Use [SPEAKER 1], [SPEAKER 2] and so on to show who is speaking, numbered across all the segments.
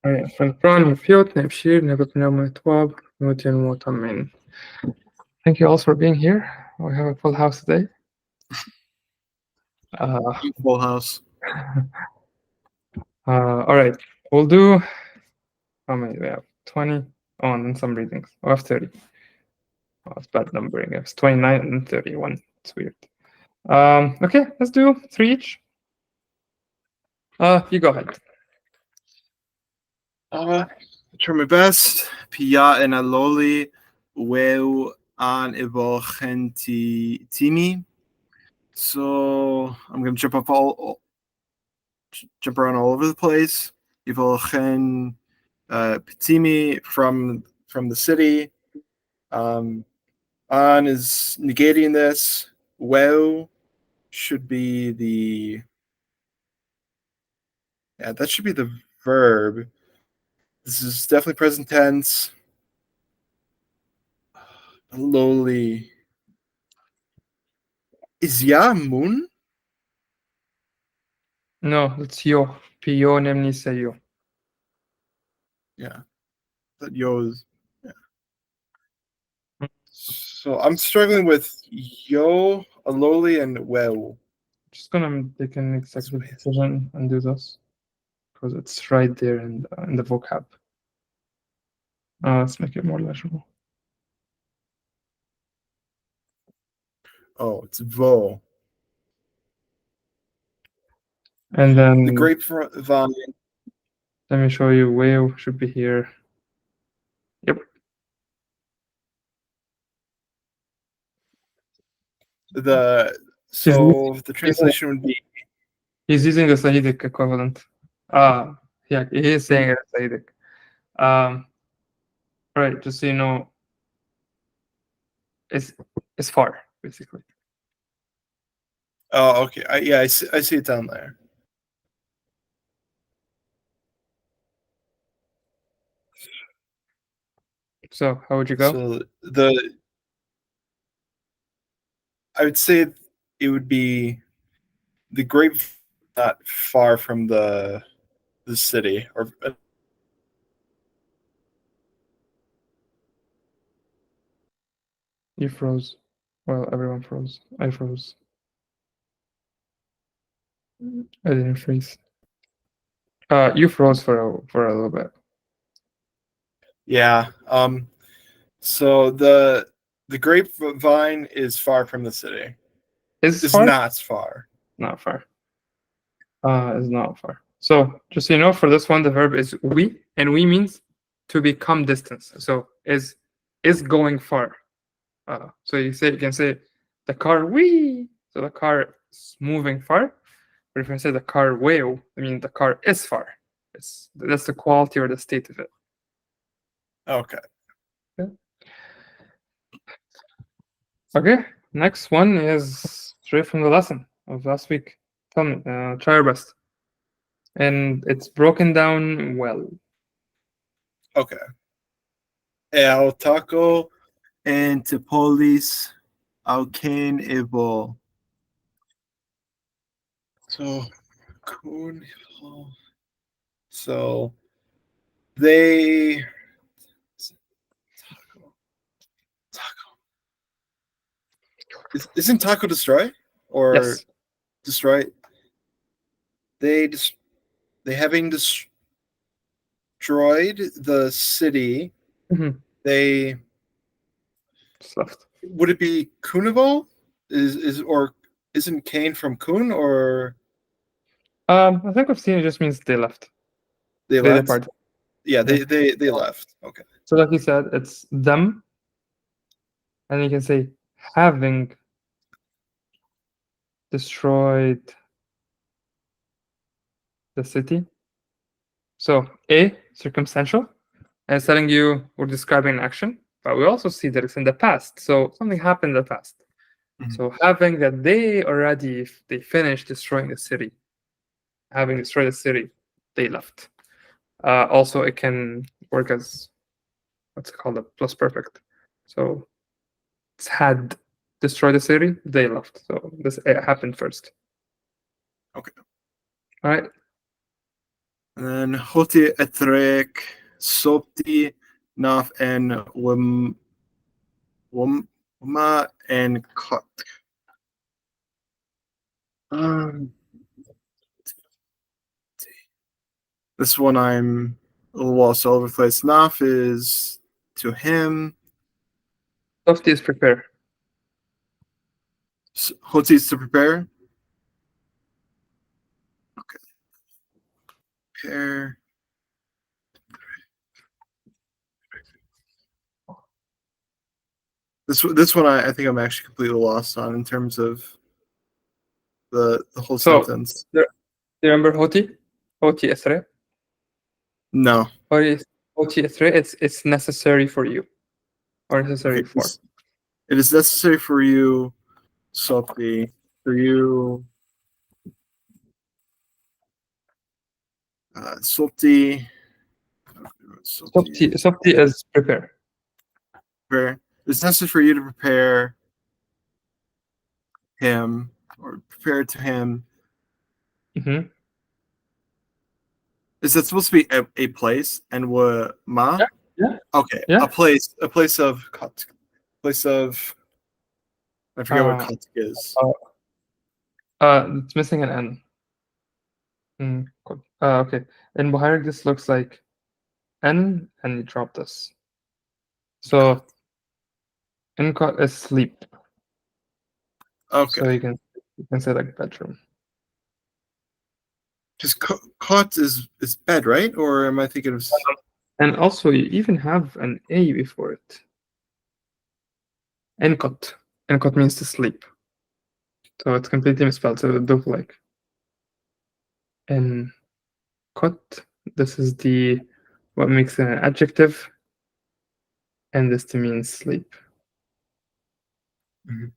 [SPEAKER 1] في القرآن مفيوت نبشير نبقى متواب نوتين مطمئن. Thank you all for being here. We have a full house today.
[SPEAKER 2] Full house.
[SPEAKER 1] All right, we'll do how many? We have 20 on and some readings. We have 30. Oh, it's bad numbering. It's 29 and 31. It's weird. Okay, let's do 3 each. You go ahead.
[SPEAKER 2] Try my best. Pia and Aloli weu an evolgenti timi. So I'm gonna jump around all over the place. Evolgen Pitimi from the city. An is negating this. Weu should be that should be the verb. This is definitely present tense. Lowly. Is ya moon?
[SPEAKER 1] No, it's yo. Pio nemni se yo.
[SPEAKER 2] Yeah. That yo is. Yeah. So I'm struggling with yo, aloli, and well.
[SPEAKER 1] Just gonna take an executive decision and do this because it's right there in the vocab. Let's make it more legible.
[SPEAKER 2] Oh, it's vo.
[SPEAKER 1] And then
[SPEAKER 2] The grapevine.
[SPEAKER 1] let me show you whale should be here. Yep.
[SPEAKER 2] The translation would be.
[SPEAKER 1] He's using the Sahidic equivalent. Yeah, he is saying it Sahidic. All right, just so you know, it's far basically.
[SPEAKER 2] Oh, okay. I see it down there.
[SPEAKER 1] So how would you go?
[SPEAKER 2] So I would say it would be the grape not far from the city or.
[SPEAKER 1] You froze. Well, everyone froze. I froze. I didn't freeze. You froze for a little bit.
[SPEAKER 2] Yeah. So the grapevine is far from the city.
[SPEAKER 1] It's
[SPEAKER 2] It's
[SPEAKER 1] far?
[SPEAKER 2] not far.
[SPEAKER 1] Not far. It's not far. So just so you know, for this one, the verb is we, and we means to become distance. So is going far. So you can say the car we. So the car is moving far. But if I say the car whale, I mean the car is far. That's the quality or the state of it.
[SPEAKER 2] Okay.
[SPEAKER 1] Okay. Next one is straight from the lesson of last week. Tell me, try your best. And it's broken down well.
[SPEAKER 2] Okay. El taco and Tipolis Alcane Ebo. So they isn't taco destroy or
[SPEAKER 1] yes.
[SPEAKER 2] destroy? They having destroyed the city.
[SPEAKER 1] Mm-hmm.
[SPEAKER 2] They
[SPEAKER 1] Just left.
[SPEAKER 2] Would it be Kunival? Isn't Kane from Kun or?
[SPEAKER 1] I think we've seen it just means they left.
[SPEAKER 2] They left.
[SPEAKER 1] Departed.
[SPEAKER 2] Yeah, they left. Okay.
[SPEAKER 1] So like you said, it's them, and you can say having destroyed the city. So A, circumstantial, and it's telling you we're describing an action, but we also see that it's in the past. So something happened in the past. Mm-hmm. So having that they finished destroying the city, having destroyed the city, they left. Also, it can work as what's it called, a plus perfect. So it's had destroyed the city, they left. So it happened first.
[SPEAKER 2] Okay.
[SPEAKER 1] All right.
[SPEAKER 2] And then hoti etrek sopti naf and wuma and kot. Um, this one I'm a little lost all over the place. Naf is to him.
[SPEAKER 1] Softy is prepare.
[SPEAKER 2] Hoti is to prepare. Okay. Prepare. This one I think I'm actually completely lost on in terms of the whole
[SPEAKER 1] So,
[SPEAKER 2] sentence.
[SPEAKER 1] do you remember Hoti? Hoti Esre?
[SPEAKER 2] No.
[SPEAKER 1] Hoti Esre, it's necessary for you. Or necessary
[SPEAKER 2] Okay.
[SPEAKER 1] for.
[SPEAKER 2] It is necessary for you, Sophie, for you, Softy.
[SPEAKER 1] Softy is prepare.
[SPEAKER 2] Prepare. It's necessary for you to prepare him or prepare to him.
[SPEAKER 1] Mm-hmm.
[SPEAKER 2] Is that supposed to be a place? And ma?
[SPEAKER 1] Yeah.
[SPEAKER 2] Okay,
[SPEAKER 1] Yeah.
[SPEAKER 2] a place of place of. I forget what
[SPEAKER 1] Uh,
[SPEAKER 2] Coptic is.
[SPEAKER 1] it's missing an N. Cool. Okay. In Bohairic, this looks like N, and you drop this. So Incot is sleep.
[SPEAKER 2] Okay,
[SPEAKER 1] So you can say like bedroom.
[SPEAKER 2] because cot is bed, right? Or am I thinking of?
[SPEAKER 1] And also, you even have an A before it. Encot. Encot means to sleep. So it's completely misspelled. So it would look like encot. This is the what makes it an adjective, and this to mean sleep.
[SPEAKER 2] Mhm.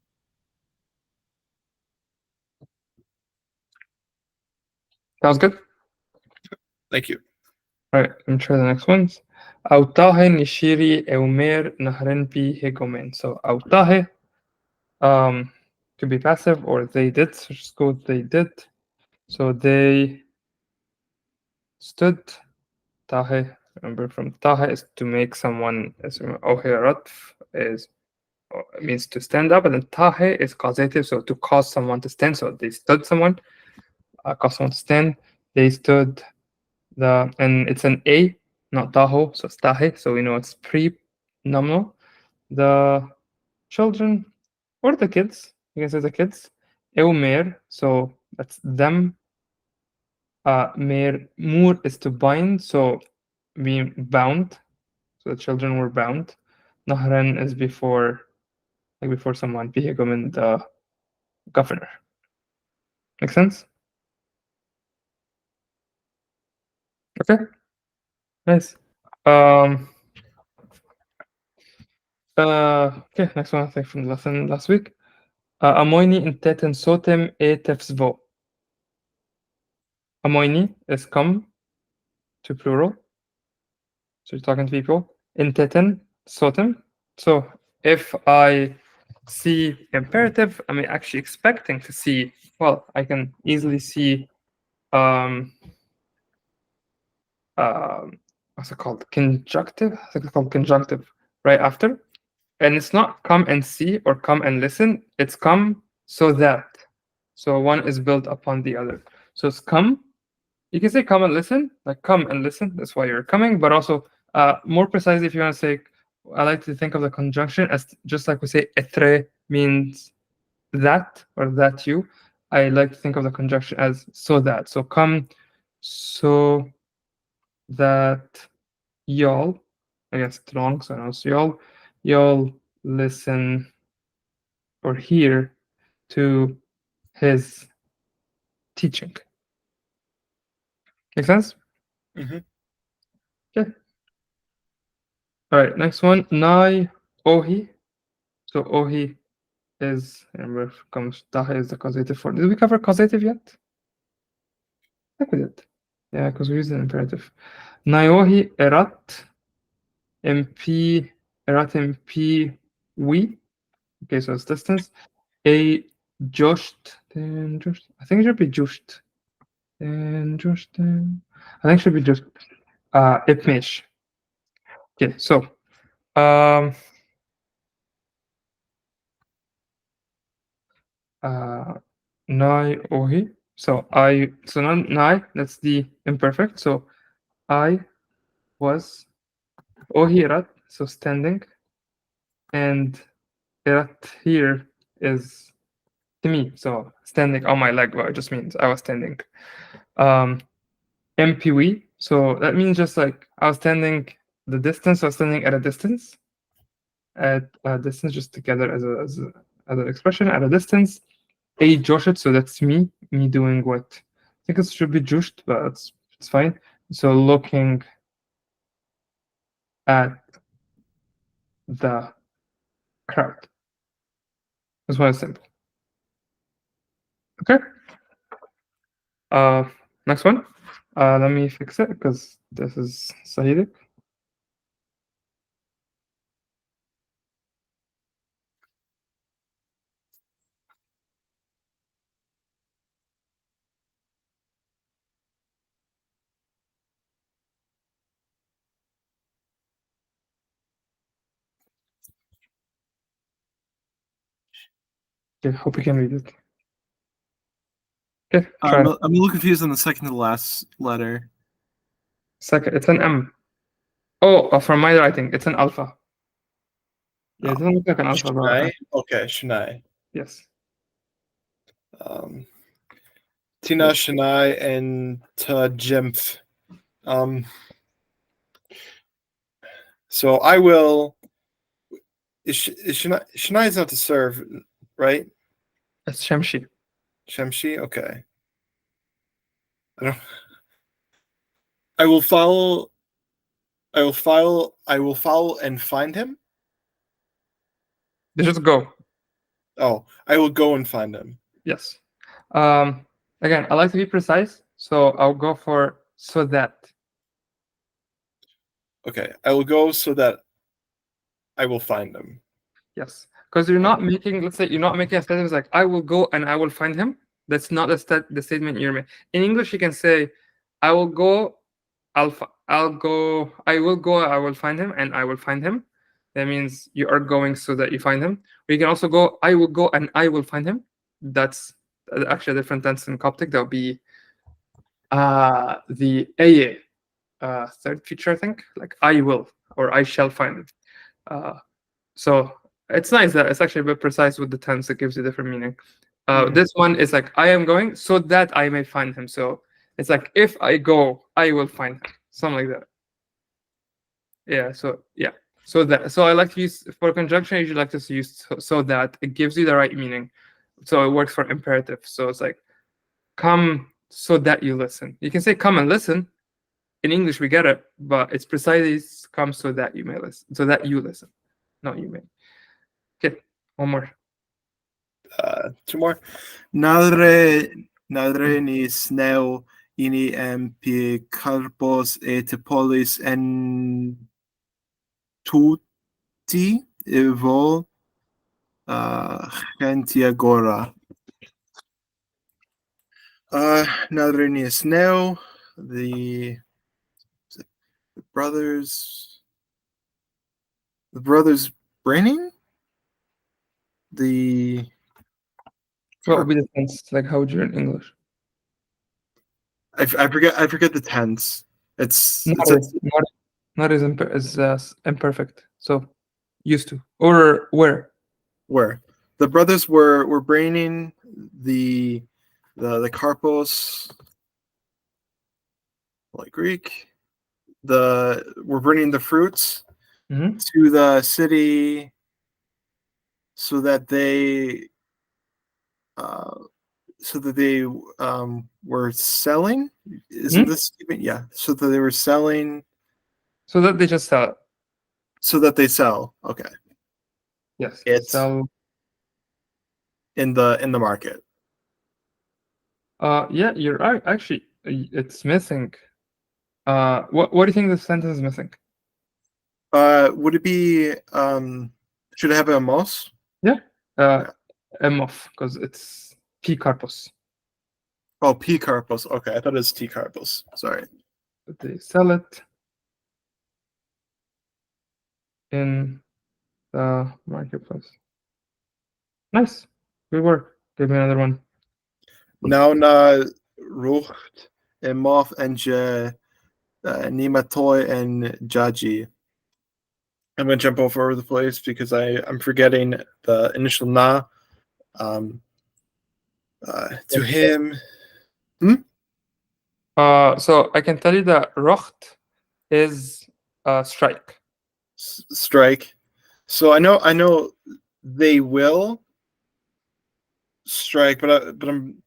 [SPEAKER 1] Sounds good?
[SPEAKER 2] Thank you.
[SPEAKER 1] All right, let me try the next ones. أوطاه نشيري أومير نهرن بي هيجومين. So أوطاه could be passive or they did. So just go with they did. So they stood. Tahe, remember from Tahe is to make someone, as Ohiratf is means to stand up, and then Tahe is causative, so to cause someone to stand. So they stood someone, caused someone to stand. They stood and it's an A, not Taho, so it's Tahe, so we know it's pre-nominal. The children or the kids, you can say the kids. Eumer, so that's them. Mur is to bind, so being bound. So the children were bound. Nahran is before someone, Bihigum, the governor. Make sense? Okay, nice. Okay, next one I think from the lesson last week. Amoini inteten sotem e tefsvo. Amoini is come to plural. So you're talking to people. Inteten sotem. So if I see imperative, I'm actually expecting to see, well, I can easily see what's it called? Conjunctive? I think it's called conjunctive right after. And it's not come and see or come and listen, it's come so that. So one is built upon the other. So it's come. You can say come and listen, like come and listen. That's why you're coming. But also, more precisely, if you want to say, I like to think of the conjunction as just like we say etre means that or that you. I like to think of the conjunction as so that. So come so that y'all, I guess it's long, so I know, so y'all listen or hear to his teaching. Make sense?
[SPEAKER 2] Mm-hmm.
[SPEAKER 1] Okay. All right, next one. Nai ohi. So ohi is, remember, comes taha is the causative for. Did we cover causative yet? I think we did. Yeah, because we used an imperative. Nai ohi erat mp erat mp we. Okay, so it's distance. A just, then just. I think it should be just. Then just. I think it should be just ipmesh. Okay, so nai ohi. So nai, that's the imperfect. So I was ohirat, so standing, and irat here is to me, so standing on my leg, well, it just means I was standing. MPV, so that means just like I was standing the distance, I was standing at a distance, just together as an expression at a distance. A Joshit, so that's me doing what I think it should be Josht, but it's fine. So looking at the crowd. That's why it's simple. Okay. Next one. Let me fix it because this is Sahidic. Okay, hope you can read it. Okay, try
[SPEAKER 2] I'm
[SPEAKER 1] it.
[SPEAKER 2] a little confused on the second to last letter.
[SPEAKER 1] Second, it's an M. Oh, from my writing, it's an alpha. Yeah, it doesn't look like an alpha, but
[SPEAKER 2] Shnai? Okay, Shnai.
[SPEAKER 1] yes.
[SPEAKER 2] Tina, Shnai, and Tajemph. So I will. Shnai is not to serve, right?
[SPEAKER 1] It's Shamshi.
[SPEAKER 2] Shemshi? Okay. I will follow and find him.
[SPEAKER 1] They just go.
[SPEAKER 2] Oh, I will go and find him.
[SPEAKER 1] Yes. Again, I like to be precise, so I'll go for so that.
[SPEAKER 2] Okay, I will go so that I will find him.
[SPEAKER 1] Yes, because you're not making. Let's say you're not making a statement like I will go and I will find him. That's not the statement you're making. In English, you can say, I will go. I'll go. I will go. I will find him, and I will find him. That means you are going so that you find him. Or you can also go. I will go and I will find him. That's actually a different tense in Coptic. That would be the aye third feature, I think, like I will or I shall find it. So it's nice that it's actually a bit precise with the tense. It gives you different meaning. This one is like I am going so that I may find him. So it's like if I go, I will find him. Something like that. Yeah. So yeah. So that. So I like to use for conjunction. I usually like to use so that it gives you the right meaning. So it works for imperative. So it's like come so that you listen. You can say come and listen. In English, we get it, but it's precisely come so that you may listen, so that you listen, not you may. Okay, one more.
[SPEAKER 2] Two more. Nadre ni sneo ini pi carpos et polis en tutti evo gentiagora. Nadre ni sneo, the brothers braining the
[SPEAKER 1] What would be the tense? Like how would you in English?
[SPEAKER 2] I forget the tense. It's
[SPEAKER 1] Not as imperfect. So used to or where
[SPEAKER 2] where the brothers were braining the carpos, like Greek. We're bringing the fruits to the city so that they were selling. Isn't this statement? Yeah. So that they were selling.
[SPEAKER 1] So that they just sell it.
[SPEAKER 2] So that they sell. Okay.
[SPEAKER 1] Yes.
[SPEAKER 2] It's
[SPEAKER 1] sell
[SPEAKER 2] in the market.
[SPEAKER 1] Yeah, you're right. Actually, it's missing. What do you think the sentence is missing?
[SPEAKER 2] Would it be should it have a mos?
[SPEAKER 1] Yeah. Emof, because it's P carpos.
[SPEAKER 2] Oh, P carpos. Okay, I thought it was T carpos. Sorry.
[SPEAKER 1] They sell it in the marketplace. Nice. Good work. Give me another one.
[SPEAKER 2] Now na rucht moth and Nimatoi and Jaji. I'm going to jump over the place because I'm forgetting the initial na. To him.
[SPEAKER 1] So I can tell you that rocht is strike.
[SPEAKER 2] Strike. So I know they will strike, but I'm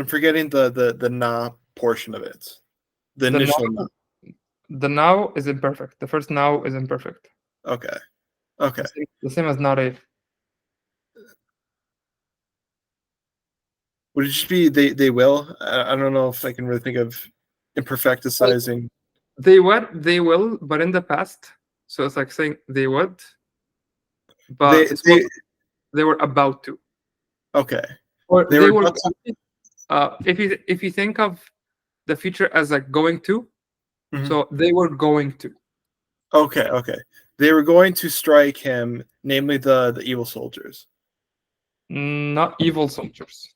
[SPEAKER 2] forgetting the na portion of it. The
[SPEAKER 1] The
[SPEAKER 2] initial
[SPEAKER 1] now,
[SPEAKER 2] na.
[SPEAKER 1] the now is imperfect. The first now is imperfect.
[SPEAKER 2] Okay.
[SPEAKER 1] The same as nare.
[SPEAKER 2] Would it just be they will? I don't know if I can really think of imperfecticizing.
[SPEAKER 1] They will, but in the past. So it's like saying they would, but it's more they were about to.
[SPEAKER 2] Okay.
[SPEAKER 1] Or
[SPEAKER 2] They
[SPEAKER 1] they
[SPEAKER 2] were
[SPEAKER 1] were
[SPEAKER 2] about to.
[SPEAKER 1] if you think of the future as like going to,
[SPEAKER 2] Mhm.
[SPEAKER 1] so they were going to.
[SPEAKER 2] Okay. They were going to strike him, namely the evil soldiers.
[SPEAKER 1] Not evil soldiers.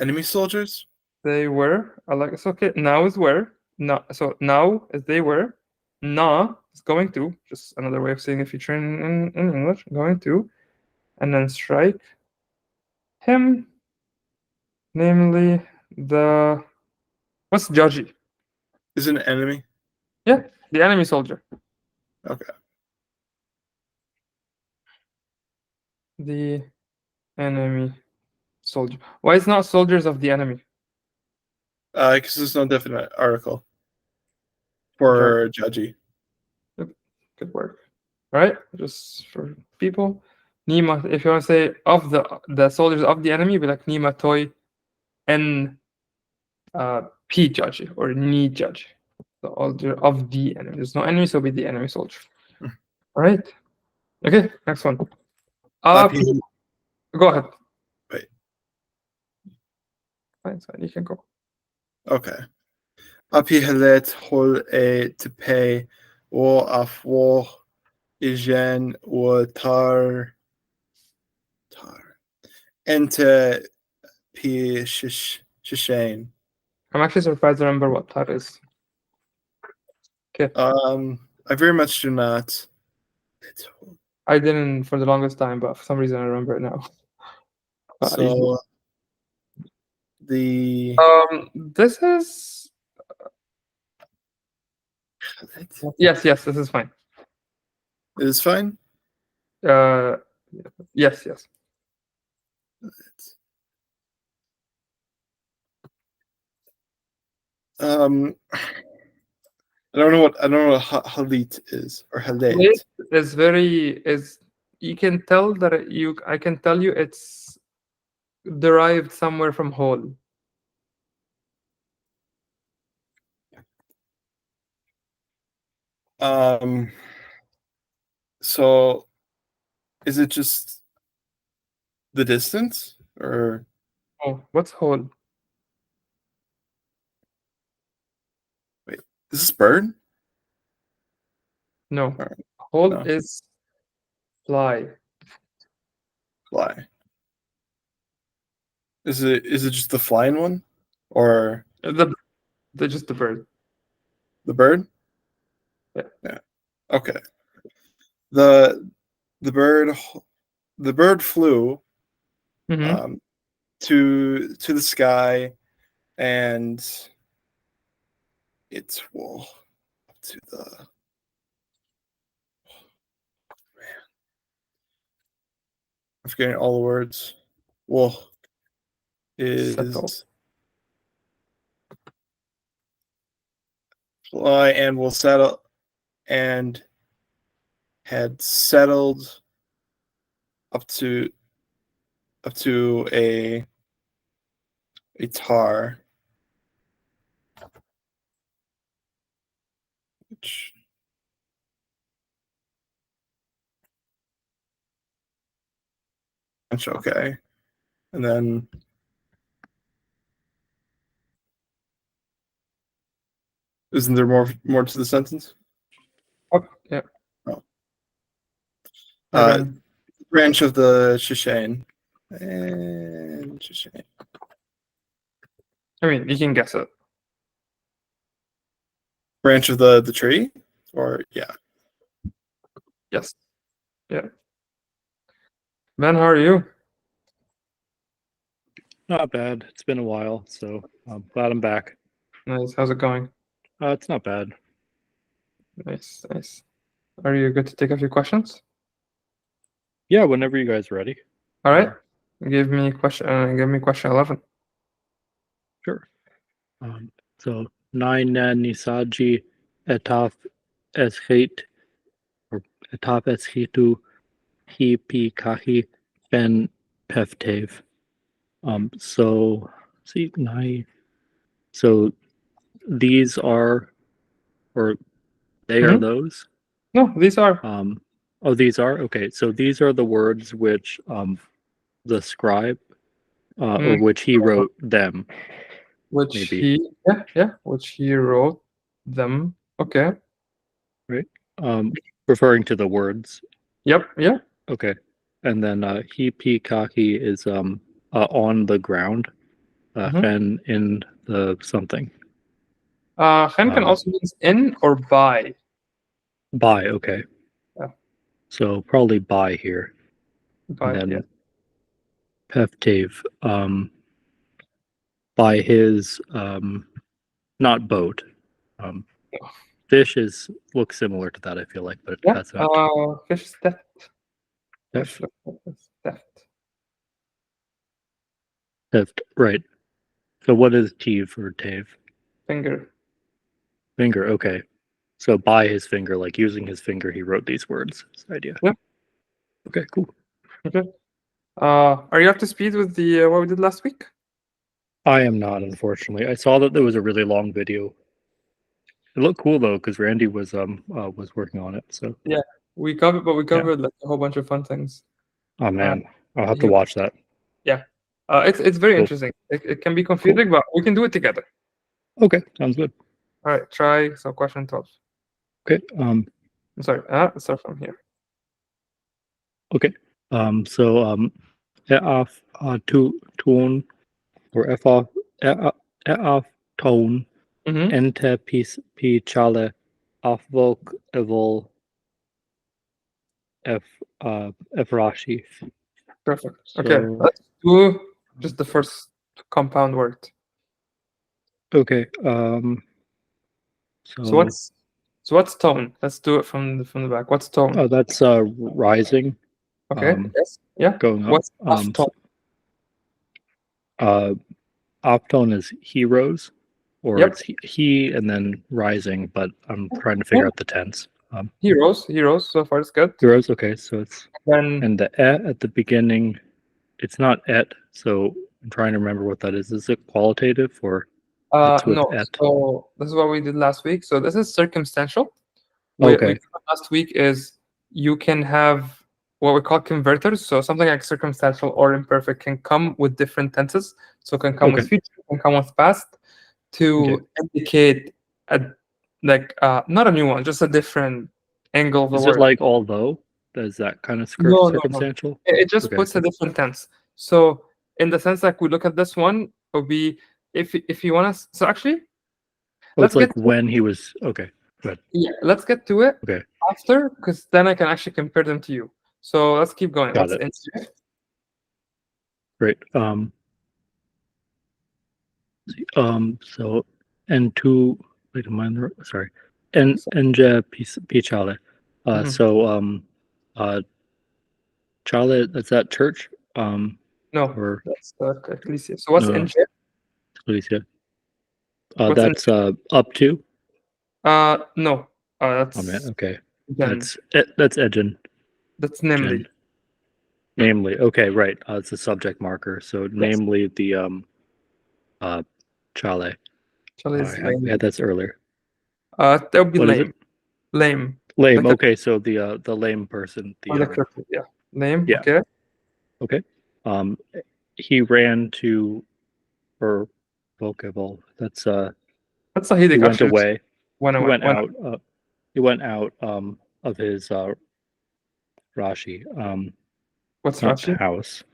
[SPEAKER 2] Enemy soldiers?
[SPEAKER 1] They were. I like it's okay. Now is where. No, so now is they were. Na is going to. Just another way of saying a future in English. Going to, and then strike him. Namely the what's Jaji?
[SPEAKER 2] Is it an enemy?
[SPEAKER 1] Yeah, the enemy soldier.
[SPEAKER 2] Okay.
[SPEAKER 1] The enemy soldier. Why is not soldiers of the enemy?
[SPEAKER 2] Because there's no definite article for Jaji.
[SPEAKER 1] Good work. All right, just for people. Nima, if you want to say of the soldiers of the enemy, be like Nima Toy N P judge or Ni judge. The soldier of the enemy. There's no enemy, so be the enemy soldier. All right. Okay, next one.
[SPEAKER 2] P.
[SPEAKER 1] Go ahead.
[SPEAKER 2] Wait.
[SPEAKER 1] Fine, you can go.
[SPEAKER 2] Okay. Apihalet hol e tepe or afwo ijen or tar ente p shishain.
[SPEAKER 1] I'm actually surprised to remember what that is. Okay.
[SPEAKER 2] I very much do not.
[SPEAKER 1] I didn't for the longest time, but for some reason I remember it now.
[SPEAKER 2] So the
[SPEAKER 1] This is yes, this is fine.
[SPEAKER 2] it is fine.
[SPEAKER 1] Yes.
[SPEAKER 2] I don't know what halit is or halet.
[SPEAKER 1] Late is you can tell that I can tell you it's derived somewhere from whole.
[SPEAKER 2] So is it just the distance or
[SPEAKER 1] Oh, what's whole?
[SPEAKER 2] wait, is this bird?
[SPEAKER 1] No.
[SPEAKER 2] Or
[SPEAKER 1] Whole
[SPEAKER 2] no,
[SPEAKER 1] is fly.
[SPEAKER 2] fly. Is it just the flying one or
[SPEAKER 1] The just the bird.
[SPEAKER 2] the bird?
[SPEAKER 1] Yeah.
[SPEAKER 2] Okay. The bird flew
[SPEAKER 1] Mm-hmm.
[SPEAKER 2] to the sky and it's well to the I'm forgetting all the words. Well
[SPEAKER 1] Settle.
[SPEAKER 2] is fly and will settle and had settled up to a tar, which that's okay. And then Isn't there more to the sentence?
[SPEAKER 1] Oh, yeah.
[SPEAKER 2] Oh.
[SPEAKER 1] Again.
[SPEAKER 2] Branch of the Shishane. And Shishane.
[SPEAKER 1] I mean, you can guess it.
[SPEAKER 2] Branch of the tree? Or yeah.
[SPEAKER 1] Yes. Yeah. Ben, how are you?
[SPEAKER 3] Not bad. It's been a while, so I'm glad I'm back.
[SPEAKER 1] Nice. How's it going?
[SPEAKER 3] It's not bad.
[SPEAKER 1] Nice, nice. Are you good to take a few questions?
[SPEAKER 3] Yeah, whenever you guys are ready.
[SPEAKER 1] All right. Give me question 11.
[SPEAKER 3] Sure. So nine nisaji etaf eschet or etaf eschitu hi pi kahi ben peftev. So see nine. So these are, or they are
[SPEAKER 1] Mhm.
[SPEAKER 3] those.
[SPEAKER 1] No, these are.
[SPEAKER 3] Oh, these are okay. So these are the words which the scribe or
[SPEAKER 1] Mm,
[SPEAKER 3] which he wrote them.
[SPEAKER 1] which
[SPEAKER 3] Maybe.
[SPEAKER 1] which he wrote them. Okay.
[SPEAKER 3] Right? Referring to the words.
[SPEAKER 1] Yep, yeah.
[SPEAKER 3] Okay. And then he pi kaki is on the ground.
[SPEAKER 1] Mhm.
[SPEAKER 3] Fen in the something.
[SPEAKER 1] Hen can also means in or by.
[SPEAKER 3] By, okay.
[SPEAKER 1] Yeah.
[SPEAKER 3] So probably by here.
[SPEAKER 1] By,
[SPEAKER 3] And then
[SPEAKER 1] yeah.
[SPEAKER 3] Peftave, by his not boat.
[SPEAKER 1] Yeah.
[SPEAKER 3] Fish looks similar to that, I feel like, but
[SPEAKER 1] Yeah.
[SPEAKER 3] that's not
[SPEAKER 1] Fish is theft.
[SPEAKER 3] theft.
[SPEAKER 1] Fish is theft.
[SPEAKER 3] Theft, right. So what is Teve for Tave?
[SPEAKER 1] Finger.
[SPEAKER 3] Finger, okay. So by his finger, like using his finger, he wrote these words. That's the idea.
[SPEAKER 1] Yeah.
[SPEAKER 3] Okay, cool.
[SPEAKER 1] Okay. Are you up to speed with the what we did last week?
[SPEAKER 3] I am not, unfortunately. I saw that there was a really long video. It looked cool though, because Randy was working on it. So
[SPEAKER 1] Yeah, we covered like a whole bunch of fun things.
[SPEAKER 3] oh man, I'll have to
[SPEAKER 1] You-
[SPEAKER 3] watch that.
[SPEAKER 1] Yeah, it's very
[SPEAKER 3] Cool.
[SPEAKER 1] interesting. It can be confusing, but we can do it together.
[SPEAKER 3] Okay, sounds good.
[SPEAKER 1] All right, try so question 12.
[SPEAKER 3] Okay.
[SPEAKER 1] I'm sorry. Let's start from here.
[SPEAKER 3] Okay. So eaf to tone or eaf tone
[SPEAKER 1] Mm-hmm.
[SPEAKER 3] ente pi chale afvok evol f efrashi.
[SPEAKER 1] Perfect.
[SPEAKER 3] So,
[SPEAKER 1] Okay, let's do just the first compound word.
[SPEAKER 3] okay.
[SPEAKER 1] So what's tone? Let's do it from the back. What's tone?
[SPEAKER 3] Oh, that's rising.
[SPEAKER 1] Okay. Yes. Yeah.
[SPEAKER 3] Going up.
[SPEAKER 1] What's off tone?
[SPEAKER 3] Off tone is heroes, or
[SPEAKER 1] Yep.
[SPEAKER 3] it's he and then rising, but I'm trying to figure out the tense.
[SPEAKER 1] Heroes. So far it's good.
[SPEAKER 3] Heroes, okay, so it's
[SPEAKER 1] Then
[SPEAKER 3] and the at the beginning, it's not et, so I'm trying to remember what that is. Is it qualitative or it's with
[SPEAKER 1] no.
[SPEAKER 3] et?
[SPEAKER 1] So this is what we did last week. So this is circumstantial. We
[SPEAKER 3] Okay.
[SPEAKER 1] covered last week is you can have what we call converters. So something like circumstantial or imperfect can come with different tenses. So it can come with
[SPEAKER 3] Okay.
[SPEAKER 1] future, can come with past to indicate not a new one, just a different angle of the
[SPEAKER 3] Is
[SPEAKER 1] word.
[SPEAKER 3] it like although? Does that kind of
[SPEAKER 1] No.
[SPEAKER 3] circumstantial?
[SPEAKER 1] It just
[SPEAKER 3] Okay.
[SPEAKER 1] puts a different tense. So in the sense like we look at this one, it would be if you want to. So actually,
[SPEAKER 3] Oh,
[SPEAKER 1] let's
[SPEAKER 3] it's like
[SPEAKER 1] get to,
[SPEAKER 3] when he was okay. Good.
[SPEAKER 1] yeah, let's get to it
[SPEAKER 3] Okay.
[SPEAKER 1] after, because then I can actually compare them to you. So let's keep going.
[SPEAKER 3] Got
[SPEAKER 1] What's
[SPEAKER 3] it.
[SPEAKER 1] in
[SPEAKER 3] Great. So and two wait a minute, sorry. And Pichale.
[SPEAKER 1] Mhm.
[SPEAKER 3] So Chale, that's that church?
[SPEAKER 1] No,
[SPEAKER 3] Or
[SPEAKER 1] that's ecclesia. So what's
[SPEAKER 3] no,
[SPEAKER 1] in
[SPEAKER 3] Ecclesia.
[SPEAKER 1] What's in
[SPEAKER 3] That's up to.
[SPEAKER 1] no. That's
[SPEAKER 3] Oh man, okay.
[SPEAKER 1] again,
[SPEAKER 3] That's Edgen.
[SPEAKER 1] that's namely.
[SPEAKER 3] Namely, okay, right. It's a subject marker. So namely the Chale.
[SPEAKER 1] Chale is
[SPEAKER 3] We
[SPEAKER 1] lame.
[SPEAKER 3] had that earlier.
[SPEAKER 1] That would be
[SPEAKER 3] What is
[SPEAKER 1] lame.
[SPEAKER 3] it?
[SPEAKER 1] Lame.
[SPEAKER 3] Lame.
[SPEAKER 1] Like
[SPEAKER 3] Okay, so the lame person.
[SPEAKER 1] or the cripple. Yeah. Lame.
[SPEAKER 3] Yeah.
[SPEAKER 1] Okay.
[SPEAKER 3] Okay. He ran to or Volkeval. That's
[SPEAKER 1] That's Sahidic
[SPEAKER 3] he went
[SPEAKER 1] actually.
[SPEAKER 3] away.
[SPEAKER 1] When I
[SPEAKER 3] He
[SPEAKER 1] went,
[SPEAKER 3] went out. He went out of his Rashi.
[SPEAKER 1] what's
[SPEAKER 3] Not
[SPEAKER 1] Rashi?
[SPEAKER 3] house.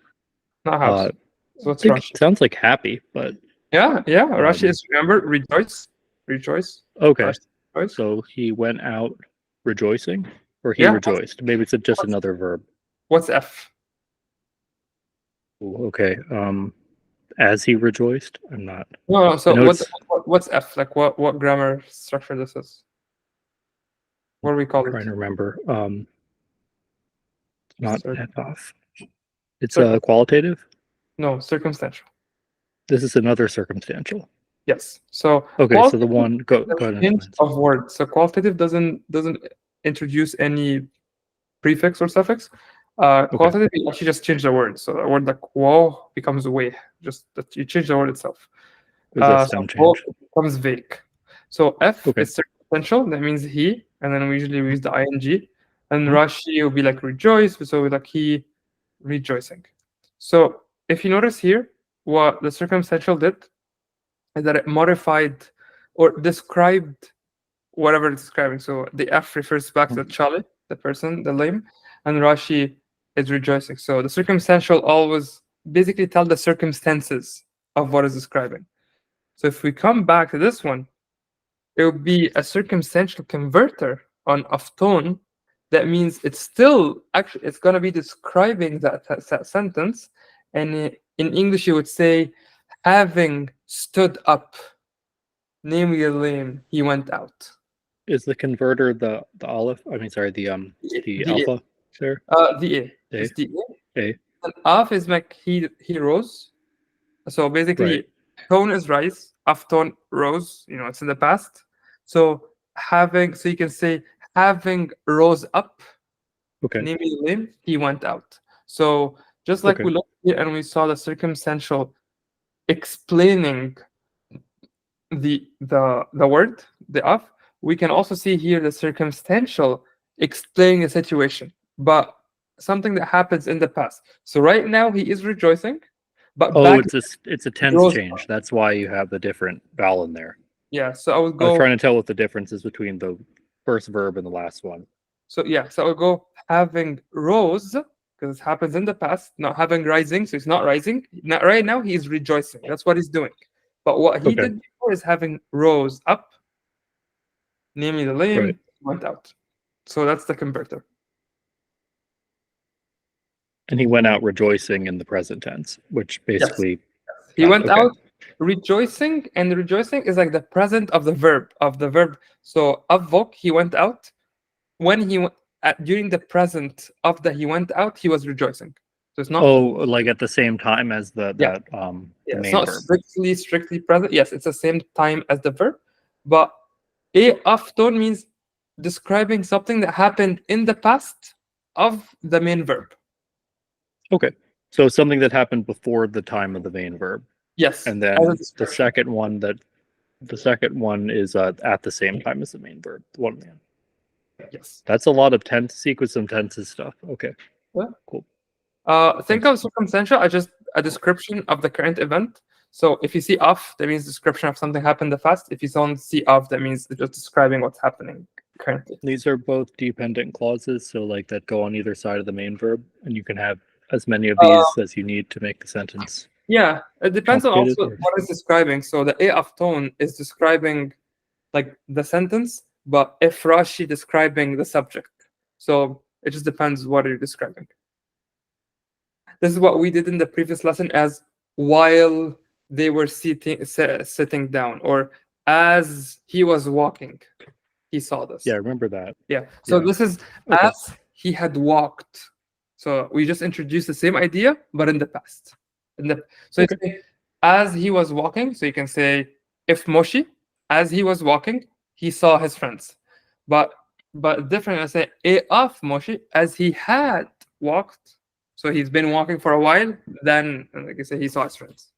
[SPEAKER 1] Not house.
[SPEAKER 3] Uh,
[SPEAKER 1] So
[SPEAKER 3] I
[SPEAKER 1] what's
[SPEAKER 3] think
[SPEAKER 1] Rashi?
[SPEAKER 3] it sounds like happy, but
[SPEAKER 1] Yeah. Rashi is, remember, rejoice.
[SPEAKER 3] okay.
[SPEAKER 1] Rashi, rejoice.
[SPEAKER 3] So he went out rejoicing, or he
[SPEAKER 1] Yeah.
[SPEAKER 3] rejoiced. Maybe it's just another verb.
[SPEAKER 1] What's F?
[SPEAKER 3] Ooh, okay. As he rejoiced. I'm not.
[SPEAKER 1] No. So
[SPEAKER 3] I know
[SPEAKER 1] what's F? Like what grammar structure this is? What do we call
[SPEAKER 3] trying
[SPEAKER 1] it?
[SPEAKER 3] to remember. Not
[SPEAKER 1] Cir-
[SPEAKER 3] F off. It's
[SPEAKER 1] Circum-
[SPEAKER 3] qualitative.
[SPEAKER 1] No, circumstantial.
[SPEAKER 3] This is another circumstantial.
[SPEAKER 1] Yes. So
[SPEAKER 3] Okay, so the
[SPEAKER 1] qualitative
[SPEAKER 3] one go
[SPEAKER 1] is a
[SPEAKER 3] ahead and
[SPEAKER 1] hint
[SPEAKER 3] explain.
[SPEAKER 1] of words. So qualitative doesn't introduce any prefix or suffix. Qualitative, you actually just change the word. So the word like quo becomes way. Just that you change the word itself.
[SPEAKER 3] There's a
[SPEAKER 1] So
[SPEAKER 3] stem
[SPEAKER 1] quo
[SPEAKER 3] change.
[SPEAKER 1] becomes vague. So F
[SPEAKER 3] Okay.
[SPEAKER 1] is circumstantial. That means he, and then we usually use the ing. And
[SPEAKER 3] Mhm.
[SPEAKER 1] Rashi will be like rejoice. So like he rejoicing. So if you notice here, what the circumstantial did is that it modified or described whatever it's describing. So the F refers back to Charlie, the person, the lame, and Rashi is rejoicing. So the circumstantial always basically tell the circumstances of what is describing. So if we come back to this one, it would be a circumstantial converter on afton. That means it's still actually it's going to be describing that sentence, and in English you would say having stood up, namely the lame, he went out.
[SPEAKER 3] Is the converter the olive? I mean, sorry, the alpha there.
[SPEAKER 1] The A.
[SPEAKER 3] A.
[SPEAKER 1] It's the A.
[SPEAKER 3] A.
[SPEAKER 1] And Af is like he rose. So basically,
[SPEAKER 3] Right.
[SPEAKER 1] tone is rise, afton rose. It's in the past. So so you can say having rose up,
[SPEAKER 3] Okay.
[SPEAKER 1] namely limb, he went out. So just like
[SPEAKER 3] Okay.
[SPEAKER 1] we looked here and we saw the circumstantial explaining the word, the of, we can also see here the circumstantial explaining the situation, but something that happens in the past. So right now he is rejoicing, but
[SPEAKER 3] Oh,
[SPEAKER 1] back
[SPEAKER 3] it's a tense
[SPEAKER 1] rose
[SPEAKER 3] change. That's why you have the different vowel in there.
[SPEAKER 1] yeah. So I would
[SPEAKER 3] I was
[SPEAKER 1] go.
[SPEAKER 3] trying to tell what the difference is between the first verb and the last one.
[SPEAKER 1] So I would go having rose because it happens in the past, not having rising. So it's not rising. Not right now. He is rejoicing. That's what he's doing. But what he
[SPEAKER 3] Okay.
[SPEAKER 1] did before is having rose up, namely the lame
[SPEAKER 3] Right.
[SPEAKER 1] went out. So that's the converter.
[SPEAKER 3] And he went out rejoicing in the present tense, which basically
[SPEAKER 1] He went
[SPEAKER 3] okay.
[SPEAKER 1] out rejoicing, and rejoicing is like the present of the verb So avok, he went out. When he went during the present of the he went out, he was rejoicing. So it's not.
[SPEAKER 3] Oh, like at the same time as the
[SPEAKER 1] Yeah.
[SPEAKER 3] the
[SPEAKER 1] It's
[SPEAKER 3] main
[SPEAKER 1] not
[SPEAKER 3] verb.
[SPEAKER 1] strictly present. Yes, it's the same time as the verb, but a afton means describing something that happened in the past of the main verb.
[SPEAKER 3] Okay. So something that happened before the time of the main verb.
[SPEAKER 1] Yes.
[SPEAKER 3] And then
[SPEAKER 1] as a
[SPEAKER 3] the
[SPEAKER 1] description.
[SPEAKER 3] second one is at the same time as the main verb. One man.
[SPEAKER 1] Yes.
[SPEAKER 3] That's a lot of sequence of tenses stuff. Okay.
[SPEAKER 1] Yeah.
[SPEAKER 3] Cool.
[SPEAKER 1] Think of circumstantial as just a description of the current event. So if you see of, that means description of something happened in the past. If you don't see of, that means it's just describing what's happening currently.
[SPEAKER 3] These are both dependent clauses, so like that go on either side of the main verb, and you can have as many of these as you need to make the sentence.
[SPEAKER 1] Yeah, it depends on also
[SPEAKER 3] Complicated, or-
[SPEAKER 1] what it's describing. So the A of tone is describing like the sentence, but if Rashi describing the subject. So it just depends what you're describing. This is what we did in the previous lesson as while they were sitting down, or as he was walking, he saw this.
[SPEAKER 3] Yeah, I remember that.
[SPEAKER 1] Yeah. So
[SPEAKER 3] Yeah.
[SPEAKER 1] this is
[SPEAKER 3] Okay.
[SPEAKER 1] as he had walked. So we just introduced the same idea, but in the past. So
[SPEAKER 3] Okay.
[SPEAKER 1] it's as he was walking. So you can say if Moshe, as he was walking, he saw his friends. But different. I say of Moshe, as he had walked. So he's been walking for a while. Then, like I say, he saw his friends.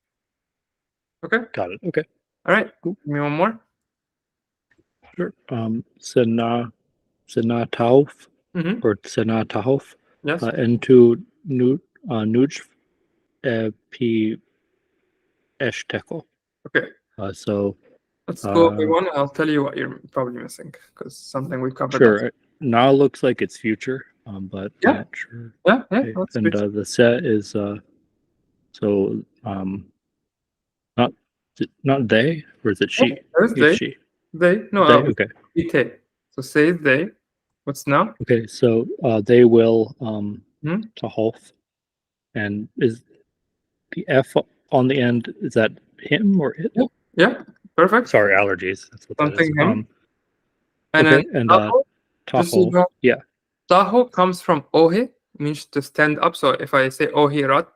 [SPEAKER 1] Okay.
[SPEAKER 3] Got it. Okay.
[SPEAKER 1] All right.
[SPEAKER 3] Cool.
[SPEAKER 1] Give me one more.
[SPEAKER 3] Sure. Sena tauf
[SPEAKER 1] Mm-hmm.
[SPEAKER 3] or sena tauf.
[SPEAKER 1] Yes.
[SPEAKER 3] Into nuj p eshteko.
[SPEAKER 1] Okay.
[SPEAKER 3] So
[SPEAKER 1] Let's go over one. I'll tell you what you're probably missing because something we covered.
[SPEAKER 3] Sure. Now it looks like it's future, but
[SPEAKER 1] Yeah.
[SPEAKER 3] not sure.
[SPEAKER 1] Yeah.
[SPEAKER 3] Okay.
[SPEAKER 1] That's
[SPEAKER 3] And
[SPEAKER 1] good.
[SPEAKER 3] the set is not they, or is it she?
[SPEAKER 1] There's
[SPEAKER 3] It's
[SPEAKER 1] they.
[SPEAKER 3] she.
[SPEAKER 1] They. No.
[SPEAKER 3] They. Okay.
[SPEAKER 1] Ite. So say they. What's now?
[SPEAKER 3] Okay. So they will
[SPEAKER 1] Hmm?
[SPEAKER 3] to Holf, and is the F on the end? Is that him or it?
[SPEAKER 1] Yeah. Perfect.
[SPEAKER 3] Sorry, allergies. That's what that is.
[SPEAKER 1] Something him. And
[SPEAKER 3] Okay.
[SPEAKER 1] then
[SPEAKER 3] And
[SPEAKER 1] Tahoe. Just so you
[SPEAKER 3] Tahoe.
[SPEAKER 1] know,
[SPEAKER 3] Yeah.
[SPEAKER 1] Tahoe comes from Ohe, means to stand up. So if I say Ohe Rat,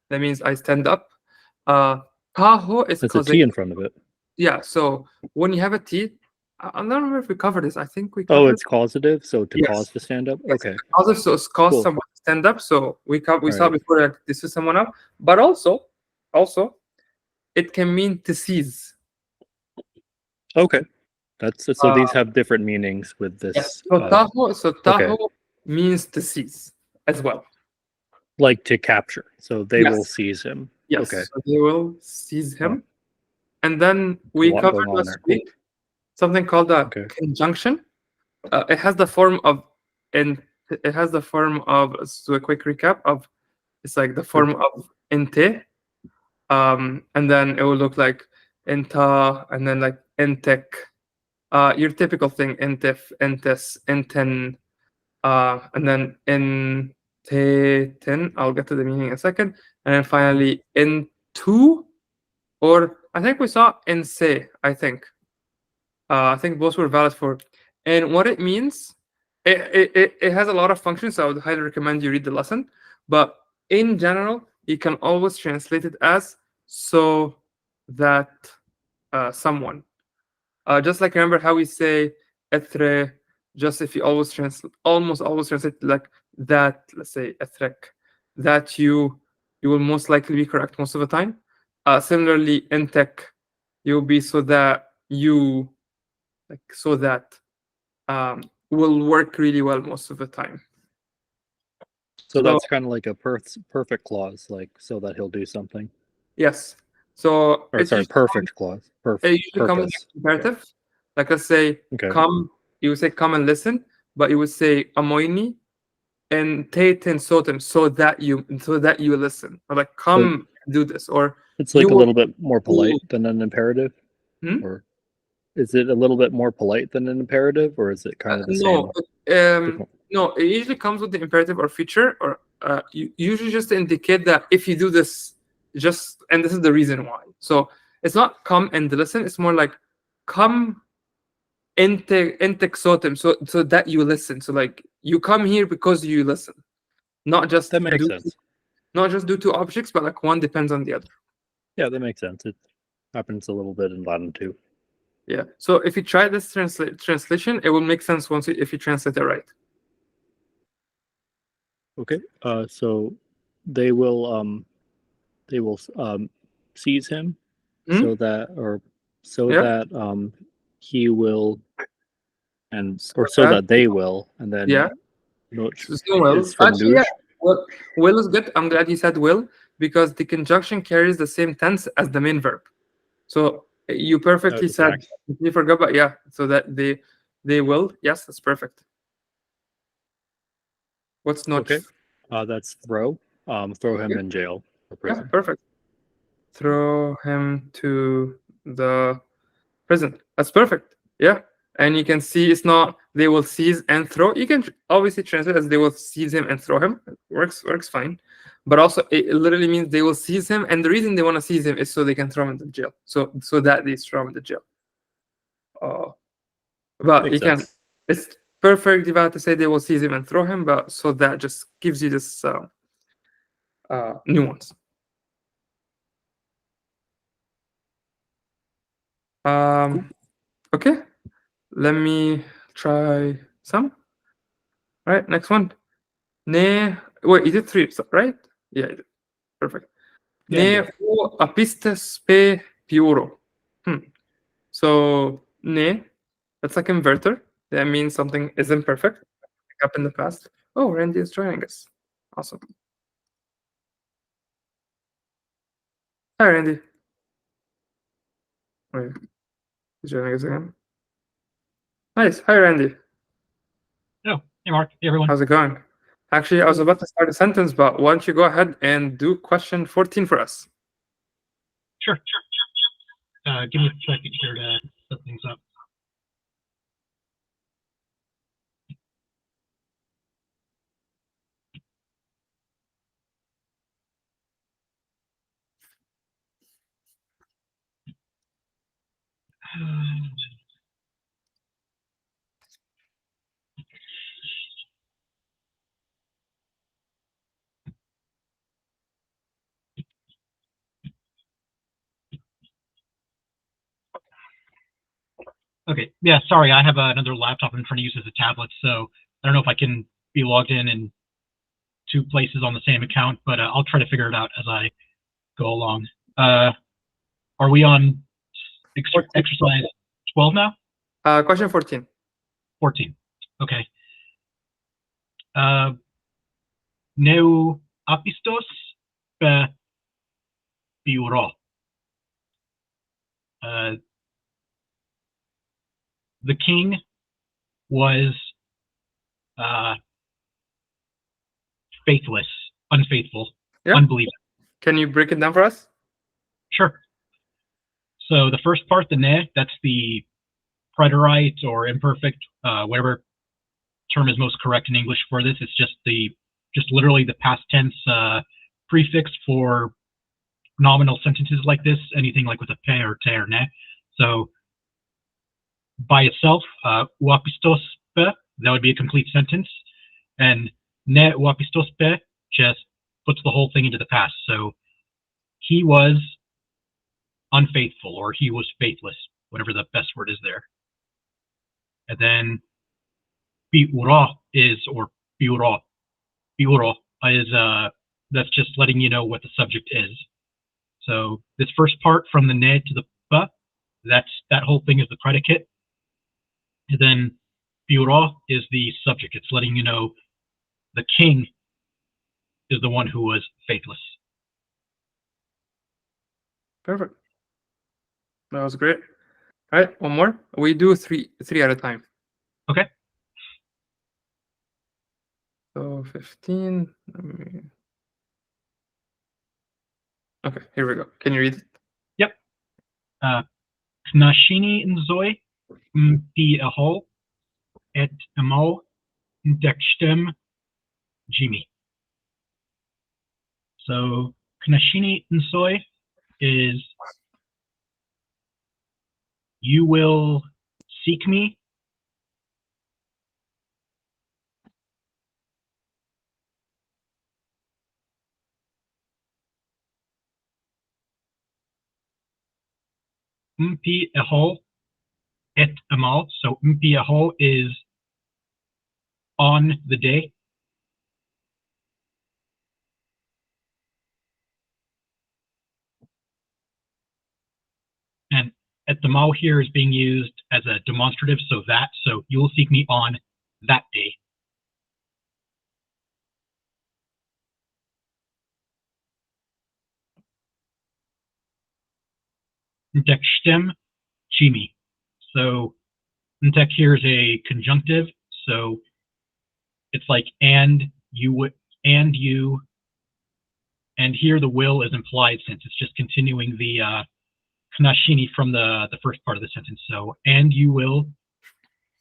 [SPEAKER 1] that means I stand up. Tahoe is
[SPEAKER 3] That's a
[SPEAKER 1] causation.
[SPEAKER 3] T in front of it.
[SPEAKER 1] Yeah. So when you have a T, I don't remember if we covered this. I think we
[SPEAKER 3] Oh,
[SPEAKER 1] covered
[SPEAKER 3] it's causative. So to
[SPEAKER 1] Yes.
[SPEAKER 3] cause to stand up.
[SPEAKER 1] Yes.
[SPEAKER 3] Okay.
[SPEAKER 1] Also, so it's cause
[SPEAKER 3] Cool.
[SPEAKER 1] someone to stand up. So we saw
[SPEAKER 3] Right.
[SPEAKER 1] before that this is someone up, but also it can mean to seize.
[SPEAKER 3] Okay. That's so these have different meanings with this.
[SPEAKER 1] Yes. So Tahoe means to seize as well.
[SPEAKER 3] Like to capture. So they will
[SPEAKER 1] Yes.
[SPEAKER 3] seize him.
[SPEAKER 1] Yes.
[SPEAKER 3] Okay.
[SPEAKER 1] So they will seize him. And then we
[SPEAKER 3] lot
[SPEAKER 1] covered
[SPEAKER 3] going on
[SPEAKER 1] last
[SPEAKER 3] there. Cool.
[SPEAKER 1] week something called a
[SPEAKER 3] Okay.
[SPEAKER 1] conjunction. It has the form of so a quick recap of it's like the form of inte, and then it will look like inta, and then like intek, your typical thing, intif, intis, inten, and then intetin. I'll get to the meaning in a second, and then finally into, or I think we saw inse. I think both were valid for, and what it means. It has a lot of functions, so I would highly recommend you read the lesson. But in general, you can always translate it as so that someone. Just like remember how we say etre, just if you almost always translate like that, let's say etrek, that you will most likely be correct most of the time. Similarly, in tech, you'll be so that you will work really well most of the time.
[SPEAKER 3] So that's kind of like a perfect clause, like so that he'll do something.
[SPEAKER 1] Yes. So
[SPEAKER 3] Or sorry, perfect clause.
[SPEAKER 1] it usually comes
[SPEAKER 3] Purpose.
[SPEAKER 1] imperative. Like let's say come, you would say come and listen, but you would say amoini and teitin sotem so that you listen. Or like come do this. Or
[SPEAKER 3] it's like a little bit more polite than an imperative.
[SPEAKER 1] Hmm?
[SPEAKER 3] Or is it a little bit more polite than an imperative, or is it kind of the same?
[SPEAKER 1] No, it usually comes with the imperative or feature, or usually just to indicate that if you do this, and this is the reason why. So it's not come and listen. It's more like come intexotem, so that you listen. So like you come here because you listen, not just
[SPEAKER 3] that makes sense.
[SPEAKER 1] Not just due to objects, but like one depends on the other.
[SPEAKER 3] Yeah, that makes sense. It happens a little bit in Latin too.
[SPEAKER 1] Yeah. So if you try this translation, it will make sense if you translate it right.
[SPEAKER 3] Okay. So they will seize him so that he will that they will, and then is from
[SPEAKER 1] actually, yeah. Well, will is good. I'm glad you said will, because the conjunction carries the same tense as the main verb. So you perfectly said. You forgot, but yeah. So that they will. Yes, that's perfect. What's not?
[SPEAKER 3] Okay. That's throw. Throw him in jail or prison.
[SPEAKER 1] Yeah, perfect. Throw him to the prison. That's perfect. Yeah. And you can see it's not they will seize and throw. You can obviously translate as they will seize him and throw him. It works fine. But also it literally means they will seize him, and the reason they want to seize him is so they can throw him into jail. So that they throw him into jail. But
[SPEAKER 3] Makes
[SPEAKER 1] you can
[SPEAKER 3] sense.
[SPEAKER 1] It's perfectly valid to say they will seize him and throw him, but so that just gives you this nuance.
[SPEAKER 3] Cool.
[SPEAKER 1] Okay. Let me try some. All right, next one. Ne, wait, you did three, right? Yeah, you did. Perfect. Ne fu apistes pe piuro. So ne, that's like inverter. That means something is imperfect. Up in the past. Oh, Randy is joining us. Awesome. Hi, Randy. Wait. He's joining us again. Nice. Hi, Randy.
[SPEAKER 4] Oh, hey, Mark. Hey, everyone.
[SPEAKER 1] How's it going? Actually, I was about to start a sentence, but why don't you go ahead and do question 14 for us?
[SPEAKER 4] Sure. Give me a second here to set things up. Okay, yeah, sorry, I have another laptop I'm trying to use as a tablet, so I don't know if I can be logged in two places on the same account, but I'll try to figure it out as I go along. Are we on exercise 12 now?
[SPEAKER 1] Question 14.
[SPEAKER 4] 14. Okay. Neu apistos pe biuro. The king was faithless, unfaithful,
[SPEAKER 1] Yeah.
[SPEAKER 4] unbelieving.
[SPEAKER 1] Can you break it down for us?
[SPEAKER 4] Sure. So the first part, the ne, that's the preterite or imperfect, whatever term is most correct in English for this. It's just literally the past tense prefix for nominal sentences like this, anything like with a pe or te or ne. So by itself, uapistos pe, that would be a complete sentence, and ne uapistos pe just puts the whole thing into the past. So he was unfaithful, or he was faithless, whatever the best word is there. And then biuro is, or biuro is, that's just letting you know what the subject is. So this first part from the ne to the ba, that whole thing is the predicate. And then biuro is the subject. It's letting you know the king is the one who was faithless.
[SPEAKER 1] Perfect. That was great. All right, one more. We do three at a time.
[SPEAKER 4] Okay.
[SPEAKER 1] So 15. Okay, here we go. Can you read it?
[SPEAKER 4] Yep. Knashini nzoi mpi ahol et amo dekstem Jimmy. So Knashini Nsoi is you will seek me. Mpi ahol et amal. So mpi ahol is on the day. And et the mal here is being used as a demonstrative, so that. So you will seek me on that day. Dekstem Jimmy. So Ntek here is a conjunctive, so it's like and you would, and you, and here the will is implied since it's just continuing the Knashini from the first part of the sentence. So and you will,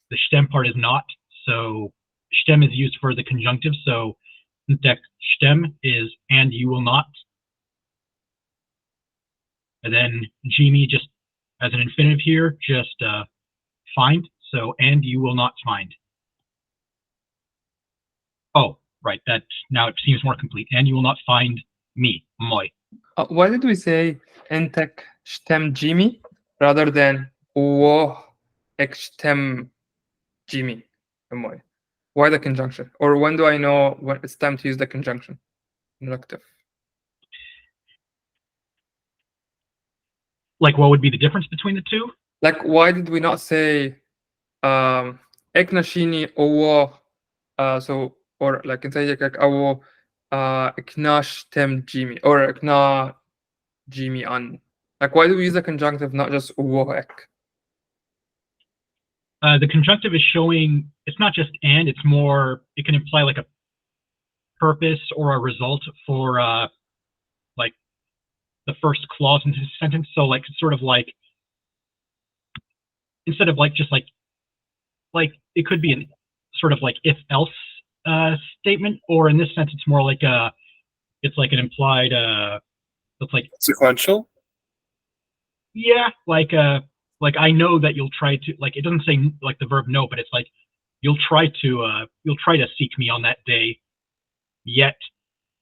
[SPEAKER 4] the stem part is not, so stem is used for the conjunctive, so Ntek stem is and you will not. And then Jimmy just as an infinitive here, just find, so and you will not find. Oh, right, that now it seems more complete. And you will not find me, moi.
[SPEAKER 1] Why did we say entek stem Jimmy rather than wo ekstem Jimmy? Why the conjunction? Or when do I know when it's time to use the conjunction? Conjunctive.
[SPEAKER 4] Like, what would be the difference between the two?
[SPEAKER 1] Like, why did we not say eknashini owo? So, or like in say like awo eknash tem Jimmy or ekna Jimmy on. Like, why do we use the conjunctive, not just uwo ek?
[SPEAKER 4] The conjunctive is showing it's not just and, it's more, it can imply like a purpose or a result for like the first clause in the sentence. So like sort of like instead of like just like it could be an sort of like if else statement, or in this sense it's more like it's like an implied it's like
[SPEAKER 2] Sequential?
[SPEAKER 4] yeah, like I know that you'll try to, like, it doesn't say like the verb no, but it's like you'll try to seek me on that day, yet,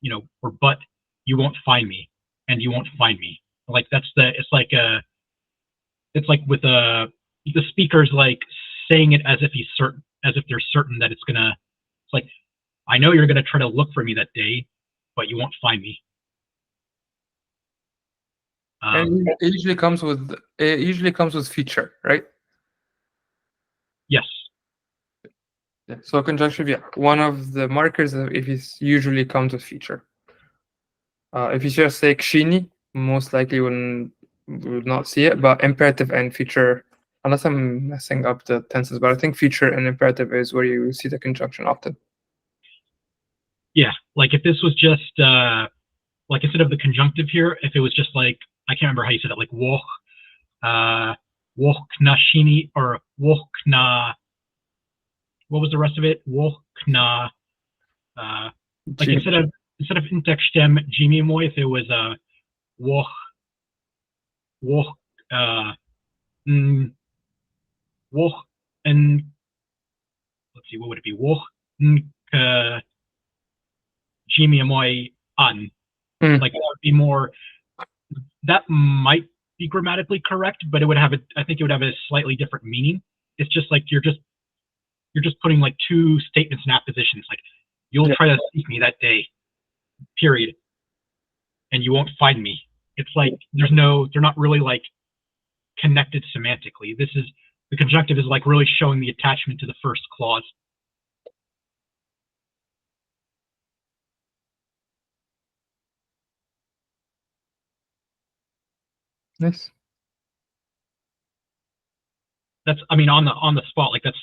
[SPEAKER 4] you know, or but you won't find me, and you won't find me. Like that's the, it's like with the speaker's like saying it as if he's certain, as if they're certain that it's gonna, it's like, I know you're gonna try to look for me that day, but you won't find me.
[SPEAKER 1] And it usually comes with feature, right?
[SPEAKER 4] Yes.
[SPEAKER 1] Yeah. So conjunctive, yeah, one of the markers if it usually comes with feature. If you just say kshini, most likely would not see it, but imperative and feature, unless I'm messing up the tenses, but I think feature and imperative is where you see the conjunction often.
[SPEAKER 4] Yeah, like if this was just like instead of the conjunctive here, if it was just like, I can't remember how you said it, like woch na shini, or woch na, what was the rest of it? Woch na like instead of intekstem jimimo, if it was woch woch, and let's see, what would it be? Woch jimimo an. Like that would be more, that might be grammatically correct, but it would have I think it would have a slightly different meaning. It's just like you're just putting like two statements in appositions, like you'll try to seek me that day, period, and you won't find me. It's like they're not really like connected semantically. This is, the conjunctive is like really showing the attachment to the first clause.
[SPEAKER 1] Nice.
[SPEAKER 4] That's, I mean, on the spot, like that's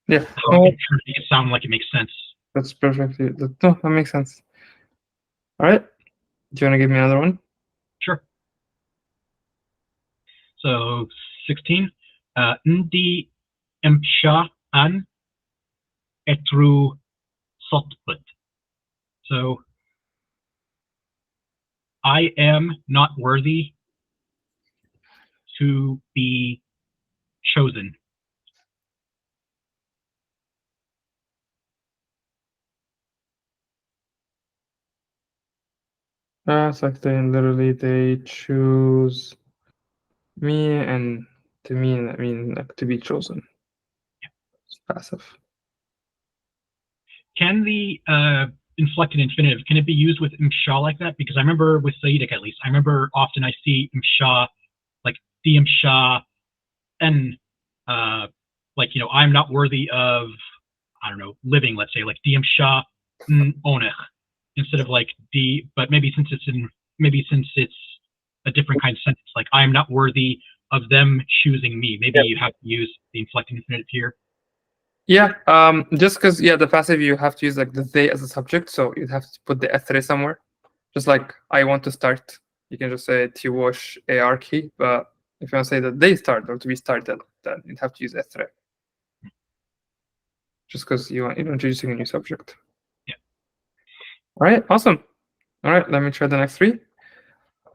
[SPEAKER 4] how
[SPEAKER 1] Oh,
[SPEAKER 4] I'm trying to make it sound like it makes sense.
[SPEAKER 1] that's perfectly. No, that makes sense. All right. Do you want to give me another one?
[SPEAKER 4] Sure. So 16. Ndi empsha an etru sotput. So I am not worthy to be chosen.
[SPEAKER 1] It's like they choose me, and to me that means like to be chosen.
[SPEAKER 4] Yeah.
[SPEAKER 1] It's passive.
[SPEAKER 4] Can the inflected infinitive, can it be used with imsha like that? Because I remember with Saidic, at least, I remember often I see imsha, like the imsha, and like, you know, I'm not worthy of, I don't know, living, let's say, like the imsha onech, instead of like the, but maybe since it's a different kind of sentence, like I am not worthy of them choosing me. Maybe you have to use the inflected infinitive here.
[SPEAKER 1] Yeah, just because the passive you have to use like the they as a subject, so you'd have to put the ethre somewhere. Just like I want to start, you can just say tiwash archi, but if you want to say that they start or to be started, then you'd have to use ethre. Just because you're introducing a new subject.
[SPEAKER 4] Yeah.
[SPEAKER 1] All right, awesome. All right, let me try the next three.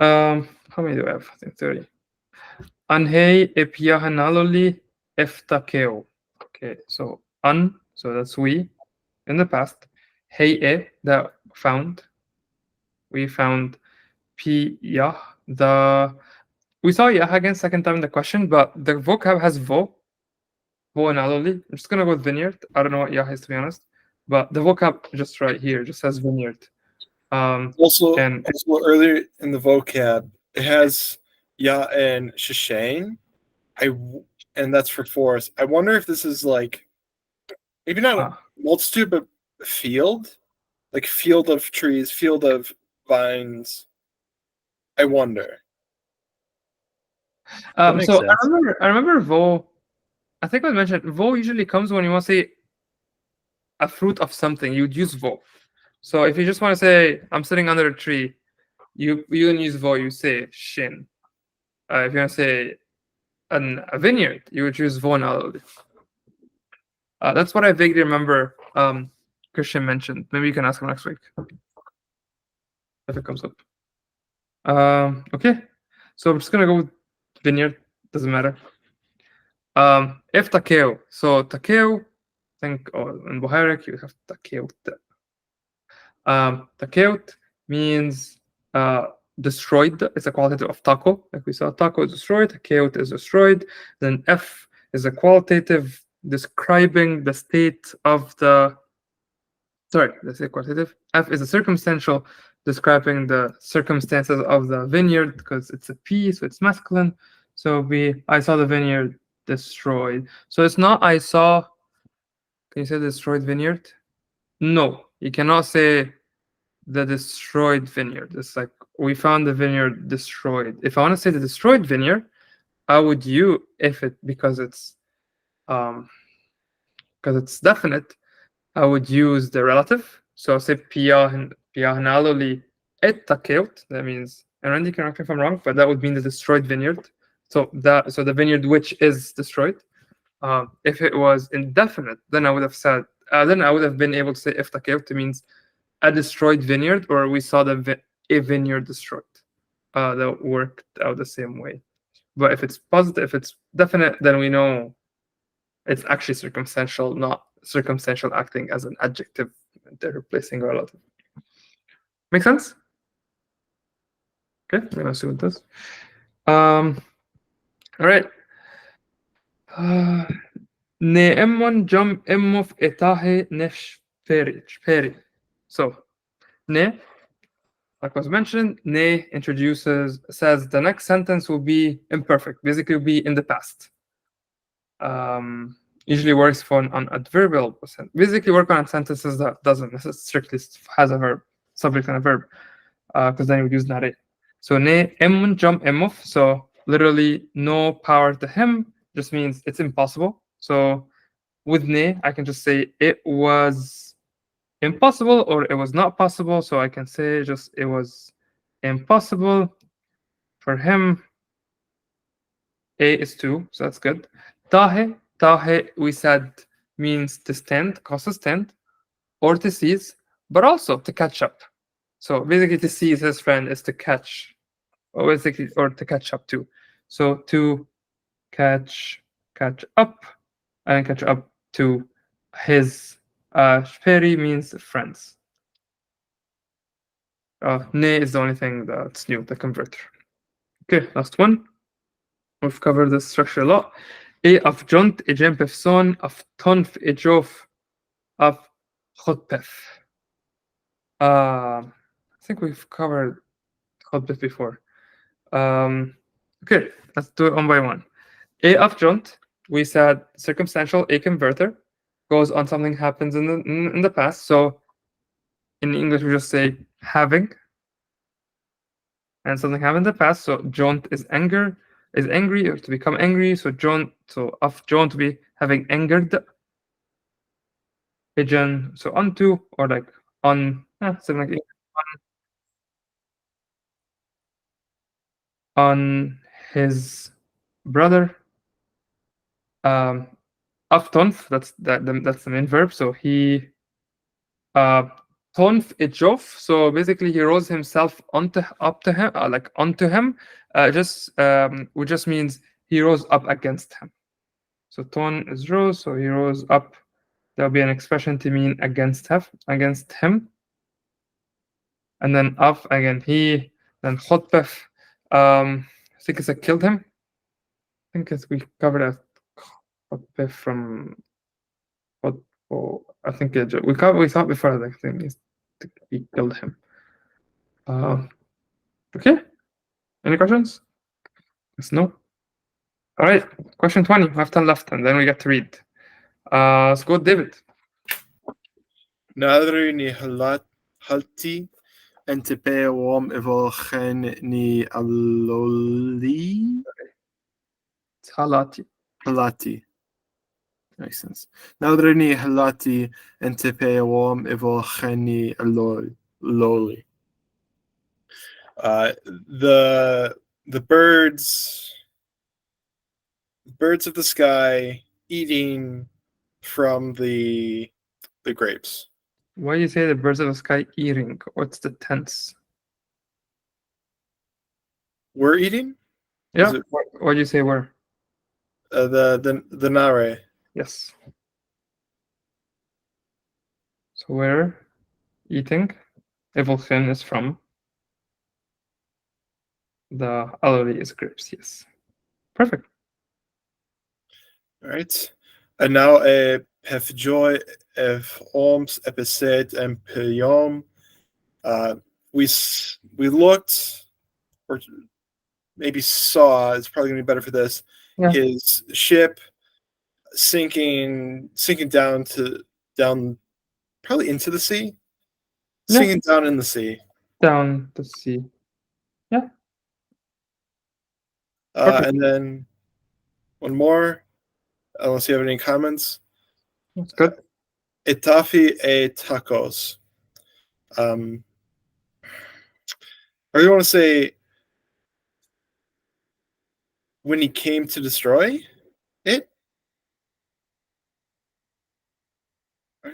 [SPEAKER 1] How many do I have? I think 30. Anhei epiahanaloli eftakeo. Okay, so so that's we in the past. Hey that found. We found pi yah. We saw yah again second time in the question, but the vocab has vo and aloli. I'm just gonna go with vineyard. I don't know what yah is, to be honest, but the vocab just right here just says vineyard.
[SPEAKER 2] Also earlier in the vocab, it has ya and shishane. And that's for forest. I wonder if this is like maybe not a multitude, but field, like field of trees, field of vines. I wonder.
[SPEAKER 3] That makes
[SPEAKER 1] So
[SPEAKER 3] sense.
[SPEAKER 1] I remember vo I think I mentioned vo usually comes when you want to say a fruit of something. You would use vo. So if you just want to say I'm sitting under a tree, you don't use vo. You say shin. If you want to say a vineyard, you would use vo now. That's what I vaguely remember. Christian mentioned. Maybe you can ask him next week if it comes up. Okay, so I'm just gonna go with vineyard. Doesn't matter. If takeo, so takeo, think in Bohairic you have takeot. Takeot means destroyed. It's a qualitative of taco. Like we saw, taco is destroyed. Takeot is destroyed. Then F is a qualitative describing the state of the. Sorry, let's say qualitative. F is a circumstantial describing the circumstances of the vineyard because it's a P, so it's masculine. So I saw the vineyard destroyed. So it's not I saw. Can you say destroyed vineyard? No, you cannot say the destroyed vineyard. It's like we found the vineyard destroyed. If I want to say the destroyed vineyard, I would use because it's definite. I would use the relative. So I'll say piahnaloli et takeot. That means, and Randy, correct me if I'm wrong, but that would mean the destroyed vineyard. So the vineyard which is destroyed. If it was indefinite, then I would have said. Then I would have been able to say if takeot means a destroyed vineyard, or we saw a vineyard destroyed. That worked out the same way. But if it's positive, if it's definite, then we know it's actually circumstantial, not circumstantial acting as an adjective. They're replacing a relative. Make sense? Okay, I'm gonna assume it does. All right. Ne emmon jam emmof etahe nesh peri. So, ne, like was mentioned, ne says the next sentence will be imperfect, basically will be in the past. Usually works on adverbial. Basically work on sentences that doesn't necessarily strictly has a verb, subject and a verb, because then you would use nare. So ne emun jam emuf. So literally no power to him just means it's impossible. So with ne, I can just say it was impossible or it was not possible. So I can say just it was impossible for him. A is 2, so that's good. Tahe, we said means to stand, cause to stand, or to seize, but also to catch up. So basically, to seize his friend is to catch, or to catch up too. So to catch up, and catch up to his. Feri means friends. Ne is the only thing that's new, the converter. Okay, last one. We've covered this structure a lot. Of Jont, Ejempefson, of Tonf, Ejof, of Chotpef. I think we've covered Chotpef before. Okay, let's do it one by one. Of Jont, we said circumstantial, a converter, goes on something happens in the past. So in English, we just say having, and something happened in the past. So Jont is angry or to become angry. So of John to be having angered. Pigeon, so onto or like on something like on his brother. Aftonf, that's the main verb. So he tonf ijof. So basically he rose himself onto him. Which just means he rose up against him. So ton is rose, so he rose up. There'll be an expression to mean against him. And then af again he, then Khotpef. I think it's killed him. I think we covered a Khotpef from I think we thought before that thing is he killed him. Okay. Any questions? Yes, no. All right. Question 20. We have 10 left, and then we get to read. Let's go, David.
[SPEAKER 2] Nadru ni halti entipe wom evolchen ni aloli.
[SPEAKER 1] Halati.
[SPEAKER 2] Halati. Makes sense. Nawdrini halati entepe awam evol khani loli. The birds of the sky eating from the grapes.
[SPEAKER 1] Why do you say the birds of the sky eating? What's the tense?
[SPEAKER 2] We're eating?
[SPEAKER 1] Yeah.
[SPEAKER 2] Is it-
[SPEAKER 1] What do you say where?
[SPEAKER 2] The nare.
[SPEAKER 1] Yes. So we're eating. Evolchin is from. The alori is grapes. Yes. Perfect.
[SPEAKER 2] All right. And now Pefjoy F Oms Episode and Piyom. We looked, or maybe saw, it's probably gonna be better for this,
[SPEAKER 1] Yeah.
[SPEAKER 2] his ship sinking down probably into the sea.
[SPEAKER 1] Yeah.
[SPEAKER 2] Sinking down in the sea.
[SPEAKER 1] Down the sea. Perfect.
[SPEAKER 2] And then one more, unless you have any comments.
[SPEAKER 1] That's good.
[SPEAKER 2] Itafi e tacos. I really want to say when he came to destroy it.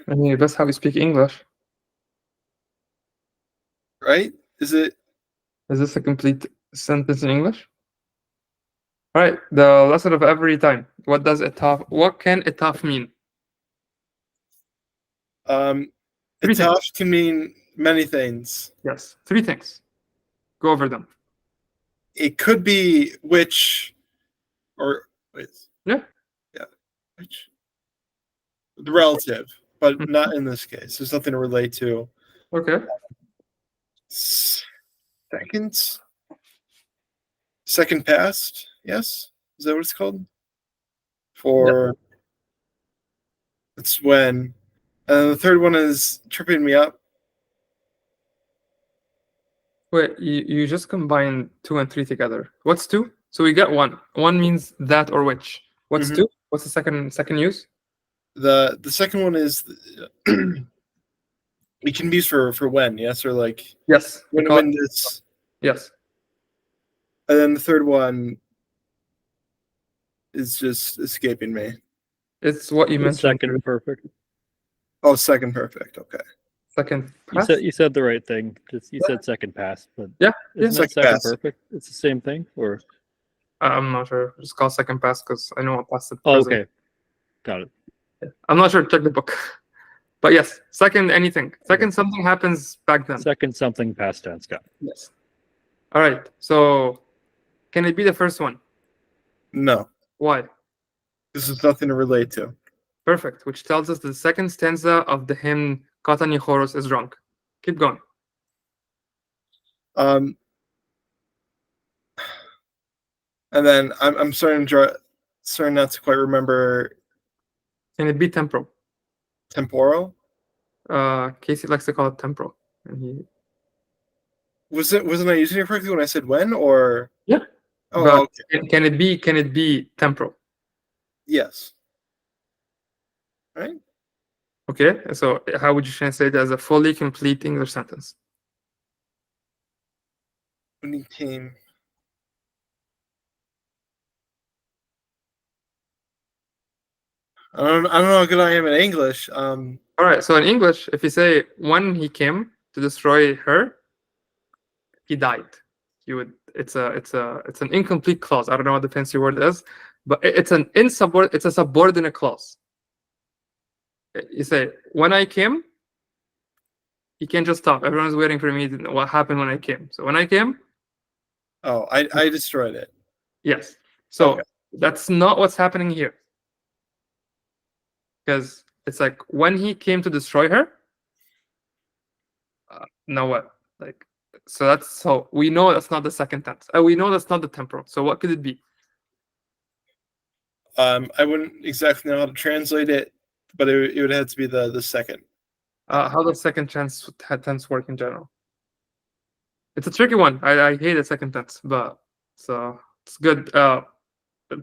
[SPEAKER 1] I mean, that's how we speak English.
[SPEAKER 2] Right? Is it?
[SPEAKER 1] Is this a complete sentence in English? All right. The lesson of every time. What does etaf? What can etaf mean? Three things.
[SPEAKER 2] Itaf can mean many things.
[SPEAKER 1] Yes. 3 things. Go over them.
[SPEAKER 2] It could be which, or wait.
[SPEAKER 1] Yeah.
[SPEAKER 2] Which? The relative, but not in this case. There's nothing to relate to.
[SPEAKER 1] Okay.
[SPEAKER 2] Second past, yes? Is that what it's called? For it's when. And the third one is tripping me up.
[SPEAKER 1] Wait, you just combine 2 and 3 together. What's 2? So we get 1. 1 means that or which. What's 2? What's the second use?
[SPEAKER 2] The second one is it can be used for when, yes, or like
[SPEAKER 1] Yes.
[SPEAKER 2] when this.
[SPEAKER 1] Yes.
[SPEAKER 2] And then the third one is just escaping me.
[SPEAKER 1] It's what you mentioned.
[SPEAKER 3] Second perfect.
[SPEAKER 2] Oh, second perfect. Okay.
[SPEAKER 1] Second
[SPEAKER 3] You
[SPEAKER 1] past?
[SPEAKER 3] you said the right thing. Just you said second pass, but
[SPEAKER 1] Yeah.
[SPEAKER 3] isn't that
[SPEAKER 2] Second
[SPEAKER 3] second
[SPEAKER 2] pass.
[SPEAKER 3] perfect? It's the same thing, or
[SPEAKER 1] I'm not sure. Just call second pass because I know what past the
[SPEAKER 3] oh,
[SPEAKER 1] present.
[SPEAKER 3] okay, got it.
[SPEAKER 1] I'm not sure. Check the book. But yes, second anything. Second something happens back then.
[SPEAKER 3] Second something past tense. Got it.
[SPEAKER 1] Yes. All right. So can it be the first one?
[SPEAKER 2] No,
[SPEAKER 1] Why?
[SPEAKER 2] this is nothing to relate to.
[SPEAKER 1] Perfect. Which tells us the second stanza of the hymn Katani Choros is wrong. Keep going.
[SPEAKER 2] And then I'm starting not to quite remember
[SPEAKER 1] Can it be temporal?
[SPEAKER 2] temporal.
[SPEAKER 1] Casey likes to call it temporal. And
[SPEAKER 2] Wasn't I using it correctly when I said when, or?
[SPEAKER 1] Yeah.
[SPEAKER 2] Oh,
[SPEAKER 1] but
[SPEAKER 2] okay.
[SPEAKER 1] Can it be temporal?
[SPEAKER 2] Yes. Right.
[SPEAKER 1] Okay. So how would you translate it as a fully complete English sentence?
[SPEAKER 2] When he came. I don't know how good I am at English.
[SPEAKER 1] All right. So in English, if you say when he came to destroy her, he died. You would. It's an incomplete clause. I don't know what the fancy word is, but it's a subordinate clause. You say when I came. You can't just stop. Everyone's waiting for me to know what happened when I came. So when I came.
[SPEAKER 2] Oh, I destroyed it.
[SPEAKER 1] Yes. So
[SPEAKER 2] okay.
[SPEAKER 1] That's not what's happening here. Because it's like when he came to destroy her. Now what? Like, so we know that's not the second tense. We know that's not the temporal. So what could it be?
[SPEAKER 2] I wouldn't exactly know how to translate it, but it would have to be the second.
[SPEAKER 1] How does second tense work in general? It's a tricky one. I hate the second tense, but so it's good.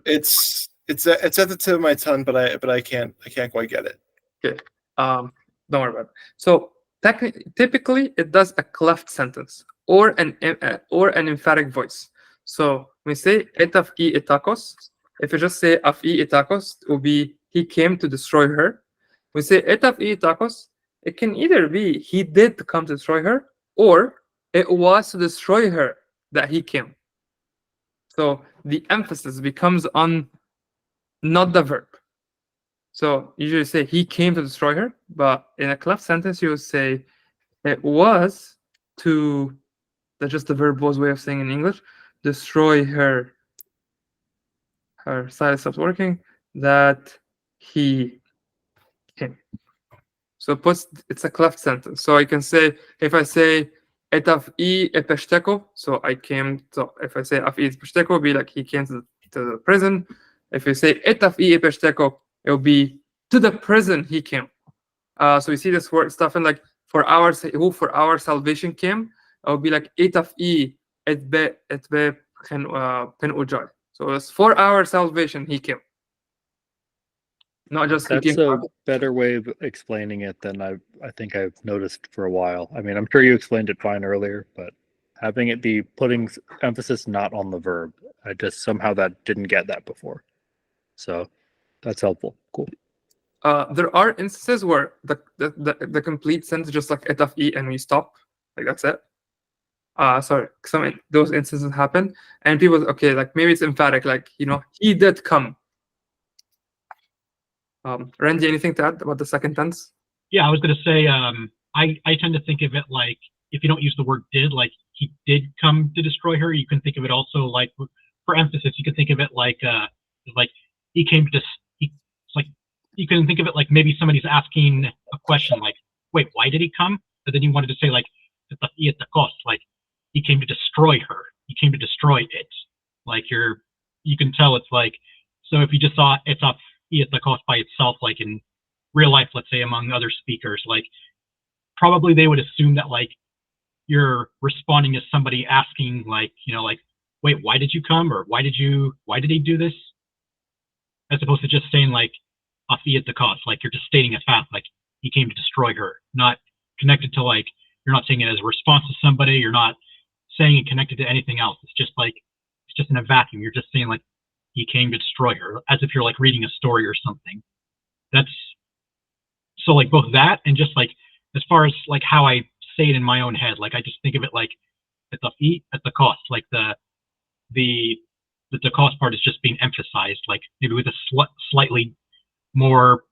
[SPEAKER 2] It's It's at the tip of my tongue, but I can't quite get it.
[SPEAKER 1] Okay. Don't worry about it. So typically, it does a cleft sentence or an emphatic voice. So when we say etaf I itakos, if you just say af I itakos, it will be he came to destroy her. When we say etaf I itakos, it can either be he did come to destroy her, or it was to destroy her that he came. So the emphasis becomes on not the verb. So you usually say he came to destroy her, but in a cleft sentence you would say it was to, that's just the verb was way of saying in English, destroy her. Her side stops working, that he came. So it's a cleft sentence. So I can say, if I say etaf I epeshteko, so I came, so if I say af I epeshteko, be like he came to the prison. If you say etaf I epeshteko, it will be to the prison he came. So you see this word stuff in like for our salvation came, it will be like etaf I etbe pen ujai. So it's for our salvation he came. Not just he
[SPEAKER 3] That's
[SPEAKER 1] came.
[SPEAKER 3] a better way of explaining it than I think I've noticed for a while. I mean, I'm sure you explained it fine earlier, but having it be putting emphasis not on the verb, I just somehow that didn't get that before. So that's helpful. Cool.
[SPEAKER 1] There are instances where the complete sentence is just like etaf I and we stop, like that's it. Sorry, those instances happen, and people okay, like maybe it's emphatic, like he did come. Randy, anything to add about the second tense?
[SPEAKER 4] Yeah, I was going to say, I tend to think of it like, if you don't use the word did, like he did come to destroy her, you can think of it also like, for emphasis, you can think of it like he came to, like, you can think of it like maybe somebody's asking a question like, wait, why did he come? But then you wanted to say like, at the cost, like he came to destroy her. He came to destroy it. Like you can tell it's like, so if you just saw it's up at the cost by itself, like in real life, let's say among other speakers, like probably they would assume that like you're responding to somebody asking like, like, wait, why did you come? Or why did he do this? As opposed to just saying like, afi at the cost, like you're just stating a fact, like he came to destroy her, not connected to like, you're not saying it as a response to somebody, you're not saying it connected to anything else. It's just like, it's just in a vacuum. You're just saying like, he came to destroy her, as if you're like reading a story or something. That's so like both that and just like as far as like how I say it in my own head, like I just think of it like at the feet, at the cost, like the cost part is just being emphasized, like maybe with a slightly more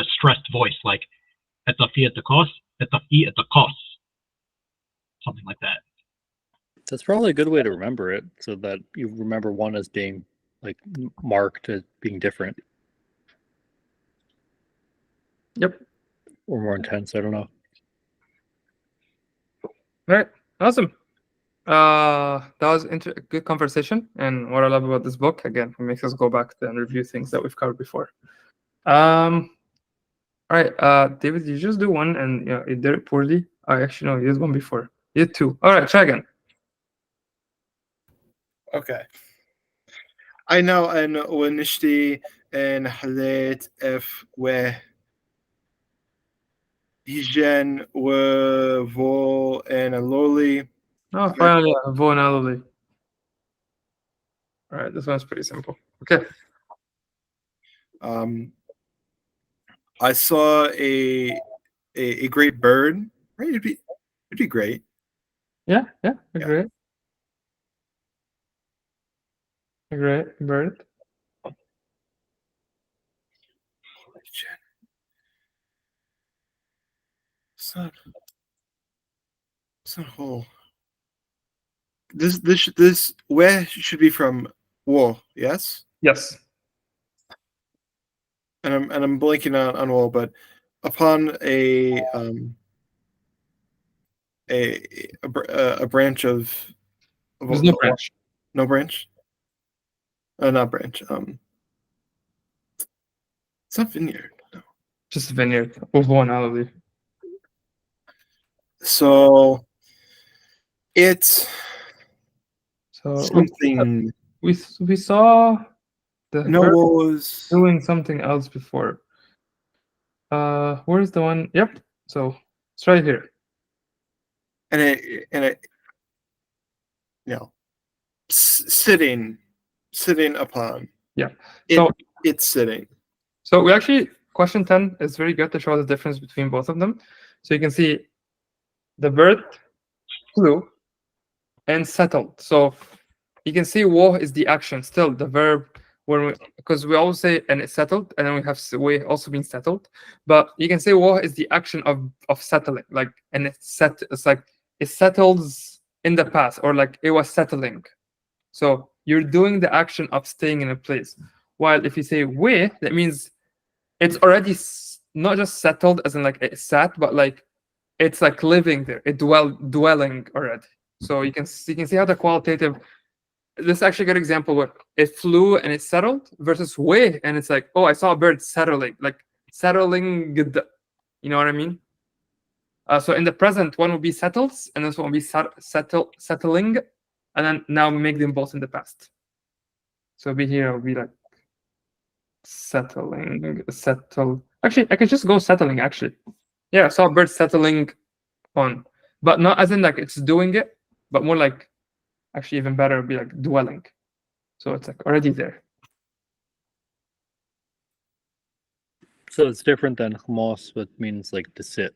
[SPEAKER 4] stressed voice, like at the fee at the cost, at the fee at the cost, something like that.
[SPEAKER 3] That's probably a good way to remember it, so that you remember one as being like marked as being different.
[SPEAKER 1] Yep.
[SPEAKER 3] Or more intense. I don't know.
[SPEAKER 1] All right. Awesome. That was a good conversation, and what I love about this book, again, it makes us go back and review things that we've covered before. All right, David, you just do one, and you did it poorly. Actually, no, you did one before. You did two. All right, try again.
[SPEAKER 2] Okay. I know an ونشتي and حليت اف و هيجن وفو and loli.
[SPEAKER 1] Oh, finally, vonality. All right, this one's pretty simple. Okay.
[SPEAKER 2] I saw a great bird. Right? It'd be great.
[SPEAKER 1] Yeah, great. A great bird.
[SPEAKER 2] It's not whole. This where should be from war, yes?
[SPEAKER 1] Yes.
[SPEAKER 2] And I'm blanking on war, but upon a branch of
[SPEAKER 1] There's no branch.
[SPEAKER 2] No branch? Not branch. It's not vineyard. No.
[SPEAKER 1] Just vineyard. Vonality.
[SPEAKER 2] So it's
[SPEAKER 1] So
[SPEAKER 2] something.
[SPEAKER 1] we saw the
[SPEAKER 2] No,
[SPEAKER 1] verb
[SPEAKER 2] what was
[SPEAKER 1] doing something else before. Where's the one? Yep. So it's right here.
[SPEAKER 2] and it sitting upon.
[SPEAKER 1] Yeah. So
[SPEAKER 2] it's sitting.
[SPEAKER 1] So we actually, question 10 is very good to show the difference between both of them. So you can see the bird flew and settled. So you can see wo is the action, still the verb, because we always say and it settled, and then we have we also being settled. But you can say wo is the action of settling, like, and it's like it settles in the past, or like it was settling. So you're doing the action of staying in a place. While if you say we, that means it's already not just settled as in like it sat, but like it's like living there, it dwelling already. So you can see how the qualitative, this is actually a good example where it flew and it settled versus way, and it's like, oh, I saw a bird settling, like settling, you know what I mean? So in the present, one will be settles, and this one will be settling, and then now make them both in the past. So be here, it'll be like settle. Actually, I could just go settling, actually. Yeah, I saw a bird settling on. But not as in like it's doing it, but more like, actually even better would be like dwelling. So it's like already there.
[SPEAKER 3] So it's different than chmos, which means like to sit.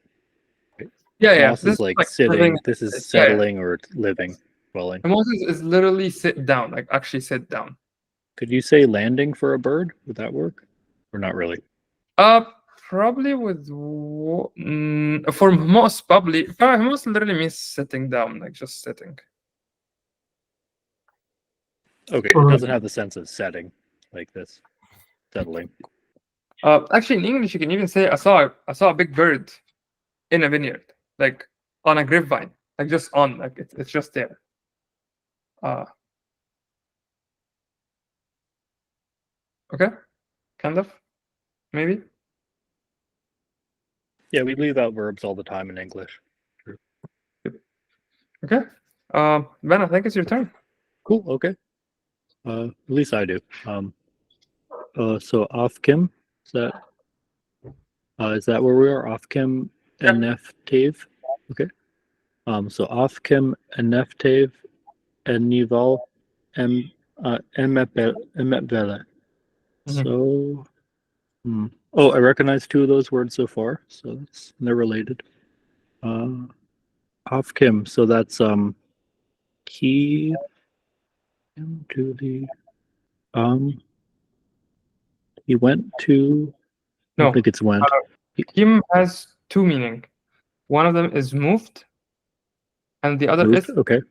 [SPEAKER 1] Yeah.
[SPEAKER 3] Chmos is like sitting.
[SPEAKER 1] living.
[SPEAKER 3] This is settling or living, dwelling.
[SPEAKER 1] And Moses is literally sit down, like actually sit down.
[SPEAKER 3] Could you say landing for a bird? Would that work? Or not really?
[SPEAKER 1] Probably with for most probably most literally means sitting down, like just sitting.
[SPEAKER 3] Okay, it doesn't have the sense of setting like this, settling.
[SPEAKER 1] Actually, in English, you can even say I saw a big bird in a vineyard, like on a grapevine, like just on, like it's just there. Okay, kind of, maybe.
[SPEAKER 3] Yeah, we leave out verbs all the time in English. True.
[SPEAKER 1] Okay, Ben, I think it's your turn.
[SPEAKER 3] Cool. Okay. At least I do. So Afkim, is that where we are? Afkim and Neftev. Okay. So Afkim and Neftev and Nival and Emetvele. So, oh, I recognize two of those words so far, so they're related. Afkim, so that's he to the he went to. I don't think it's went.
[SPEAKER 1] Kim has two meaning. One of them is moved, and the other
[SPEAKER 3] Moved?
[SPEAKER 1] is
[SPEAKER 3] okay.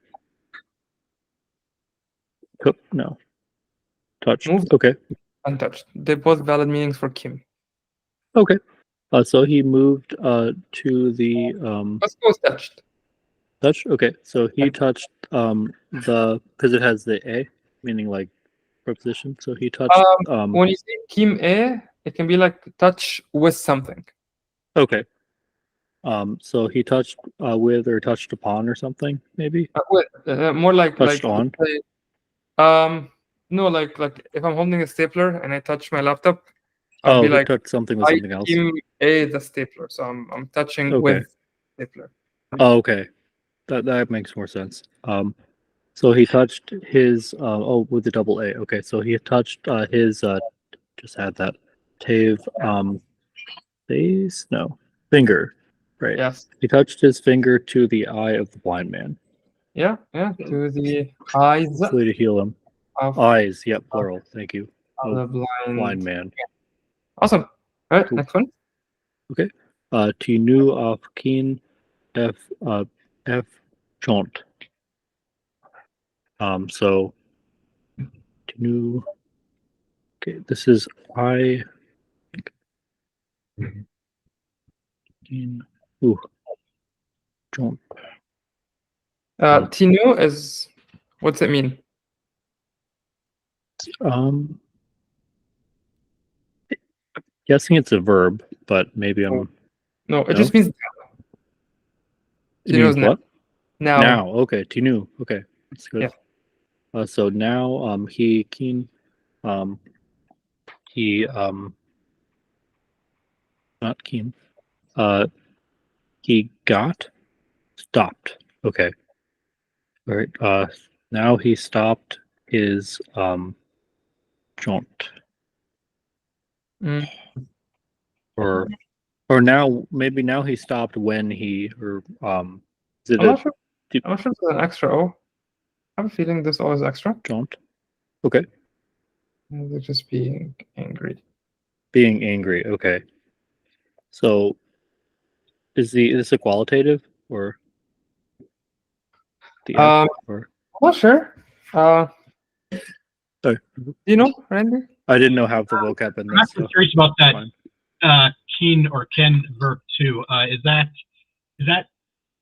[SPEAKER 3] No. Touched.
[SPEAKER 1] Moved.
[SPEAKER 3] Okay.
[SPEAKER 1] Untouched. They're both valid meanings for Kim.
[SPEAKER 3] Okay. So he moved to the
[SPEAKER 1] Let's go with touched.
[SPEAKER 3] Touched? Okay. So he touched because it has the a, meaning like preposition. So he touched
[SPEAKER 1] when you say Kim a, it can be like touch with something.
[SPEAKER 3] Okay. So he touched with or touched upon or something, maybe?
[SPEAKER 1] More like
[SPEAKER 3] touched on.
[SPEAKER 1] No, like if I'm holding a stapler and I touch my laptop,
[SPEAKER 3] I'll
[SPEAKER 1] be like,
[SPEAKER 3] touched something with something else.
[SPEAKER 1] Kim a the stapler, so I'm touching with stapler.
[SPEAKER 3] Oh, okay. That makes more sense. So he touched his with the double A. Okay, so he touched his just had that tave face finger, right?
[SPEAKER 1] Yes.
[SPEAKER 3] He touched his finger to the eye of the blind man.
[SPEAKER 1] Yeah, to the eyes.
[SPEAKER 3] Hopefully to heal him. Eyes, yep, plural. Thank you.
[SPEAKER 1] The
[SPEAKER 3] blind man.
[SPEAKER 1] Awesome. All right, next one.
[SPEAKER 3] Okay. Tinu of keen f chont. So Tinu. Okay, this is I. Ooh. Chont.
[SPEAKER 1] Tinu is, what's it mean?
[SPEAKER 3] Guessing it's a verb, but maybe I'm.
[SPEAKER 1] No, it just means.
[SPEAKER 3] It means what?
[SPEAKER 1] Now.
[SPEAKER 3] Okay, Tinu. Okay, that's good. So now he keen he not keen he got stopped. Okay. All right. Now he stopped his jaunt.
[SPEAKER 1] Mm.
[SPEAKER 3] Or now maybe now he stopped when he or is it
[SPEAKER 1] I'm
[SPEAKER 3] a
[SPEAKER 1] not sure. I'm not sure if it's an extra O. I have a feeling this O is extra.
[SPEAKER 3] jaunt? Okay.
[SPEAKER 1] They're just being angry.
[SPEAKER 3] Being angry. Okay. So is this a qualitative or the F, or
[SPEAKER 1] I'm not sure.
[SPEAKER 3] sorry.
[SPEAKER 1] Do you know, Randy?
[SPEAKER 3] I didn't know how the vocab in
[SPEAKER 4] I'm
[SPEAKER 3] this.
[SPEAKER 4] actually
[SPEAKER 3] So
[SPEAKER 4] curious about that
[SPEAKER 3] fine.
[SPEAKER 4] keen or ken verb too. Is that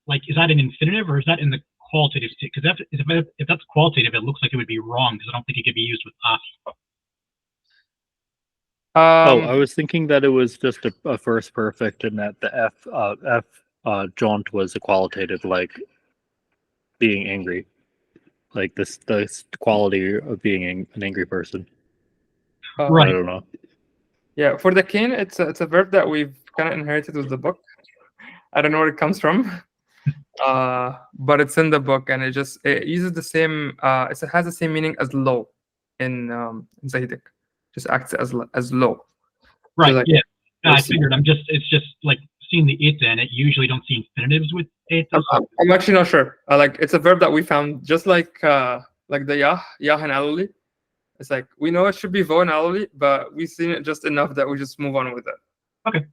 [SPEAKER 4] an infinitive or is that in the qualitative state? Because if that's qualitative, it looks like it would be wrong because I don't think it could be used with us.
[SPEAKER 3] Oh, I was thinking that it was just a first perfect, and that the F jaunt was a qualitative, like being angry, like the quality of being an angry person.
[SPEAKER 4] Right.
[SPEAKER 3] I don't know.
[SPEAKER 1] Yeah, for the kin, it's a verb that we've kind of inherited with the book. I don't know where it comes from, but it's in the book, and it uses the same. It has the same meaning as low in Zahidic. Just acts as low.
[SPEAKER 4] Right.
[SPEAKER 1] So, like,
[SPEAKER 4] yeah. I
[SPEAKER 1] see.
[SPEAKER 4] figured. It's just like seeing the ita, and it usually don't see infinitives with ita. So
[SPEAKER 1] I'm actually not sure. Like, it's a verb that we found just like the yah and aluli. It's like we know it should be vo and aluli, but we've seen it just enough that we just move on with it.
[SPEAKER 4] okay.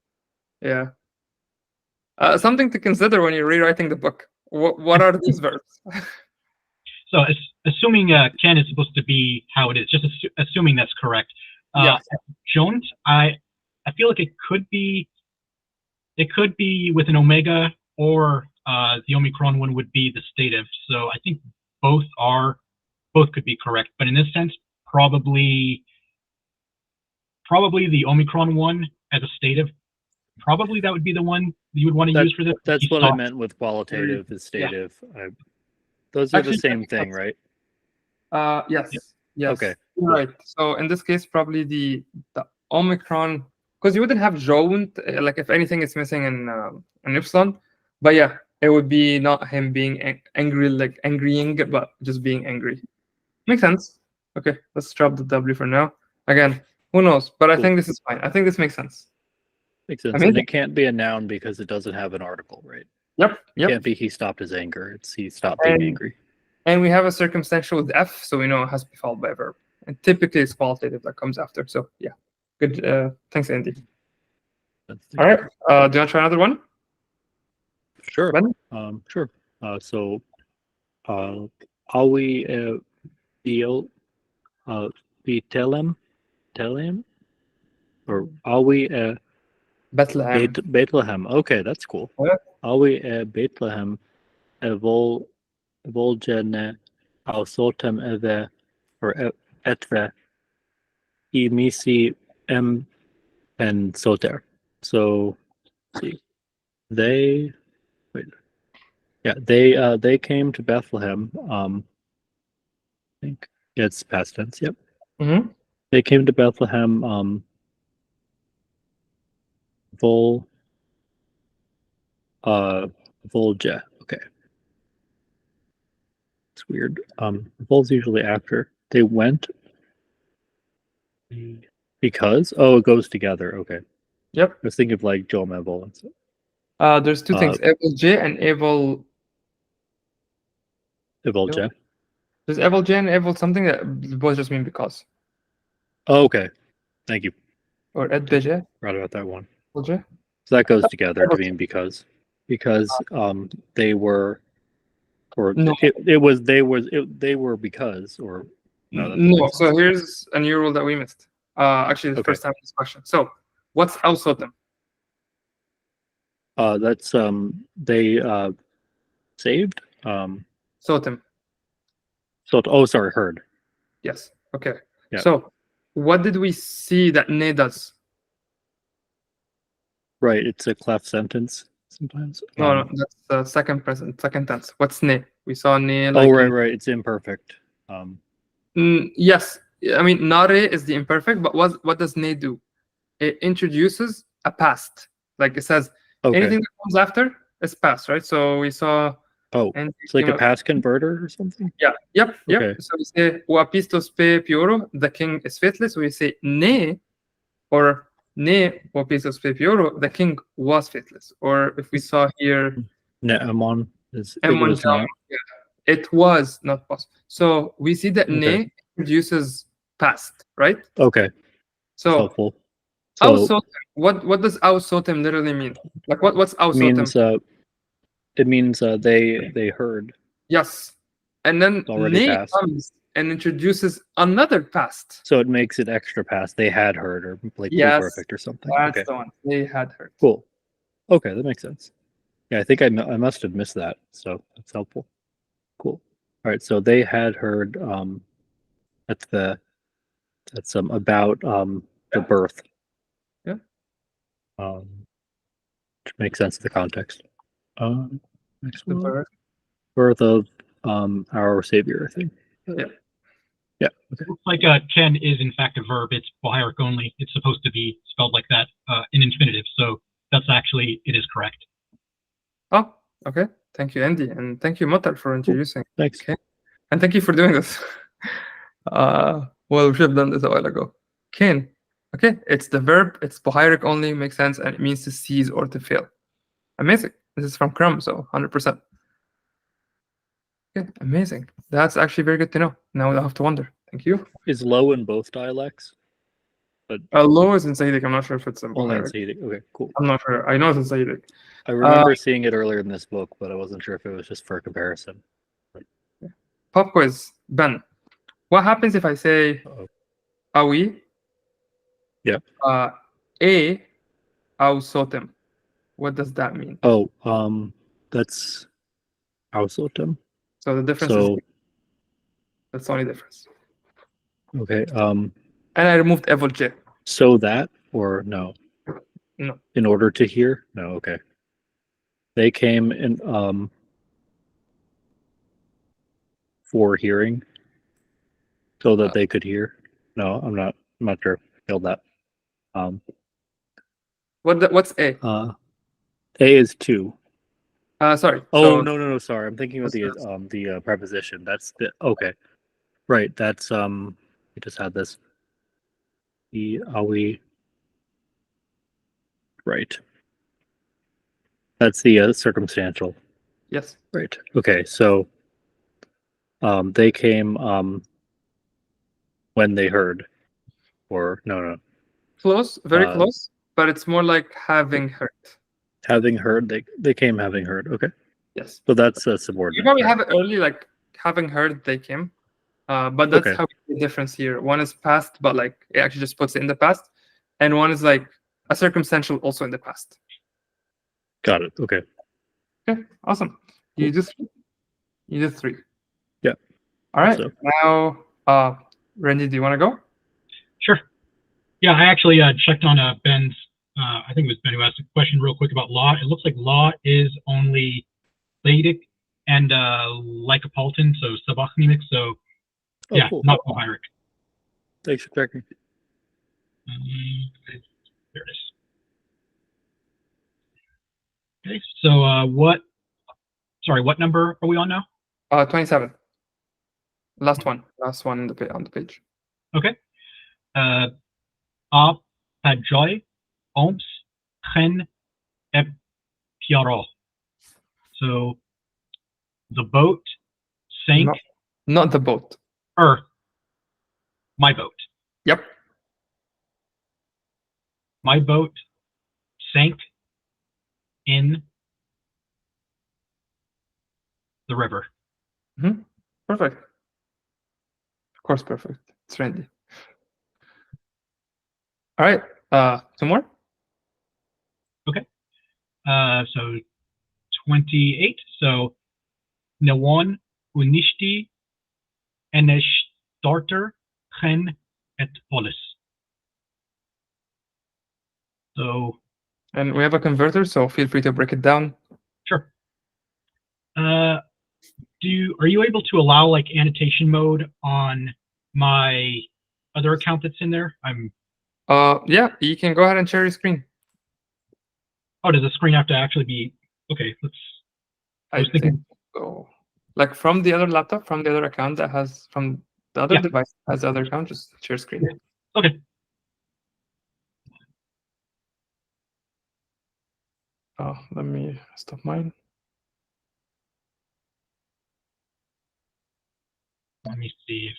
[SPEAKER 1] Yeah. Something to consider when you're rewriting the book. What are these verbs?
[SPEAKER 4] So assuming ken is supposed to be how it is, just assuming that's correct.
[SPEAKER 1] Yes.
[SPEAKER 4] Jaunt, I feel like it could be with an omega, or the Omicron one would be the stative. So I think both could be correct. But in this sense, probably the Omicron one as a stative, probably that would be the one you would want to use for this.
[SPEAKER 3] That's what I meant with qualitative is stative. Those are
[SPEAKER 1] Actually,
[SPEAKER 3] the same thing, right?
[SPEAKER 1] Yes. Yes.
[SPEAKER 3] Okay.
[SPEAKER 1] Right. So in this case, probably the Omicron, because you wouldn't have jaunt, like if anything is missing in epsilon. But yeah, it would be not him being angry, like angrying, but just being angry. Makes sense. Okay, let's drop the W for now. Again, who knows? But I think this is fine. I think this makes sense.
[SPEAKER 3] Makes sense.
[SPEAKER 1] Amazing.
[SPEAKER 3] And it can't be a noun because it doesn't have an article, right?
[SPEAKER 1] Yep.
[SPEAKER 3] It can't be he stopped his anger. It's he stopped being angry.
[SPEAKER 1] And we have a circumstantial with F, so we know it has to be followed by a verb. And typically it's qualitative that comes after. So yeah. Good. Thanks, Andy. All right. Do you want to try another one?
[SPEAKER 3] Sure.
[SPEAKER 1] Ben?
[SPEAKER 3] Sure. So Awi Beal Telem or Awi
[SPEAKER 1] Bethlehem.
[SPEAKER 3] Bethlehem. Okay, that's cool.
[SPEAKER 1] Yeah.
[SPEAKER 3] Awi Bethlehem Volgene Ausotem Eve or Etve Emisi M and Soter. So let's see. They came to Bethlehem. I think it's past tense. Yep.
[SPEAKER 1] Mm-hmm.
[SPEAKER 3] They came to Bethlehem. Volja. Okay. It's weird. Vol's usually after. They went because it goes together. Okay.
[SPEAKER 1] Yep.
[SPEAKER 3] I was thinking of like Joe Mevil and stuff.
[SPEAKER 1] There's two things, Evil J and Evil.
[SPEAKER 3] Evil J.
[SPEAKER 1] There's Evil J and Evil something that both just mean because.
[SPEAKER 3] Oh, okay. Thank you.
[SPEAKER 1] Or Ed J.
[SPEAKER 3] Right about that one.
[SPEAKER 1] Evil J.
[SPEAKER 3] So that goes together to mean because they were, or
[SPEAKER 1] No.
[SPEAKER 3] it was they were because, or
[SPEAKER 1] no. So here's a new rule that we missed. Actually, the first time this question. So what's Ausotem?
[SPEAKER 3] That's they saved
[SPEAKER 1] Sotem.
[SPEAKER 3] So sorry, heard.
[SPEAKER 1] Yes. Okay.
[SPEAKER 3] Yeah.
[SPEAKER 1] So what did we see that ne does?
[SPEAKER 3] Right, it's a cleft sentence sometimes.
[SPEAKER 1] No, that's the second tense. What's ne? We saw ne. Like
[SPEAKER 3] right. It's imperfect.
[SPEAKER 1] Yes. I mean, nare is the imperfect, but what does ne do? It introduces a past. Like it says,
[SPEAKER 3] Okay.
[SPEAKER 1] anything that comes after is past, right? So we saw.
[SPEAKER 3] Oh,
[SPEAKER 1] and
[SPEAKER 3] it's like a past converter or something?
[SPEAKER 1] Yeah. Yep.
[SPEAKER 3] Okay.
[SPEAKER 1] So we say uapistos pe pioro, the king is faithless. We say ne, or ne uapistos pe pioro, the king was faithless. Or if we saw here,
[SPEAKER 3] Ne'emon is it
[SPEAKER 1] Emon
[SPEAKER 3] was
[SPEAKER 1] Jam,
[SPEAKER 3] not.
[SPEAKER 1] yeah, it was not possible. So we see that
[SPEAKER 3] Okay.
[SPEAKER 1] ne introduces past, right?
[SPEAKER 3] Okay.
[SPEAKER 1] So
[SPEAKER 3] Helpful.
[SPEAKER 1] ausotem, what does ausotem literally mean? Like what's ausotem?
[SPEAKER 3] It means they heard.
[SPEAKER 1] Yes. And then
[SPEAKER 3] It's already
[SPEAKER 1] ne
[SPEAKER 3] passed.
[SPEAKER 1] comes and introduces another past.
[SPEAKER 3] So it makes it extra past. They had heard, or like
[SPEAKER 1] Yes,
[SPEAKER 3] perfect or something.
[SPEAKER 1] That's
[SPEAKER 3] Okay.
[SPEAKER 1] the one. They had heard.
[SPEAKER 3] Cool. Okay, that makes sense. Yeah, I think I must have missed that. So that's helpful. Cool. All right. So they had heard that's about the birth.
[SPEAKER 1] Yeah.
[SPEAKER 3] Which makes sense in the context. Next
[SPEAKER 1] The
[SPEAKER 3] one.
[SPEAKER 1] birth.
[SPEAKER 3] Birth of our Savior, I think.
[SPEAKER 1] Yeah.
[SPEAKER 3] Yeah. Okay.
[SPEAKER 4] Looks like Ken is in fact a verb. It's Bohairic only. It's supposed to be spelled like that in infinitive. So that's actually, it is correct.
[SPEAKER 1] Oh, okay. Thank you, Andy, and thank you, Mutar, for introducing.
[SPEAKER 3] Thanks.
[SPEAKER 1] Okay. And thank you for doing this. Well, we should have done this a while ago. Ken. Okay, it's the verb. It's Bohairic only, makes sense, and it means to cease or to fail. Amazing. This is from Crum, so 100%. Okay, amazing. That's actually very good to know. Now we don't have to wonder. Thank you.
[SPEAKER 3] Is low in both dialects?
[SPEAKER 1] Low is in Sahidic. I'm not sure if it's in
[SPEAKER 3] Only in
[SPEAKER 1] Bohairic.
[SPEAKER 3] Sahidic. Okay, cool.
[SPEAKER 1] I'm not sure. I know it's in Sahidic.
[SPEAKER 3] I remember seeing it earlier in this book, but I wasn't sure if it was just for comparison.
[SPEAKER 1] Pop quiz. Ben, what happens if I say awi?
[SPEAKER 3] Yeah.
[SPEAKER 1] A ausotem. What does that mean?
[SPEAKER 3] Oh, that's ausotem.
[SPEAKER 1] So the difference is that's the only difference.
[SPEAKER 3] Okay.
[SPEAKER 1] And I removed evolje.
[SPEAKER 3] So that or no?
[SPEAKER 1] No.
[SPEAKER 3] In order to hear? No, okay. They came in for hearing so that they could hear. No, I'm not sure. Failed that.
[SPEAKER 1] What's A?
[SPEAKER 3] A is two.
[SPEAKER 1] Sorry.
[SPEAKER 3] Oh, no, sorry. I'm thinking about the preposition. That's the okay. Right, that's we just had this. Are we right? That's the circumstantial.
[SPEAKER 1] Yes.
[SPEAKER 3] Right. Okay, so they came when they heard, or no.
[SPEAKER 1] Close, very close, but it's more like having heard.
[SPEAKER 3] Having heard, they came having heard. Okay.
[SPEAKER 1] Yes.
[SPEAKER 3] So that's a subordinate.
[SPEAKER 1] You probably have it early, like having heard they came. But that's how the difference here. One is past, but like it actually just puts it in the past, and one is like a circumstantial also in the past.
[SPEAKER 3] Got it. Okay.
[SPEAKER 1] Okay, awesome. You did three.
[SPEAKER 3] Yeah.
[SPEAKER 1] All right. So. Now, Randy, do you want to go?
[SPEAKER 4] Sure. Yeah, I actually checked on Ben's. I think it was Ben who asked a question real quick about law. It looks like law is only Vedic and Lycopolitan, so suboxonemic. So yeah, cool. Not Bohairic.
[SPEAKER 3] Thanks for checking.
[SPEAKER 4] There it is. Okay, so what number are we on now?
[SPEAKER 1] 27. Last one on the page.
[SPEAKER 4] Okay. A padjoy omps chen ep piaro. So the boat sank.
[SPEAKER 1] Not the boat.
[SPEAKER 4] My boat.
[SPEAKER 1] Yep.
[SPEAKER 4] My boat sank in the river.
[SPEAKER 1] Mm-hmm. Perfect. Of course, perfect. It's Randy. All right. 2 more.
[SPEAKER 4] Okay. So 28. So Nawon unishti enesh starter chen et polis. So.
[SPEAKER 1] And we have a converter, so feel free to break it down.
[SPEAKER 4] Sure. Are you able to allow like annotation mode on my other account that's in there?
[SPEAKER 1] Yeah, you can go ahead and share your screen.
[SPEAKER 4] Oh, does the screen have to actually be okay? I was thinking.
[SPEAKER 1] Think so. Like from the other laptop, from the other account that has from the other device has the other account, just share screen.
[SPEAKER 4] Okay.
[SPEAKER 1] Oh, let me stop mine.
[SPEAKER 4] Let me see if.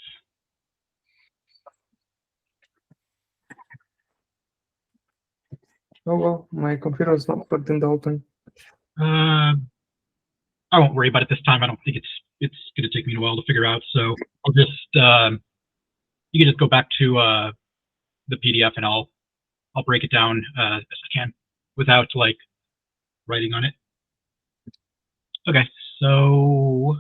[SPEAKER 1] Oh well, my computer is not plugged in the whole time.
[SPEAKER 4] I won't worry about it this time. I don't think it's going to take me a while to figure out. So I'll just you can just go back to the PDF and I'll break it down as I can without like writing on it. Okay, so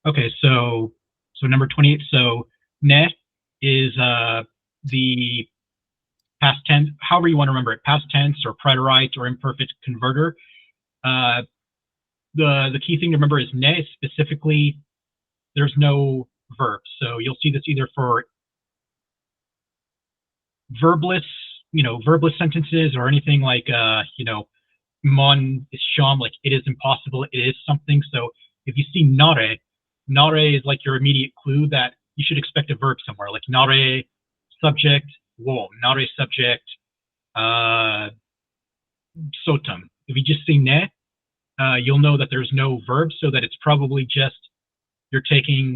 [SPEAKER 4] okay, so number 28. So ne is the past tense, however you want to remember it, past tense or preterite or imperfect converter. The key thing to remember is ne specifically. There's no verb, so you'll see this either for verbless, verbless sentences or anything like, mon is sham, like it is impossible, it is something. So if you see nare, nare is like your immediate clue that you should expect a verb somewhere, like nare subject, wo, nare subject, sotum. If you just see ne, you'll know that there's no verb, so that it's probably just you're taking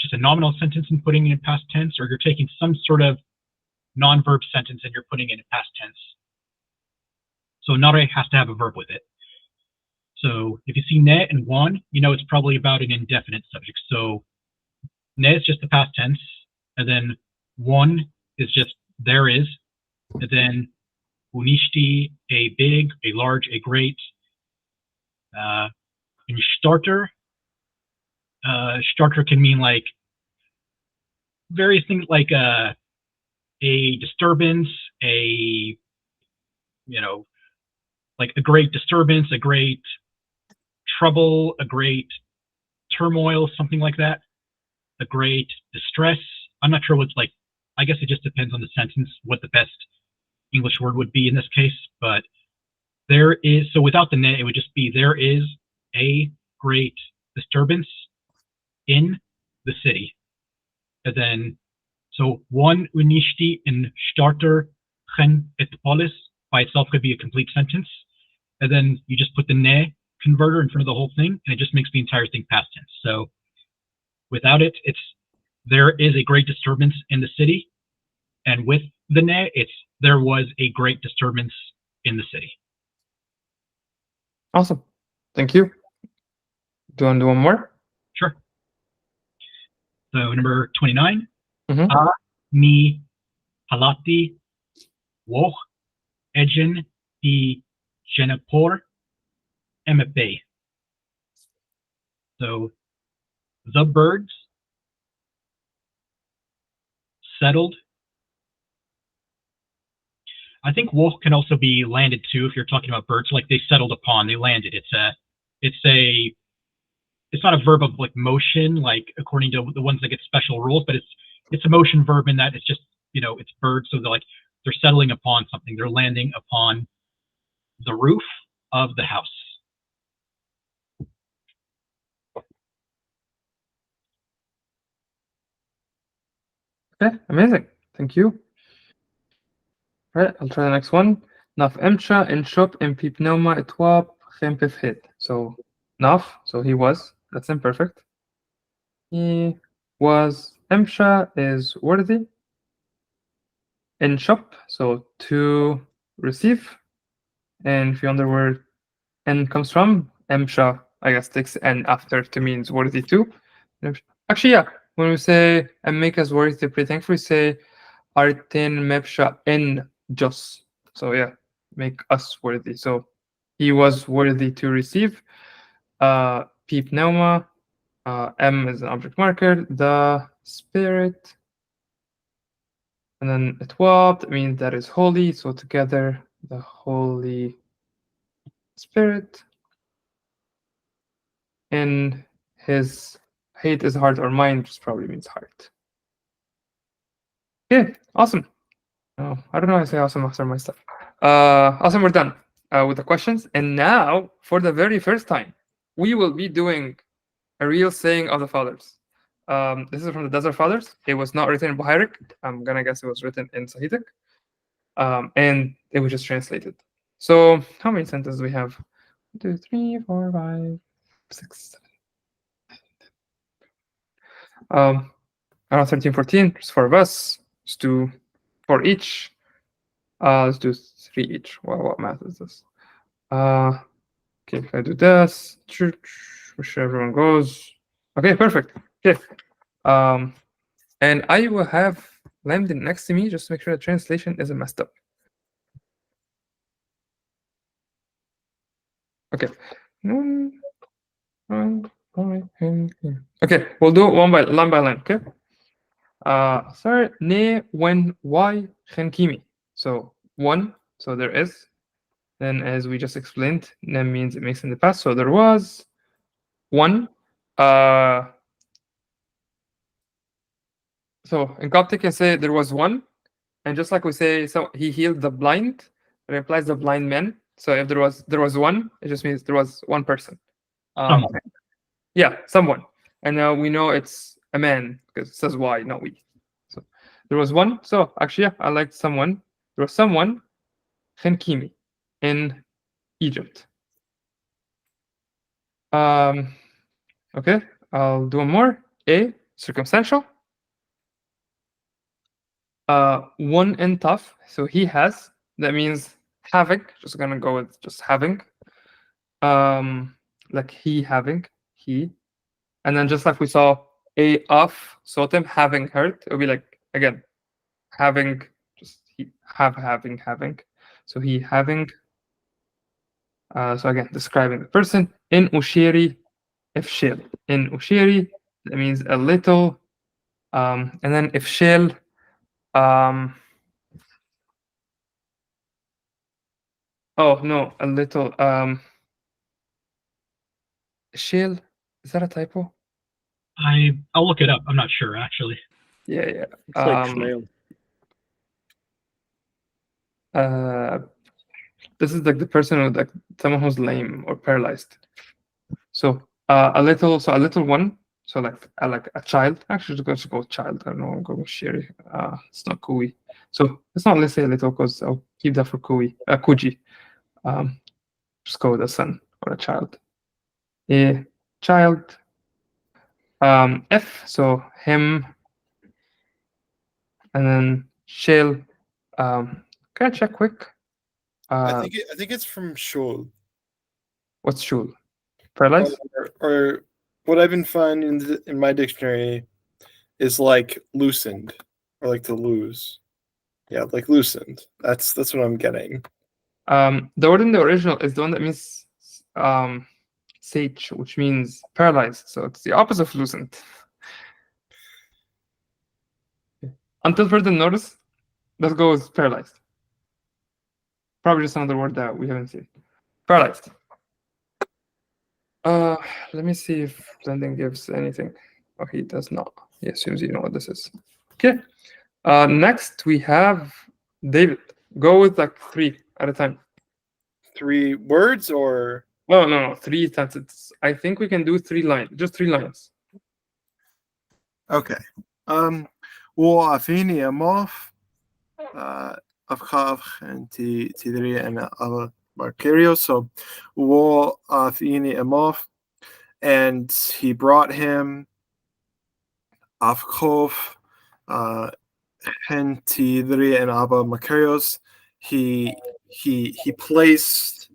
[SPEAKER 4] just a nominal sentence and putting it in past tense, or you're taking some sort of non-verb sentence and you're putting it in past tense. So nare has to have a verb with it. So if you see ne and one, you know it's probably about an indefinite subject. So ne is just the past tense, and then one is just there is, and then unishti, a big, a large, a great. And starter can mean like various things, like a disturbance, like a great disturbance, a great trouble, a great turmoil, something like that. A great distress. I'm not sure what's like. I guess it just depends on the sentence what the best English word would be in this case. But there is, so without the ne, it would just be there is a great disturbance in the city. And then, so one unishti in starter gen et polis by itself could be a complete sentence. And then you just put the ne converter in front of the whole thing, and it just makes the entire thing past tense. So without it, it's there is a great disturbance in the city. And with the ne, it's there was a great disturbance in the city.
[SPEAKER 1] Awesome. Thank you. Do you want to do one more?
[SPEAKER 4] Sure. So number 29.
[SPEAKER 1] Mhm.
[SPEAKER 4] A mi halati woh ejin di jenapor mpe. So the birds settled. I think woh can also be landed too if you're talking about birds, like they settled upon, they landed. It's not a verb of like motion, like according to the ones that get special rules, but it's a motion verb in that it's just, it's birds, so they're settling upon something, they're landing upon the roof of the house.
[SPEAKER 1] Okay, amazing. Thank you. All right, I'll try the next one. Naf emcha in shop in pneuma etwab chempef hit. So naf, so he was. That's imperfect. He was. Emcha is worthy. In shop, so to receive. And if you wonder where n comes from, emcha, I guess, takes n after to means worthy too. Actually, yeah, when we say and make us worthy to be thankful, we say artin mepsha en jos. So yeah, make us worthy. So he was worthy to receive. Peep pneuma. M is an object marker. The spirit. And then etwab, that means that is holy. So together, the Holy Spirit. in his hate is heart, or mind just probably means heart. Okay, awesome. Oh, I don't know how to say awesome after my stuff. Awesome, we're done with the questions. And now, for the very first time, we will be doing a real saying of the fathers. This is from the Desert Fathers. It was not written in Bohairic. I'm gonna guess it was written in Sahidic. And it was just translated. So, how many sentences do we have? 1, 2, 3, 4, 5, 6, 7. Around 13, 14. There's 4 of us. Let's do 4 each. Let's do 3 each. Well, what math is this? Okay, if I do this, where should everyone goes? Okay, perfect. Okay. And I will have Lambden next to me just to make sure the translation isn't messed up. Okay. Okay, we'll do it line by line, okay? Sorry, ne, when, why, khankimi. So 1, so there is. Then, as we just explained, ne means it makes in the past. So there was 1. So in Coptic, you say there was 1, and just like we say, so he healed the blind, it implies the blind man. So if there was 1, it just means there was 1 person. Yeah, someone. And we know it's a man because it says why, not we. So there was 1. So actually, yeah, I like someone. There was someone, Khankimi, in Egypt. Okay, I'll do one more. A, circumstantial. 1 in tough. So he has. That means having. Just gonna go with just having. Like he having. He. And then just like we saw a of sotem having hurt, it would be like again having just he having. So he having. So again, describing the person. In ushiri ifshil. In ushiri, that means a little. And then ifshil. Oh no, a little. Shale, is that a typo?
[SPEAKER 4] I'll look it up. I'm not sure actually.
[SPEAKER 1] Yeah.
[SPEAKER 3] It's like snail.
[SPEAKER 1] This is like the person who like someone who's lame or paralyzed. So a little one. So like a child. Actually, let's go with child. I don't know. I'll go with Sherry. It's not Kui. So it's not. Let's say a little because I'll keep that for Kui. Kuji. Just go with a son or a child. A child. F. So him. And then shell. Can I check quick?
[SPEAKER 2] I think it's from shul.
[SPEAKER 1] What's shul? Paralyzed?
[SPEAKER 2] Or what I've been finding in my dictionary is like loosened or like to lose. Yeah, like loosened. That's what I'm getting.
[SPEAKER 1] The word in the original is the one that means sage, which means paralyzed. So it's the opposite of loosened. Until further notice, let's go with paralyzed. Probably just another word that we haven't seen. Paralyzed. Let me see if Blending gives anything. Oh, he does not. He assumes you know what this is. Okay. Next we have David. Go with like 3 at a time.
[SPEAKER 2] 3 words or?
[SPEAKER 1] No, 3 sentences. I think we can do 3 lines. Just 3 lines.
[SPEAKER 2] Okay. وافيني أموف أفخاف أنت تدري أن أبا Marcario. So وافيني أموف, and he brought him Afkov and Tidri and Abba Macarios. He placed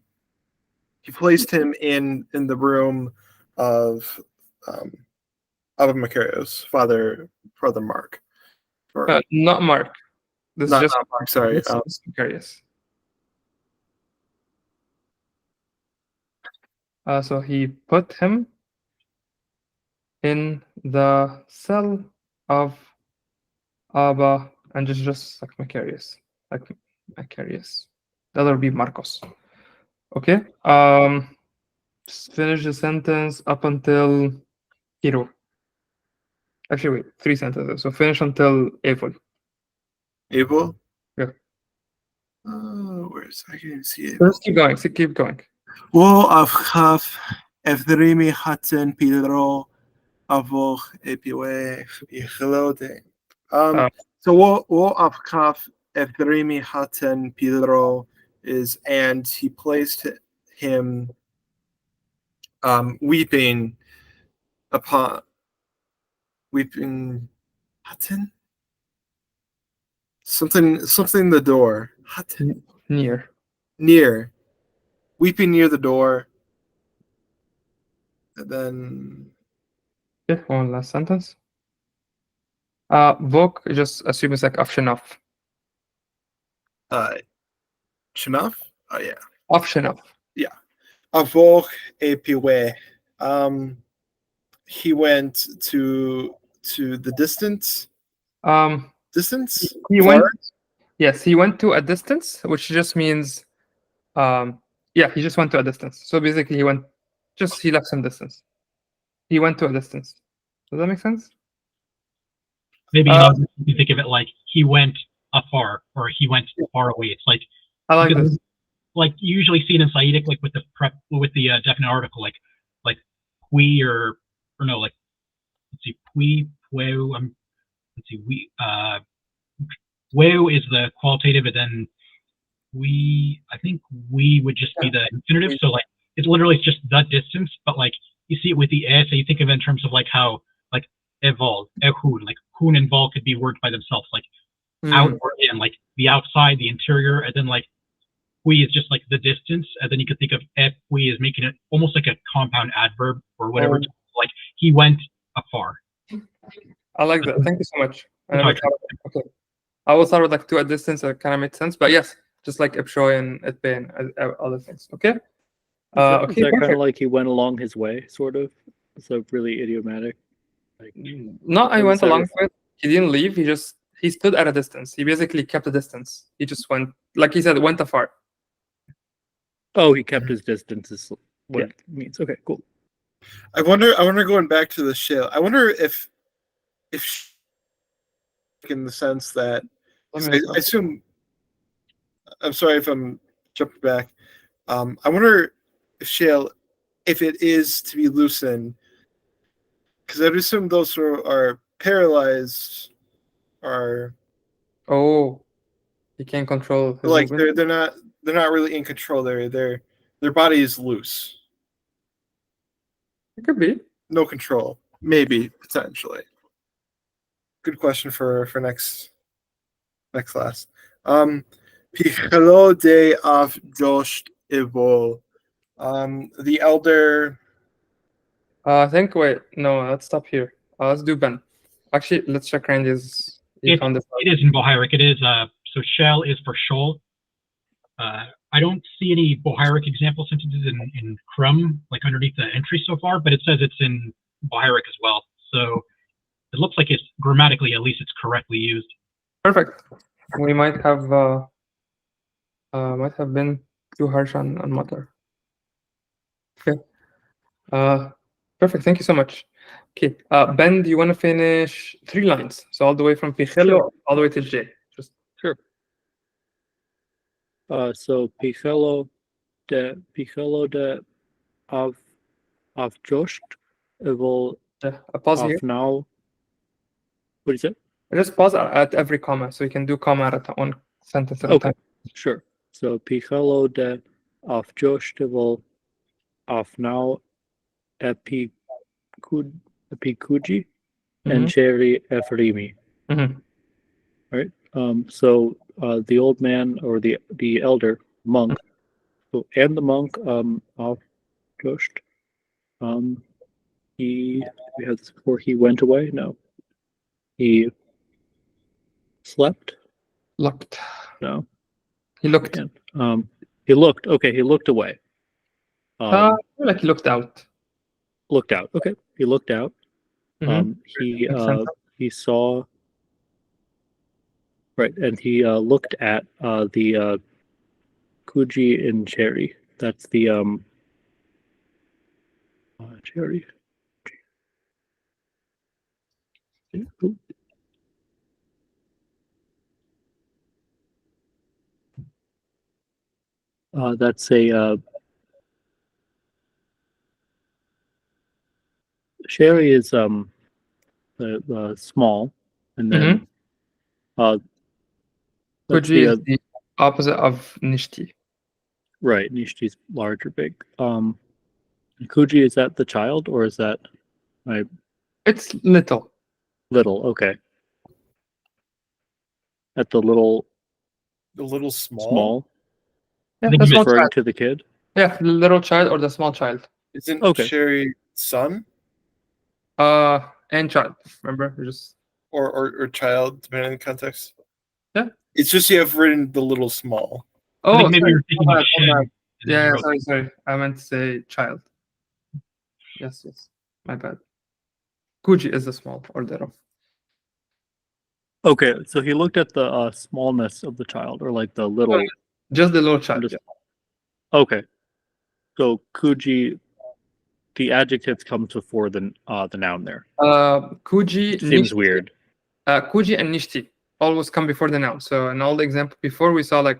[SPEAKER 2] him in the room of Abba Macarios, Father Mark.
[SPEAKER 1] Not Mark. This is just
[SPEAKER 2] not Mark. Sorry,
[SPEAKER 1] Macarius. So he put him in the cell of Abba, and just like Macarius. The other would be Marcos. Okay. finish the sentence up until hero. Actually, wait, 3 sentences. So finish until April.
[SPEAKER 2] Able?
[SPEAKER 1] Yeah.
[SPEAKER 2] Where's I can't even see it.
[SPEAKER 1] Just keep going. Keep going.
[SPEAKER 2] Wo afchaf efdrimi hatten pidro avoch epiwe ichlote. So wo afchaf efdrimi hatten pidro is, and he placed him weeping upon weeping hatten something the door hatten near weeping near the door, and then
[SPEAKER 1] okay, one last sentence. Vok, just assume it's like Afshinov.
[SPEAKER 2] Chinaf? Oh yeah.
[SPEAKER 1] Afshinov.
[SPEAKER 2] Yeah. Avoch epiwe. He went to the distance. Distance?
[SPEAKER 1] He went. Yes, he went to a distance, which just means, yeah, he just went to a distance. So basically, he left some distance. He went to a distance. Does that make sense?
[SPEAKER 4] Maybe you think of it like he went afar or he went far away. It's like
[SPEAKER 1] I like this.
[SPEAKER 4] Like you usually see it in Saitic, like with the definite article, like we or no, like let's see, we pueu. Let's see, we pueu is the qualitative, and then we. I think we would just be the infinitive. So like it's literally just the distance, but like you see it with the so you think of it in terms of like how like evol, ehun, like hun and vol could be words by themselves, like out or in, like the outside, the interior, and then like we is just like the distance, and then you could think of we as making it almost like a compound adverb or whatever. Like he went afar.
[SPEAKER 1] I like that. Thank you so much. Okay. I always thought of like to a distance. It kind of made sense, but yes, just like Ipshoy and Itbe and other things. Okay.
[SPEAKER 3] Is that kind of like he went along his way, sort of? So really idiomatic. Like,
[SPEAKER 1] no, I went along with. He didn't leave. He stood at a distance. He basically kept a distance. He just went, like he said, went afar.
[SPEAKER 3] Oh, he kept his distance is what it means. Okay, cool.
[SPEAKER 2] I wonder going back to the shale. I wonder if in the sense that I assume. I'm sorry if I'm jumping back. I wonder if shale, if it is to be loosened, because I'd assume those who are paralyzed are.
[SPEAKER 1] Oh, he can't control his
[SPEAKER 2] like
[SPEAKER 1] movement.
[SPEAKER 2] they're not really in control. Their body is loose.
[SPEAKER 1] It could be.
[SPEAKER 2] No control. Maybe, potentially. Good question for next class. Pichelo de av Josh Evol. The elder.
[SPEAKER 1] I think. Wait, no. Let's stop here. Let's do Ben. Actually, let's check Randy's.
[SPEAKER 4] It is in Bohairic. It is so shell is for shoal. I don't see any Bohairic example sentences in Crum, like underneath the entry so far, but it says it's in Bohairic as well. So it looks like it's grammatically, at least it's correctly used.
[SPEAKER 1] Perfect. We might have been too harsh on Matar. Okay. Perfect. Thank you so much. Okay. Ben, do you want to finish 3 lines? So all the way from Pichelo all the way to J. Just
[SPEAKER 3] sure. So Pichelo de av Josh will
[SPEAKER 1] pause here.
[SPEAKER 3] Now. What is it?
[SPEAKER 1] Just pause at every comma, so you can do comma at one sentence at a time.
[SPEAKER 3] Sure. So Pichelo de av Josh will now epikuji and cherry efrimi. Right. So the old man or the elder monk, and the monk of Josh, we had this before. He went away. No. He slept.
[SPEAKER 1] Looked.
[SPEAKER 3] No.
[SPEAKER 1] He looked.
[SPEAKER 3] He looked. Okay. He looked away.
[SPEAKER 1] Like he looked out.
[SPEAKER 3] Looked out. Okay. He looked out. He saw. Right, and he looked at the Kuji and Cherry. That's the Cherry. That's a Sherry is the small, and then that's
[SPEAKER 1] Kuji is the opposite of Nishti.
[SPEAKER 3] right. Nishti's large or big. Kuji, is that the child or is that
[SPEAKER 1] It's little.
[SPEAKER 3] little? Okay. At the little
[SPEAKER 2] small.
[SPEAKER 1] Yeah,
[SPEAKER 4] think
[SPEAKER 1] the
[SPEAKER 4] you
[SPEAKER 1] small
[SPEAKER 3] Referring
[SPEAKER 1] child.
[SPEAKER 3] to the kid.
[SPEAKER 1] Yeah, the little child or the small child.
[SPEAKER 2] Isn't
[SPEAKER 3] Okay.
[SPEAKER 2] Sherry son
[SPEAKER 1] And child. Remember, we just
[SPEAKER 2] or child, depending on the context?
[SPEAKER 1] Yeah.
[SPEAKER 2] It's just you have written the little small.
[SPEAKER 4] I
[SPEAKER 1] oh
[SPEAKER 4] think maybe
[SPEAKER 1] sorry.
[SPEAKER 4] you're thinking of Shen.
[SPEAKER 1] Yeah, sorry. I meant to say child. Yes. My bad. Kuji is the small or little.
[SPEAKER 3] Okay, so he looked at the smallness of the child, or like the little.
[SPEAKER 1] Just the little child. Yeah.
[SPEAKER 3] Okay, so Kuji, the adjectives comes before the noun there.
[SPEAKER 1] Kuji
[SPEAKER 3] Seems
[SPEAKER 1] Nishti.
[SPEAKER 3] weird.
[SPEAKER 1] Kuji and Nishti always come before the noun. So in all the example before, we saw like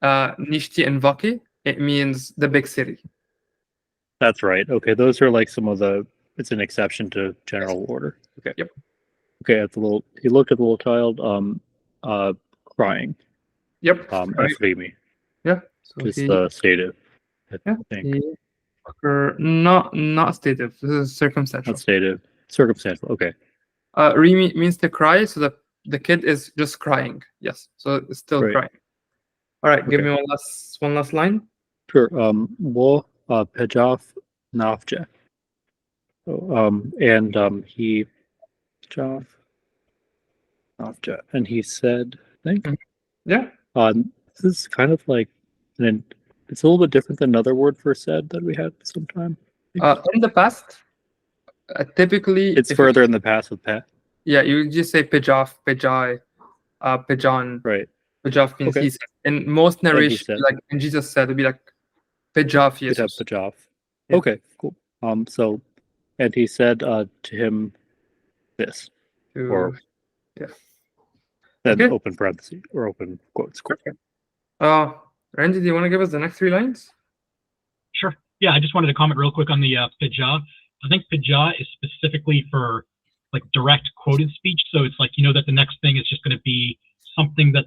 [SPEAKER 1] Nishti and Vaki. It means the big city.
[SPEAKER 3] That's right. Okay, those are like some of the. It's an exception to general order. Okay.
[SPEAKER 1] Yep.
[SPEAKER 3] Okay, at the little. He looked at the little child, crying.
[SPEAKER 1] Yep.
[SPEAKER 3] Efrimi.
[SPEAKER 1] Yeah. So
[SPEAKER 3] Is the stative. I think.
[SPEAKER 1] Not stative. This is circumstantial.
[SPEAKER 3] Not stative. Circumstantial. Okay.
[SPEAKER 1] Rimi means to cry, so the kid is just crying. Yes. So it's still crying. All right. Give me one last line.
[SPEAKER 3] Sure. Wo pejaf nafje. And he pejaf nafje, and he said, I think.
[SPEAKER 1] Yeah.
[SPEAKER 3] This is kind of like it's a little bit different than another word for said that we had sometime.
[SPEAKER 1] In the past, typically
[SPEAKER 3] it's further in the past with pe.
[SPEAKER 1] Yeah, you just say pejaf, pejai, pejan.
[SPEAKER 3] Right.
[SPEAKER 1] Pejaf means he said. In most narrations, like and Jesus said, it would be like pejaf Jesus.
[SPEAKER 3] Pejaf. Yeah. Okay, cool. So, and he said to him this, or
[SPEAKER 1] yeah.
[SPEAKER 3] Then open parentheses or open quotes. Cool.
[SPEAKER 1] Randy, do you want to give us the next 3 lines?
[SPEAKER 4] Sure. Yeah, I just wanted to comment real quick on the pejah. I think pejah is specifically for like direct quoted speech. So it's like, you know, that the next thing is just going to be something that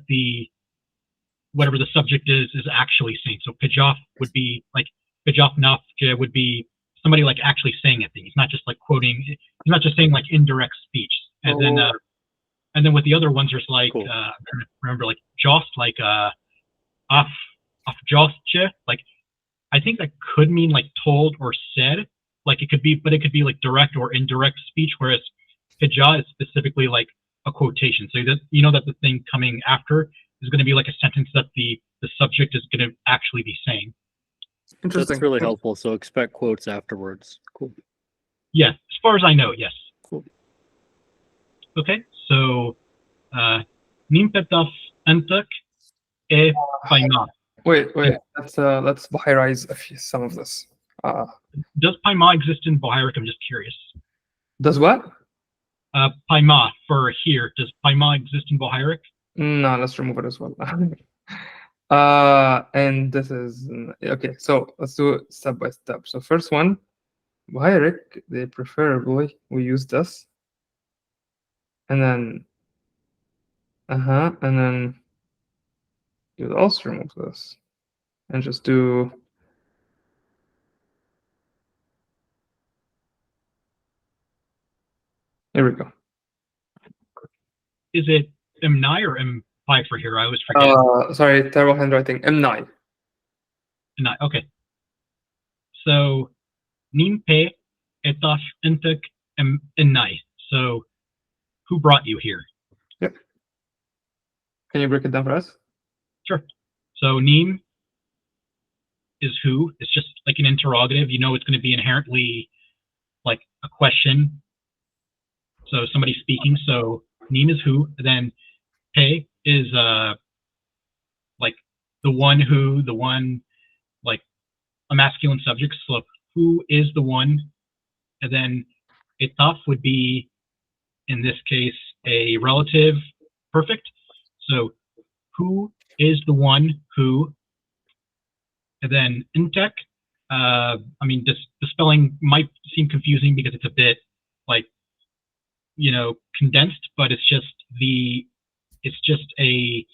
[SPEAKER 4] whatever the subject is actually saying. So pejaf would be like pejaf nafje would be somebody like actually saying a thing. He's not just like quoting. He's not just saying like indirect speech. And then with the other ones, there's like I'm trying to remember like jost, like af jostje. Like I think that could mean like told or said. Like it could be, but it could be like direct or indirect speech. Whereas pejah is specifically like a quotation. So that you know that the thing coming after is going to be like a sentence that the subject is going to actually be saying.
[SPEAKER 1] Interesting.
[SPEAKER 3] That's really helpful. So expect quotes afterwards. Cool.
[SPEAKER 4] Yeah, as far as I know, yes.
[SPEAKER 3] Cool.
[SPEAKER 4] Okay, so nimpetaf entek e paima.
[SPEAKER 1] Wait. Let's Bohairize some of this.
[SPEAKER 4] Does paima exist in Bohairic? I'm just curious.
[SPEAKER 1] Does what?
[SPEAKER 4] Paima for here. Does paima exist in Bohairic?
[SPEAKER 1] No, let's remove it as well. And this is okay. So let's do it step by step. So first one, Bohairic, they preferably we use this, and then and then you would also remove this, and just do. Here we go.
[SPEAKER 4] Is it M9 or M5 for here? I always forget.
[SPEAKER 1] Sorry, terrible handwriting. M9.
[SPEAKER 4] M9. Okay. So nimpe etaf entek M9. So who brought you here?
[SPEAKER 1] Yep. Can you break it down for us?
[SPEAKER 4] Sure. So nim is who. It's just like an interrogative. You know it's going to be inherently like a question. So somebody speaking. So nim is who. Then pe is like the one like a masculine subject. So who is the one and then etaf would be, in this case, a relative perfect. So who is the one who, and then intek. I mean, the spelling might seem confusing because it's a bit like, condensed, but it's just a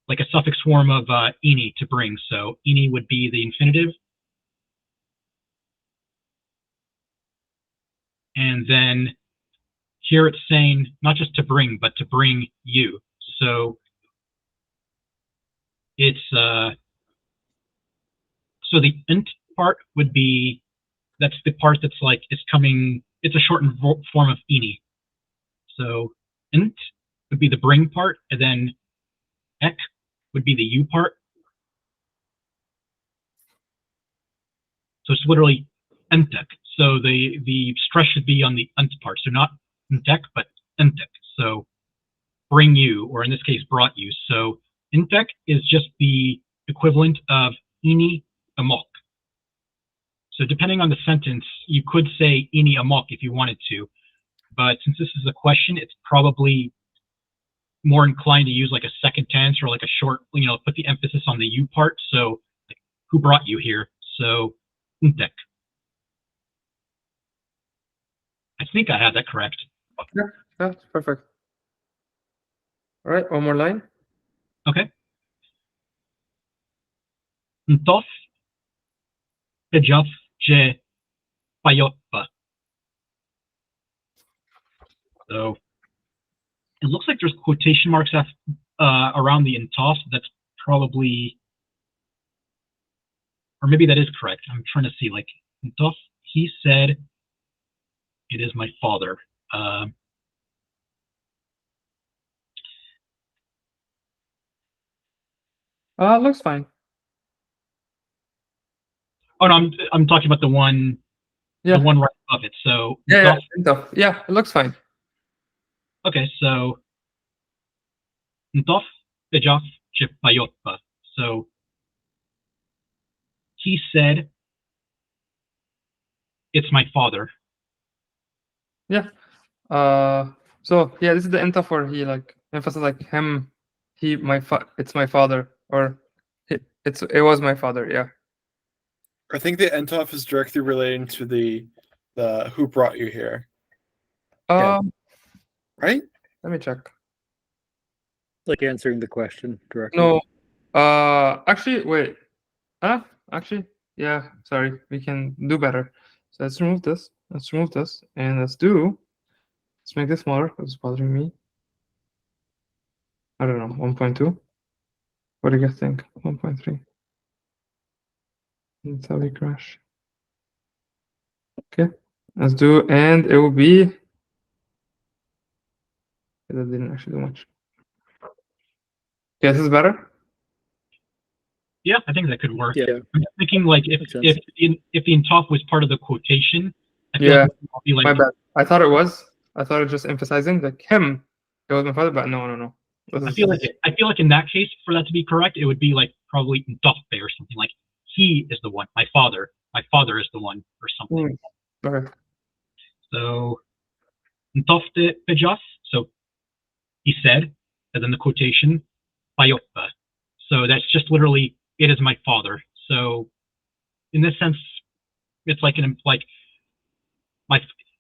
[SPEAKER 4] like a suffix form of ini, to bring. So ini would be the infinitive. And then here it's saying not just to bring, but to bring you. So it's so the int part would be, that's the part that's like it's coming, it's a shortened form of ini. So int would be the bring part, and then ek would be the you part. So it's literally entek. So the stress should be on the ent part. So not intek, but entek. So bring you, or in this case, brought you. So intek is just the equivalent of ini amok. So depending on the sentence, you could say ini amok if you wanted to, but since this is a question, it's probably more inclined to use like a second tense or like a short, put the emphasis on the you part. So like, who brought you here? So intek. I think I had that correct.
[SPEAKER 1] Yeah, that's perfect. All right, one more line.
[SPEAKER 4] Okay. Ntof pejaf je payotpa. So it looks like there's quotation marks around the ntof. That's probably, or maybe that is correct. I'm trying to see, like, ntof, he said, it is my father.
[SPEAKER 1] Looks fine.
[SPEAKER 4] Oh no, I'm talking about the one,
[SPEAKER 1] Yeah.
[SPEAKER 4] the one right above it. So
[SPEAKER 1] Yeah, yeah, it looks fine.
[SPEAKER 4] Okay, so ntof pejaf je payotpa. So he said, it's my father.
[SPEAKER 1] Yeah. So yeah, this is the entaf where he like emphasizes like him, it's my father, or it was my father. Yeah.
[SPEAKER 2] I think the entof is directly relating to the who brought you here. Right?
[SPEAKER 1] Let me check.
[SPEAKER 3] Like answering the question directly.
[SPEAKER 1] No. Actually, wait. Actually, yeah. Sorry, we can do better. So let's remove this. And let's make this smaller because it's bothering me. I don't know, 1.2. What do you guys think? 1.3. That's how we crash. Okay, let's do, and it will be. That didn't actually do much. Yeah, this is better.
[SPEAKER 4] Yeah, I think that could work.
[SPEAKER 3] Yeah.
[SPEAKER 4] I'm thinking like if the ntof was part of the quotation, I feel
[SPEAKER 1] Yeah,
[SPEAKER 4] like it would be like,
[SPEAKER 1] my bad. I thought it was just emphasizing like him. It was my father, but no.
[SPEAKER 4] I feel like in that case, for that to be correct, it would be like probably ntofe or something like, he is the one, my father is the one, or something.
[SPEAKER 1] Okay.
[SPEAKER 4] So ntofte pejaf, so he said, and then the quotation payotpa. So that's just literally, it is my father. So in this sense, it's like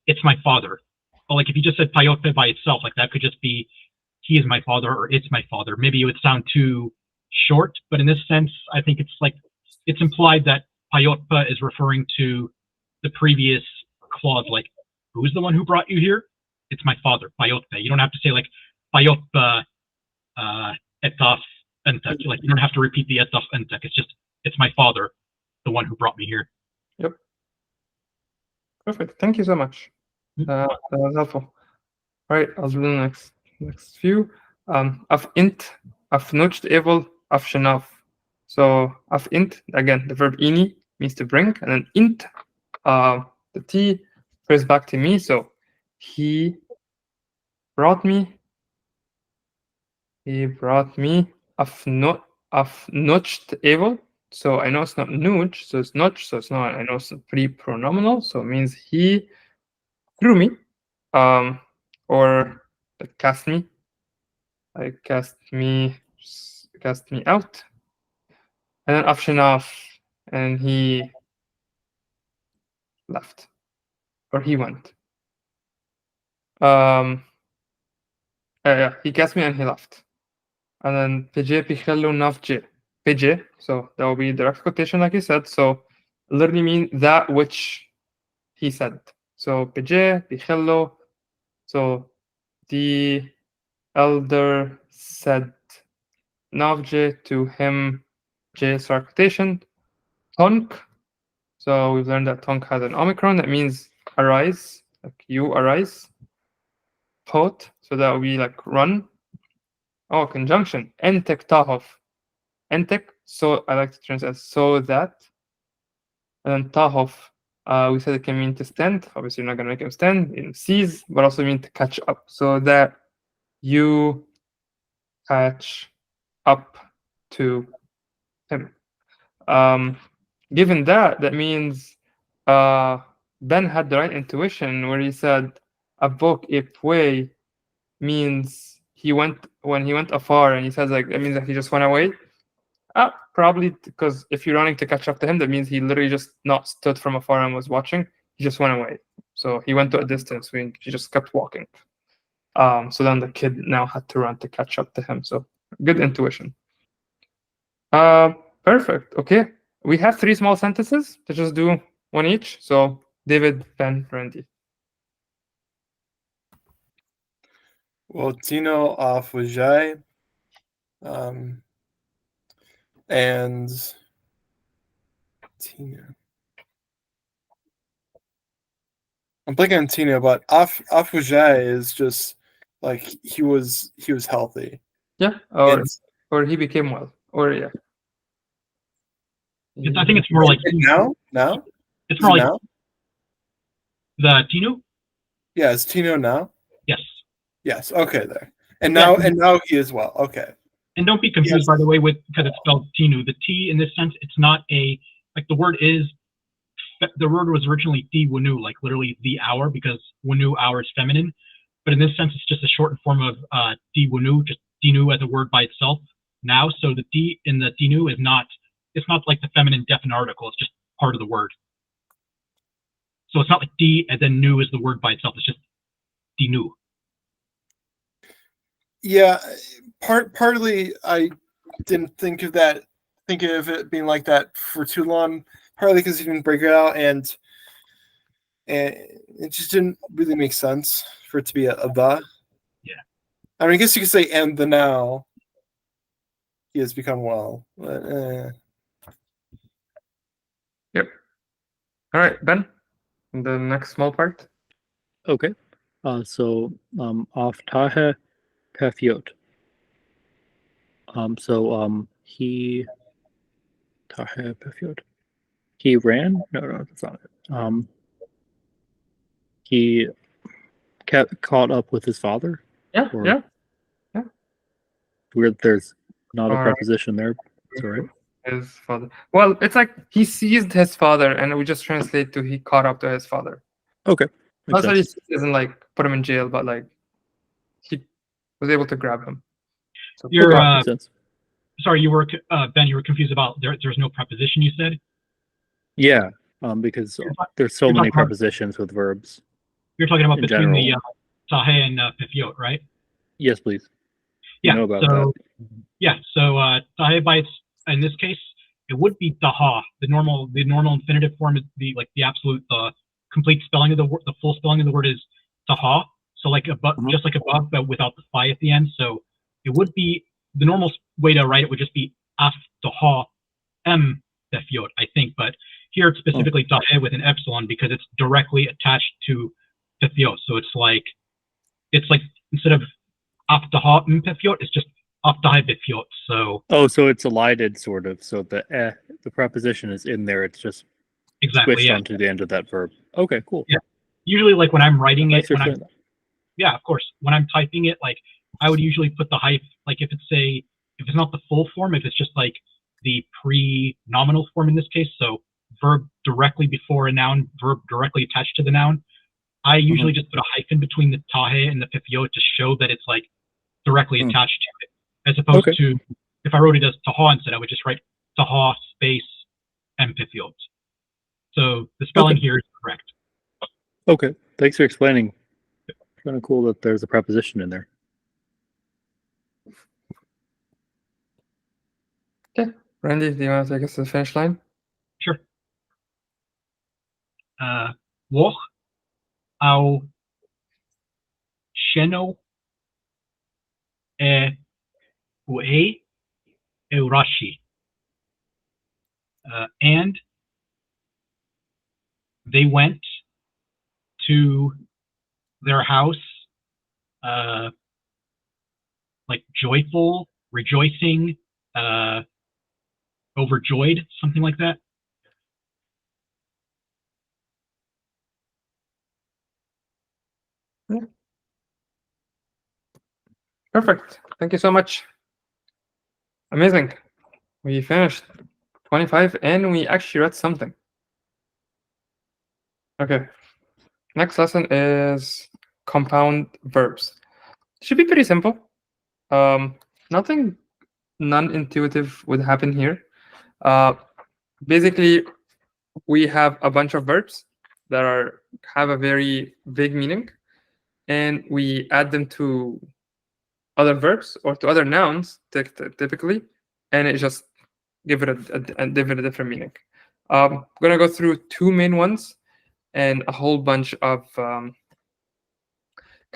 [SPEAKER 4] it's my father. But like if you just said payotpe by itself, like that could just be he is my father or it's my father. Maybe it would sound too short, but in this sense, I think it's like it's implied that payotpa is referring to the previous clause, like who's the one who brought you here? It's my father, payotpe. You don't have to say like payotpa etaf entek. Like you don't have to repeat the etaf entek. It's just it's my father, the one who brought me here.
[SPEAKER 1] Yep. Perfect. Thank you so much. That was helpful. All right, I'll do the next few. Af int, af nutcht evil, af shenaf. So af int, again, the verb ini means to bring, and then int, the t refers back to me. So he brought me. Af nutcht evil. So I know it's not nuch, so it's notch, so it's not, I know it's pre-pronominal, so it means he threw me, or like cast me, like cast me out, and then Afshinaf, and he left, or he went. Yeah, he cast me and he left. And then PJ Pichello Nafje. PJ, so that will be direct quotation, like you said. So literally mean that which he said. So PJ Pichello. So the elder said Navje to him, J start quotation. Tonk. So we've learned that Tonk has an omicron. That means arise, like you arise. Pot. So that will be like run. Oh, conjunction. Entek tahov. Entek. So I like to translate as so that. And then tahov. We said it can mean to stand. Obviously, you're not gonna make him stand. It seize, but also mean to catch up. So that you catch up to him. Given that, that means Ben had the right intuition where he said avok ipwe means when he went afar, and he says like that means that he just went away. Probably because if you're running to catch up to him, that means he literally just not stood from afar and was watching. He just went away. So he went to a distance when he just kept walking. So then the kid now had to run to catch up to him. So good intuition. Perfect. Okay. We have 3 small sentences to just do one each. So David, Ben, Randy.
[SPEAKER 2] Well, Tino off with Jai. And Tino. I'm thinking on Tino, but off with Jai is just like he was healthy.
[SPEAKER 1] Yeah. Or he became well. Or yeah.
[SPEAKER 4] I think it's more like
[SPEAKER 2] now.
[SPEAKER 4] It's more like now? The Tino.
[SPEAKER 2] Yeah, it's Tino now.
[SPEAKER 4] Yes.
[SPEAKER 2] Yes. Okay, there. And now he is well. Okay.
[SPEAKER 4] And don't be confused, by the way, with because it's spelled Tinu. The T in this sense, it's not a like the word was originally Ti Wanu, like literally the hour, because Wanu hour is feminine. But in this sense, it's just a shortened form of Ti Wanu, just Tinu as a word by itself now. So the T in the Tinu is not. It's not like the feminine definite article. It's just part of the word. So it's not like D and then nu is the word by itself. It's just Dinu.
[SPEAKER 2] Yeah, partly I didn't think of it being like that for too long. Partly because you didn't break it out, and it just didn't really make sense for it to be a the.
[SPEAKER 4] Yeah.
[SPEAKER 2] I mean, I guess you could say and the now. He has become well.
[SPEAKER 1] Yep. All right, Ben. The next small part.
[SPEAKER 3] Okay. So off Tahe Pefiot. He Tahe Pefiot. He ran? No, that's not it. He caught up with his father.
[SPEAKER 1] Yeah. Yeah.
[SPEAKER 3] Weird. There's not a preposition there. It's all right.
[SPEAKER 1] His father. Well, it's like he seized his father, and we just translate to he caught up to his father.
[SPEAKER 3] Okay.
[SPEAKER 1] Also, he doesn't like put him in jail, but like he was able to grab him. So
[SPEAKER 3] makes sense.
[SPEAKER 4] Sorry, you were Ben. You were confused about there's no preposition. You said.
[SPEAKER 3] Yeah, because there's so many prepositions with verbs.
[SPEAKER 4] You're talking about between the Tahe and Pefiot, right?
[SPEAKER 3] Yes, please.
[SPEAKER 4] Yeah.
[SPEAKER 3] You know about that.
[SPEAKER 4] Yeah. So Tahe by in this case, it would be Taha. The normal infinitive form is the absolute complete spelling of the word. The full spelling of the word is Taha. So like just like above, but without the phi at the end. So it would be the normal way to write it would just be Af Taha M Pefiot, I think. But here it's specifically Tahe with an epsilon because it's directly attached to Pefiot. So it's like instead of Af Taha M Pefiot, it's just Af Tahe Pefiot. So
[SPEAKER 3] so it's elided sort of. So the preposition is in there. It's just switched onto the end of that verb. Okay, cool.
[SPEAKER 4] Yeah. Usually, like when I'm writing
[SPEAKER 3] it,
[SPEAKER 4] yeah, of course. When I'm typing it, like I would usually put the hyphen. Like if it's not the full form, if it's just like the pre-nominal form in this case, so verb directly before a noun, verb directly attached to the noun, I usually just put a hyphen between the tahe and the pipiot to show that it's like directly attached to it, as opposed to if I wrote it as taha instead, I would just write taha space and pipiot. So the spelling here is correct.
[SPEAKER 3] Okay, thanks for explaining. Kind of cool that there's a preposition in there.
[SPEAKER 1] Okay, Randy, do you want to take us to the finish line?
[SPEAKER 4] Sure. Woch au sheno e ue eurashi. And they went to their house like joyful, rejoicing, overjoyed, something like that.
[SPEAKER 1] Yeah. Perfect. Thank you so much. Amazing. We finished 25 and we actually read something. Okay. Next lesson is compound verbs. Should be pretty simple. Nothing non-intuitive would happen here. Basically, we have a bunch of verbs that have a very vague meaning, and we add them to other verbs or to other nouns typically, and it just give it a different meaning. I'm gonna go through two main ones and a whole bunch of kind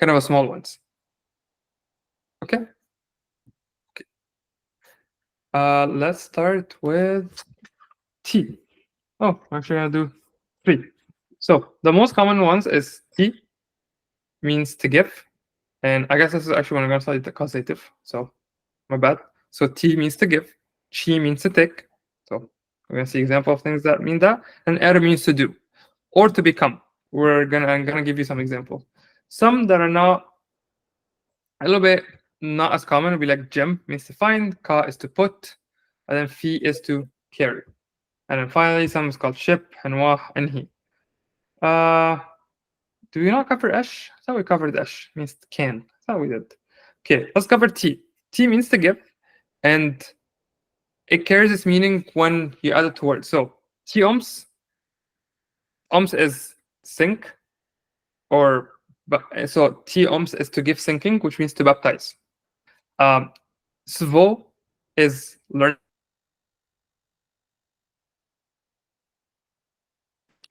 [SPEAKER 1] of a small ones. Okay. Let's start with T. Oh, actually, I'll do 3. So the most common ones is T, means to give, and I guess this is actually when I'm going to study the causative. So my bad. So T means to give, Chi means to take. So we're going to see example of things that mean that, and Er means to do or to become. I'm gonna give you some examples. Some that are not a little bit not as common would be like Gem means to find, Ka is to put, and then Fi is to carry. And then finally, some is called ship, and Wah, and He. Do we not cover Esh? I thought we covered Esh. Means can. I thought we did. Okay, let's cover T. T means to give, and it carries its meaning when you add it to words. So T oms is sink, or so T oms is to give sinking, which means to baptize. Svo is learn.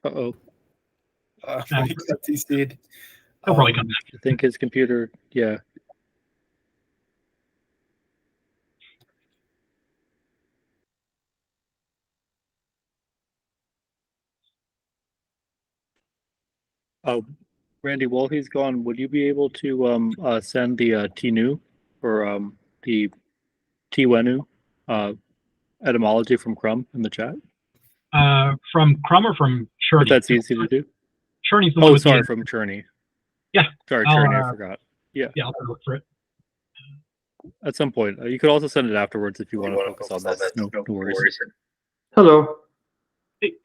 [SPEAKER 3] Uh-oh.
[SPEAKER 2] Mike got TC'd.
[SPEAKER 4] He'll probably come back.
[SPEAKER 3] I think his computer, yeah. Oh, Randy, while he's gone, would you be able to send the Tinu or the Tiwenu etymology from Crumb in the chat?
[SPEAKER 4] From Crumb or from Cherney?
[SPEAKER 3] If that's easy to do.
[SPEAKER 4] Cherney's the one
[SPEAKER 3] Oh,
[SPEAKER 4] with
[SPEAKER 3] sorry,
[SPEAKER 4] the,
[SPEAKER 3] from Cherney.
[SPEAKER 4] Yeah.
[SPEAKER 3] Sorry, Cherney, I forgot. Yeah.
[SPEAKER 4] Yeah, I'll look for it.
[SPEAKER 3] At some point. You could also send it afterwards if you want to focus on that. No worries.
[SPEAKER 1] Hello.
[SPEAKER 4] Hey.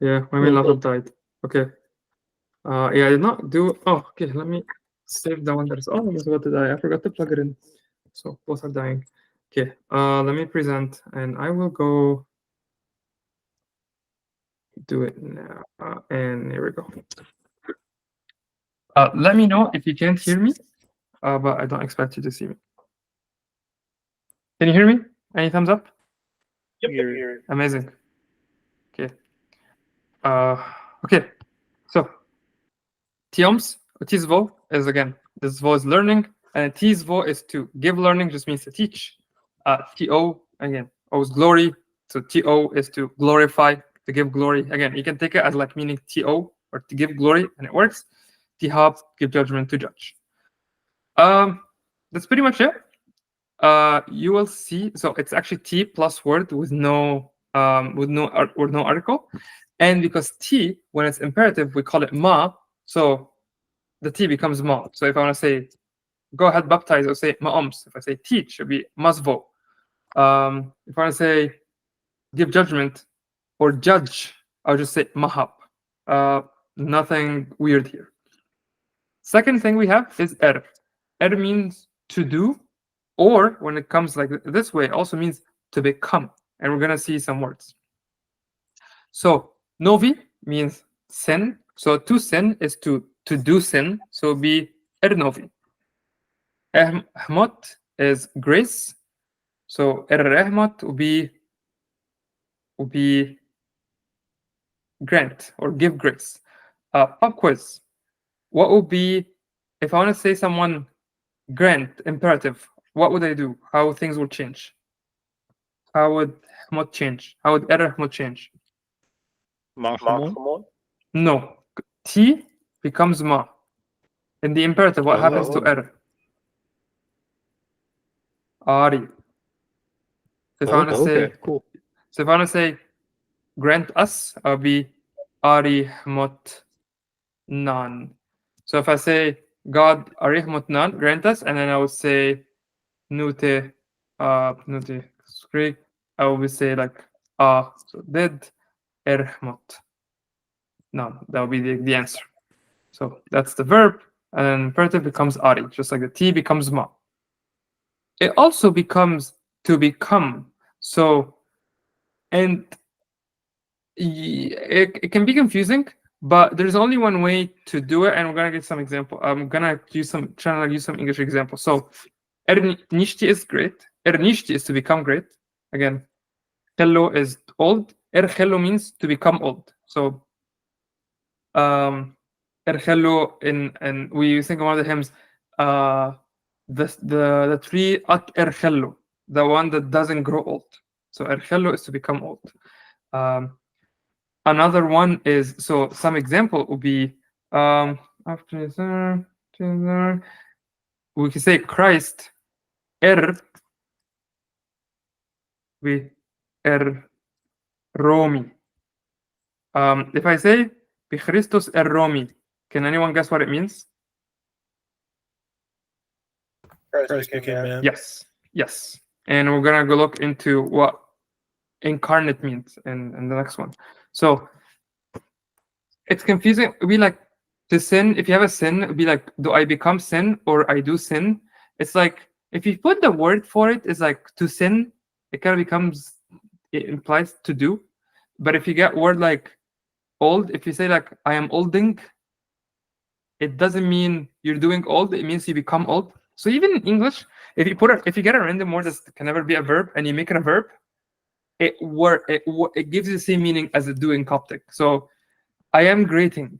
[SPEAKER 1] Yeah, my main laptop died. Okay. Yeah, I did not do. Oh, okay. Let me save the one that is almost about to die. I forgot to plug it in, so both are dying. Okay. Let me present, and I will go do it now. And here we go. Let me know if you can't hear me, but I don't expect you to see me. Can you hear me? Any thumbs up?
[SPEAKER 4] Yep.
[SPEAKER 1] Amazing. Okay. Okay. So Tioms, Tizvo is again, this vo is learning, and Tizvo is to give learning, just means to teach. To again, O is glory, so To is to glorify, to give glory. Again, you can take it as like meaning To or to give glory, and it works. Tihab, give judgment, to judge. That's pretty much it. You will see. So it's actually T plus word with no article, and because T, when it's imperative, we call it ma. So the T becomes ma. So if I want to say, go ahead, baptize, I'll say ma'oms. If I say teach, it'll be masvo. If I want to say, give judgment or judge, I'll just say mahab. Nothing weird here. Second thing we have is er. Er means to do, or when it comes like this way, also means to become. And we're gonna see some words. So novi means sin. So to sin is to do sin. So be novi. Rahmat is grace. So rahmat will be grant or give grace. Pop quiz. What would be if I want to say someone grant imperative? What would I do? How things will change? How would rahmat change? How would rahmat change?
[SPEAKER 3] Mahmoud?
[SPEAKER 1] No. T becomes ma. In the imperative, what happens to er? Ari. So if I want to say,
[SPEAKER 3] cool.
[SPEAKER 1] so if I want to say, grant us, I'll be Ari Mot Nan. So if I say, God Ari Mot Nan, grant us, and then I would say, Nute, Skrik, I would say like, so did Erhmot Nan. That would be the answer. So that's the verb, and then imperative becomes Ari, just like the T becomes Ma. It also becomes to become. So, and it can be confusing, but there's only one way to do it, and we're gonna get some example. I'm gonna trying to use some English examples. So, nishti is great. Nishti is to become great. Again, hello is old. Hello means to become old. So, hello and we think of one of the hymns. The tree at hello, the one that doesn't grow old. So hello is to become old. Another one is, so some example would be after we can say Christ we Romi. If I say Christus Romi, can anyone guess what it means?
[SPEAKER 2] Christ became man.
[SPEAKER 1] Yes. And we're gonna go look into what incarnate means in the next one. So it's confusing. It would be like to sin. If you have a sin, it would be like, do I become sin or I do sin? It's like if you put the word for it, it's like to sin. It kind of becomes, it implies to do. But if you get word like old, if you say like I am olding, it doesn't mean you're doing old. It means you become old. So even in English, if you get a random word that can never be a verb and you make it a verb, it gives you the same meaning as it do in Coptic. So I am greating.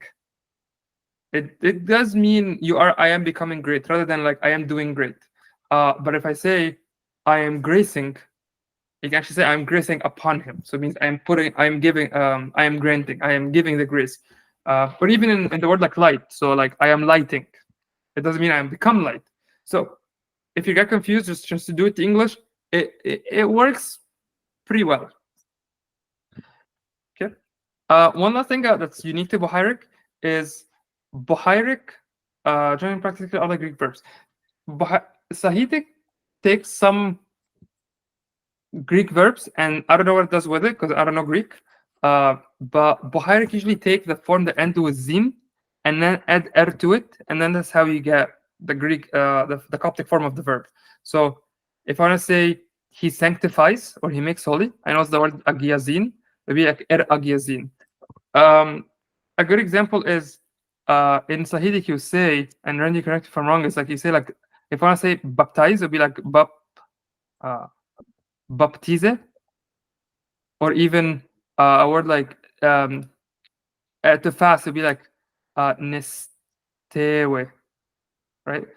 [SPEAKER 1] It does mean I am becoming great rather than like I am doing great. But if I say I am gracing, you can actually say I am gracing upon him. So it means I am giving, I am granting, I am giving the grace. But even in the word like light, so like I am lighting, it doesn't mean I am become light. So if you get confused, just to do it in English, it works pretty well. Okay. One last thing that's unique to Bohairic is Bohairic, joining practically all the Greek verbs. Sahidic takes some Greek verbs, and I don't know what it does with it because I don't know Greek. But Bohairic usually take the form that ends with zin, and then add er to it, and then that's how you get the Greek, the Coptic form of the verb. So if I want to say he sanctifies or he makes holy, I know it's the word agiyazin. Maybe like er agiyazin. A good example is in Sahidic you say, and Randy, correct if I'm wrong, it's like you say like if I want to say baptize, it would be like baptize, or even a word like to fast, it'd be like nestewe, right?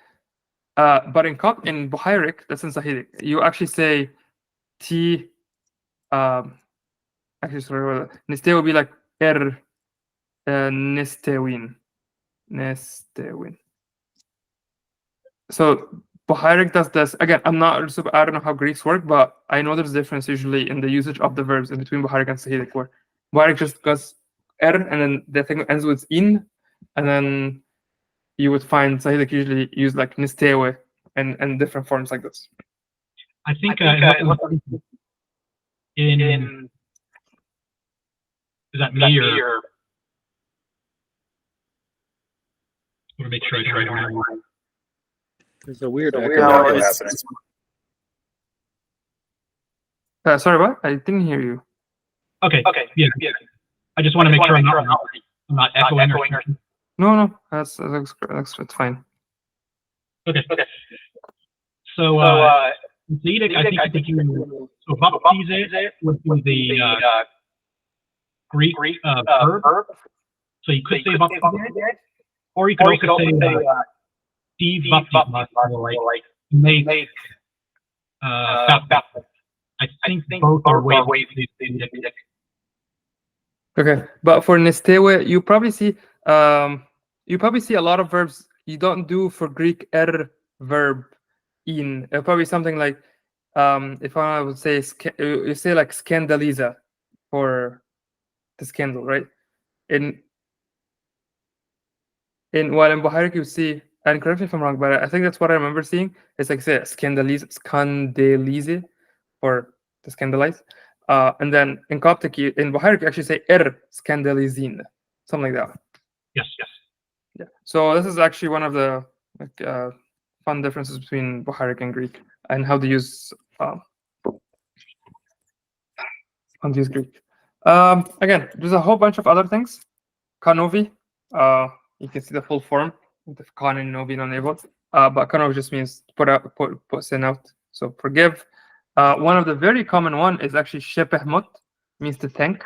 [SPEAKER 1] But in Bohairic, that's in Sahidic, you actually say t. Actually, sorry, nestewe would be like nestewin. So Bohairic does this again. I don't know how Greeks work, but I know there's a difference usually in the usage of the verbs in between Bohairic and Sahidic, where Bohairic just goes and then the thing ends with in, and then you would find Sahidic usually use like nistewe and different forms like this.
[SPEAKER 4] I think in is that me or to make sure I don't know.
[SPEAKER 3] There's a weird
[SPEAKER 2] No,
[SPEAKER 3] echo
[SPEAKER 2] it's-
[SPEAKER 3] happening.
[SPEAKER 1] Sorry, what? I didn't hear you.
[SPEAKER 4] Okay. Yeah. I just want to make sure I'm not echoing or something.
[SPEAKER 1] No, that's fine.
[SPEAKER 4] Okay. So, Zedic, I think you, so baptize would be the Greek verb. So you could say baptize, or you could also say Steve baptize, like make baptize. I think both are ways to say Zedic.
[SPEAKER 1] Okay, but for nestewe, you probably see a lot of verbs you don't do for Greek verb in. Probably something like if I would say you say like scandaliza for the scandal, right? In Bohairic you see, and correct me if I'm wrong, but I think that's what I remember seeing. It's like say scandalize for to scandalize. And then in Coptic, in Bohairic, you actually say scandalizin, something like that.
[SPEAKER 4] Yes.
[SPEAKER 1] Yeah. So this is actually one of the fun differences between Bohairic and Greek, and how to use Greek. Again, there's a whole bunch of other things. Kanovi, you can see the full form with the kan and novi non-able. But kanovi just means put sin out. So forgive. One of the very common one is actually shepehmut, means to thank,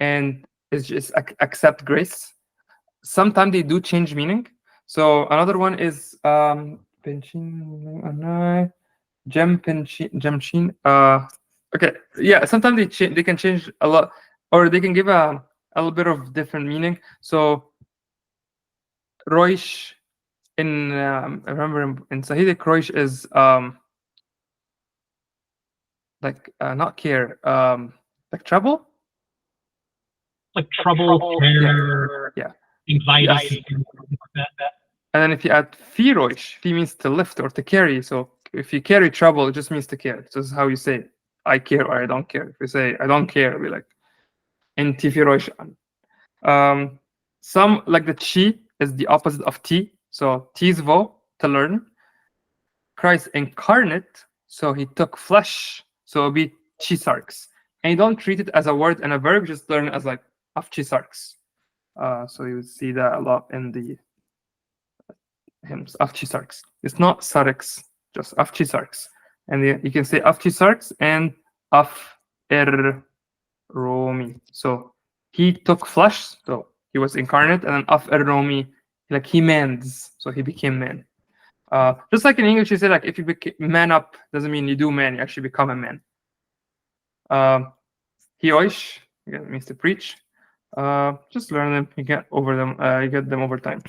[SPEAKER 1] and is just accept grace. Sometimes they do change meaning. So another one is Jemshin. Okay, yeah. Sometimes they can change a lot, or they can give a little bit of different meaning. So Roish in I remember in Sahidic Roish is like not care, like trouble.
[SPEAKER 4] Like trouble, care,
[SPEAKER 1] Yeah.
[SPEAKER 4] anxiety,
[SPEAKER 1] Yes.
[SPEAKER 4] like that.
[SPEAKER 1] And then if you add firoish, fi means to lift or to carry. So if you carry trouble, it just means to care. So this is how you say I care or I don't care. If you say I don't care, it'll be like inti firoish. Some like the chi is the opposite of ti. So tisvo, to learn. Christ incarnate, so he took flesh. So it'll be chisarx. And you don't treat it as a word and a verb, just learn it as like of chisarx. So you would see that a lot in the hymns, Afchisarx. It's not Sarx, just Afchisarx. And you can say Afchisarx and Af Romi. So he took flesh, so he was incarnate, and then Af Romi, like he mans, so he became man. Just like in English, you say like if you man up, doesn't mean you do man, you actually become a man. Hioish, again, means to preach. Just learn them, you get them over time.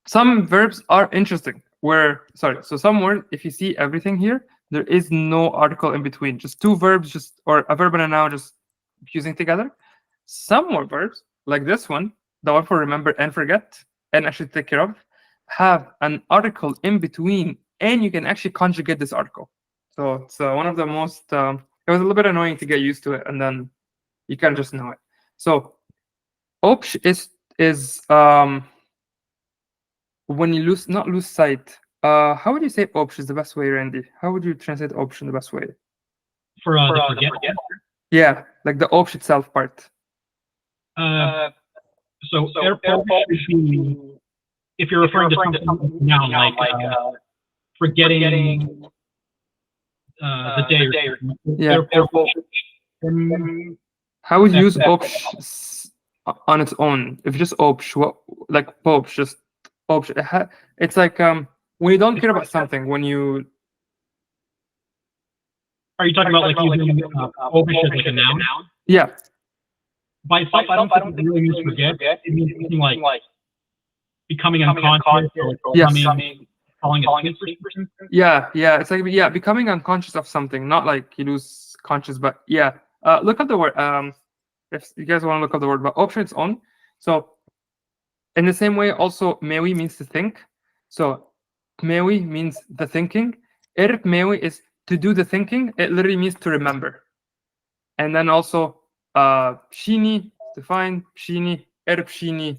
[SPEAKER 1] Some verbs are interesting. So some words, if you see everything here, there is no article in between. Just two verbs, or a verb and a noun, just fusing together. Some more verbs, like this one, the one for remember and forget, and actually take care of, have an article in between, and you can actually conjugate this article. So it's one of the most. It was a little bit annoying to get used to it, and then you can just know it. So, opsh is when you not lose sight. How would you say opsh is the best way, Randy? How would you translate opsh in the best way?
[SPEAKER 4] For the forget.
[SPEAKER 1] Yeah, like the opsh itself part.
[SPEAKER 4] So airport should be, if you're referring to something noun, like forgetting the day or something.
[SPEAKER 1] Yeah. How would you use opsh on its own? If just opsh, what like popsh, just opsh. It's like when you don't care about something, when you.
[SPEAKER 4] Are you talking about like using opsh as like a noun?
[SPEAKER 1] Yeah.
[SPEAKER 4] By itself, I don't think it really means forget. It means something like becoming unconscious or falling asleep or something.
[SPEAKER 1] Yeah. It's like becoming unconscious of something, not like you lose conscious, but yeah. Look up the word. If you guys want to look up the word, but option its own. So, in the same way, also mewi means to think. So, mewi means the thinking. Erp mewi is to do the thinking. It literally means to remember. And then also, shini to find shini. Erp shini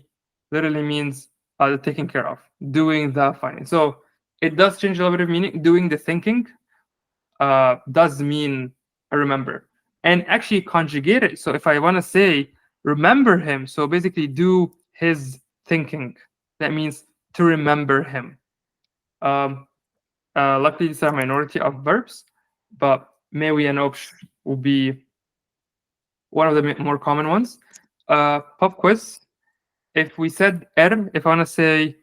[SPEAKER 1] literally means the taking care of, doing the finding. So it does change a little bit of meaning. Doing the thinking does mean remember, and actually conjugate it. So if I want to say remember him, so basically do his thinking, that means to remember him. Luckily, these are a minority of verbs, but mewi and obsh will be one of the more common ones. Pop quiz. If we said if I want to say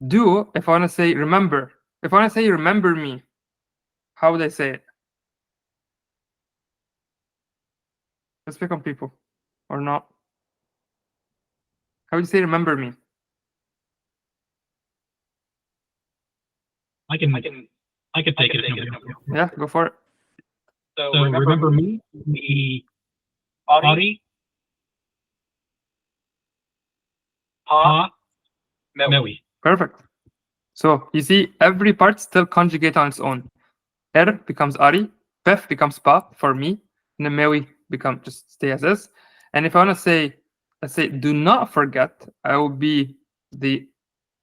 [SPEAKER 1] do, if I want to say remember, if I want to say remember me, how would I say it? Let's pick on people, or not. How would you say remember me?
[SPEAKER 4] I can take it.
[SPEAKER 1] Yeah, go for it.
[SPEAKER 4] So remember me, the Adi, Ha, Mewi.
[SPEAKER 1] Perfect. So you see, every part still conjugate on its own. Becomes Ari, Pef becomes Pa for me, and then Mewi become just stay as is. And if I want to say, let's say, do not forget, I will be the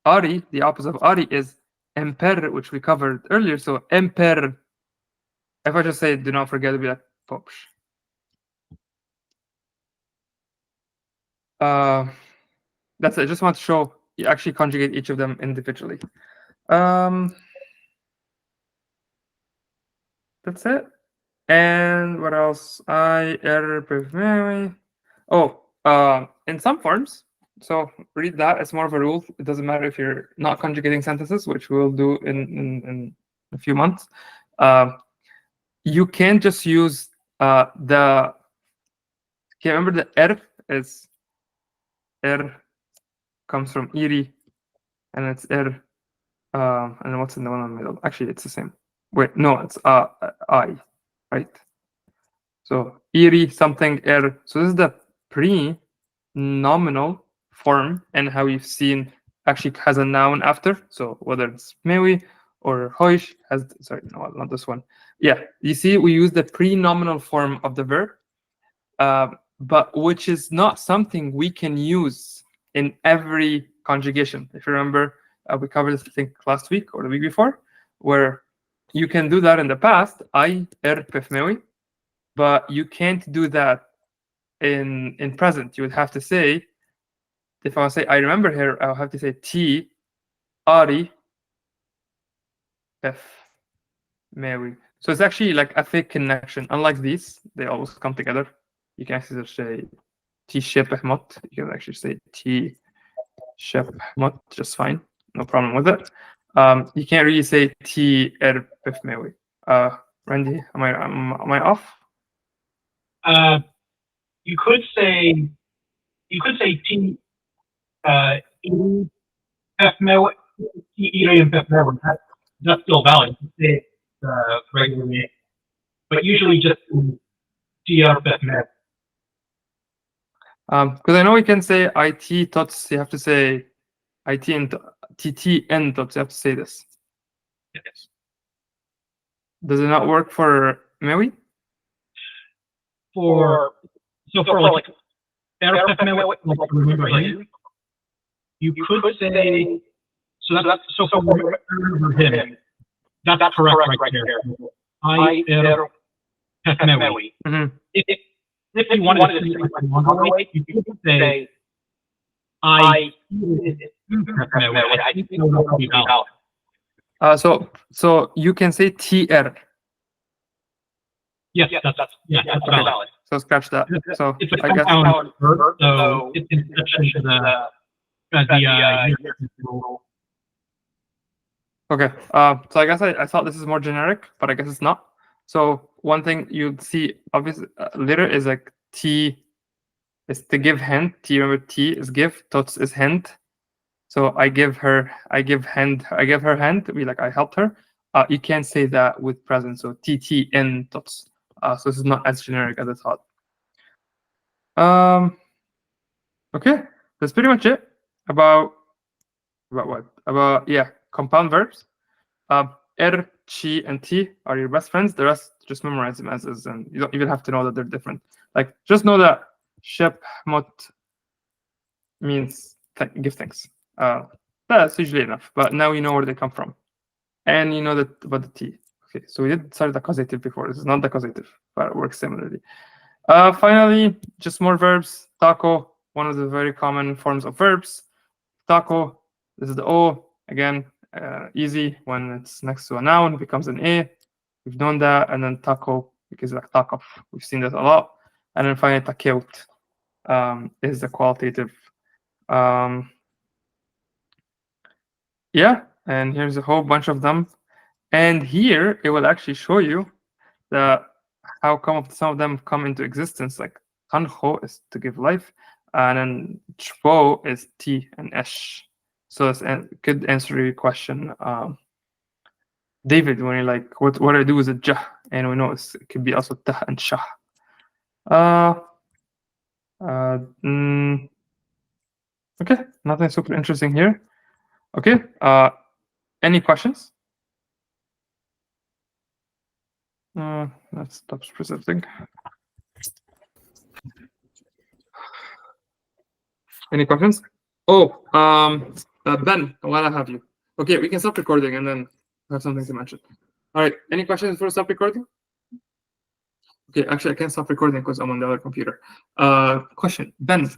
[SPEAKER 1] Ari, the opposite of Ari is Emper, which we covered earlier. So Emper, if I just say do not forget, it'll be like Popsh. That's it. I just want to show you actually conjugate each of them individually. That's it. And what else? In some forms. So read that. It's more of a rule. It doesn't matter if you're not conjugating sentences, which we'll do in a few months. You can just use the. Okay, remember the is comes from iri, and it's and then what's in the one in the middle? Actually, it's the same. Wait, no, it's I, right? So iri something So this is the pre-nominal form, and how we've seen actually has a noun after. So whether it's mewi or hoish has no, not this one. Yeah, you see, we use the pre-nominal form of the verb, but which is not something we can use in every conjugation. If you remember, we covered this, I think, last week or the week before, where you can do that in the past, pef mewi, but you can't do that in present. You would have to say, if I want to say I remember her, I'll have to say ti ari pef mewi. So it's actually like a fake connection. Unlike these, they always come together. You can actually say ti shepehmot. You can actually say ti shepehmot just fine. No problem with it. You can't really say ti pef mewi. Randy, am I off?
[SPEAKER 4] You could say T that's still valid. You say it regularly, but usually just TRFMEW.
[SPEAKER 1] Because I know we can say IT tots, you have to say IT and TTN tots, you have to say this.
[SPEAKER 4] Yes.
[SPEAKER 1] Does it not work for Mewi?
[SPEAKER 4] For like RFMEW, like remember him, you could say so for remember him. That's correct right there.
[SPEAKER 1] Mm-hmm.
[SPEAKER 4] If you wanted to say it like longer way, you could say I think that would be valid.
[SPEAKER 1] So you can say TR.
[SPEAKER 4] Yes, that's valid.
[SPEAKER 1] So scratch that. So
[SPEAKER 4] it's a
[SPEAKER 1] I guess
[SPEAKER 4] compound verb, so it's in exception to the
[SPEAKER 1] okay. So I guess I thought this is more generic, but I guess it's not. So one thing you'd see obviously later is like T is to give hint. T, remember T is give, tots is hint. So I give her hand. Be like I helped her. You can't say that with present. So TTN tots. So this is not as generic as I thought. Okay, that's pretty much it about what? About compound verbs. Chi, and T are your best friends. The rest just memorize them as is, and you don't even have to know that they're different. Like just know that shep mot means give thanks. That's usually enough. But now you know where they come from, and you know that about the T. Okay, so we did start the causative before. This is not the causative, but it works similarly. Finally, just more verbs. Taco, one of the very common forms of verbs. Taco, this is the O. Again, easy. When it's next to a noun, it becomes an A. We've known that. And then taco, because like takoff. We've seen that a lot. And then finally, takeut is the qualitative. Yeah, and here's a whole bunch of them. And here, it will actually show you how some of them come into existence. Like tanho is to give life, and then chpo is t and esh. So it could answer your question, David, when you're like, what I do is a jah, and we know it could be also tah and shah. Okay, nothing super interesting here. Okay, any questions? That stops presenting. Any questions? Oh, Ben, while I have you. Okay, we can stop recording and then I have something to mention. All right, any questions before stop recording? Okay, actually, I can't stop recording because I'm on the other computer. Question, Ben,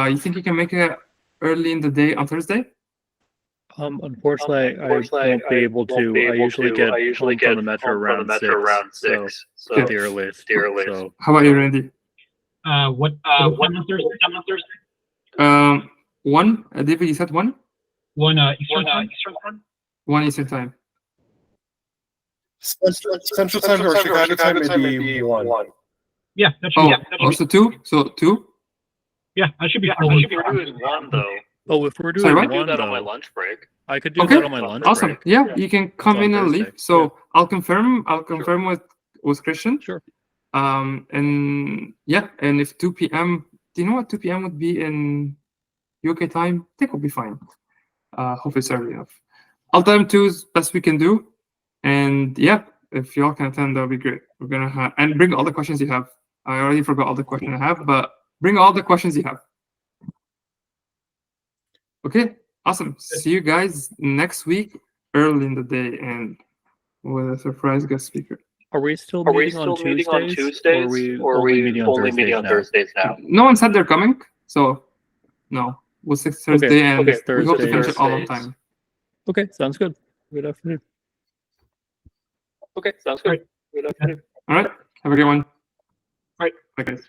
[SPEAKER 1] you think you can make it early in the day on Thursday?
[SPEAKER 3] Unfortunately, I won't be able to. I usually get home from the metro around 6, so at the earliest. So,
[SPEAKER 1] how about you, Randy?
[SPEAKER 4] What time on Thursday?
[SPEAKER 1] 1. David, you said 1?
[SPEAKER 4] 1 Eastern time?
[SPEAKER 1] 1 Eastern time.
[SPEAKER 2] Central time or Chicago time would be 1.
[SPEAKER 4] Yeah, that should be.
[SPEAKER 1] Also 2? So 2?
[SPEAKER 4] Yeah, I should be.
[SPEAKER 5] I should be doing 1 though.
[SPEAKER 3] Oh, if we're doing
[SPEAKER 1] what?
[SPEAKER 3] 1
[SPEAKER 5] that
[SPEAKER 3] though,
[SPEAKER 5] on my lunch break.
[SPEAKER 3] I could do that on my lunch
[SPEAKER 1] awesome.
[SPEAKER 3] break.
[SPEAKER 1] Yeah, you can come
[SPEAKER 3] on
[SPEAKER 1] in and
[SPEAKER 3] Thursday.
[SPEAKER 1] leave. So
[SPEAKER 3] Yeah.
[SPEAKER 1] I'll confirm with Christian.
[SPEAKER 3] Sure.
[SPEAKER 1] And yeah, and if 2 p.m. Do you know what 2 p.m. would be in UK time? I think we'll be fine. Hopefully it's early enough. I'll time 2 is best we can do. And yeah, if y'all can attend, that'll be great. We're gonna have and bring all the questions you have. I already forgot all the questions I have, but bring all the questions you have. Okay, awesome. See you guys next week, early in the day, and with a surprise guest speaker.
[SPEAKER 3] Are we still meeting on Tuesdays? Or are we only meeting on Thursdays now?
[SPEAKER 1] No one said they're coming, so no. We'll say Thursday, and we hope to finish it all on time.
[SPEAKER 3] Okay, sounds good. Good afternoon.
[SPEAKER 5] Okay, sounds good. Good afternoon.
[SPEAKER 1] All right, have a good one.
[SPEAKER 4] All right.
[SPEAKER 1] Bye, guys.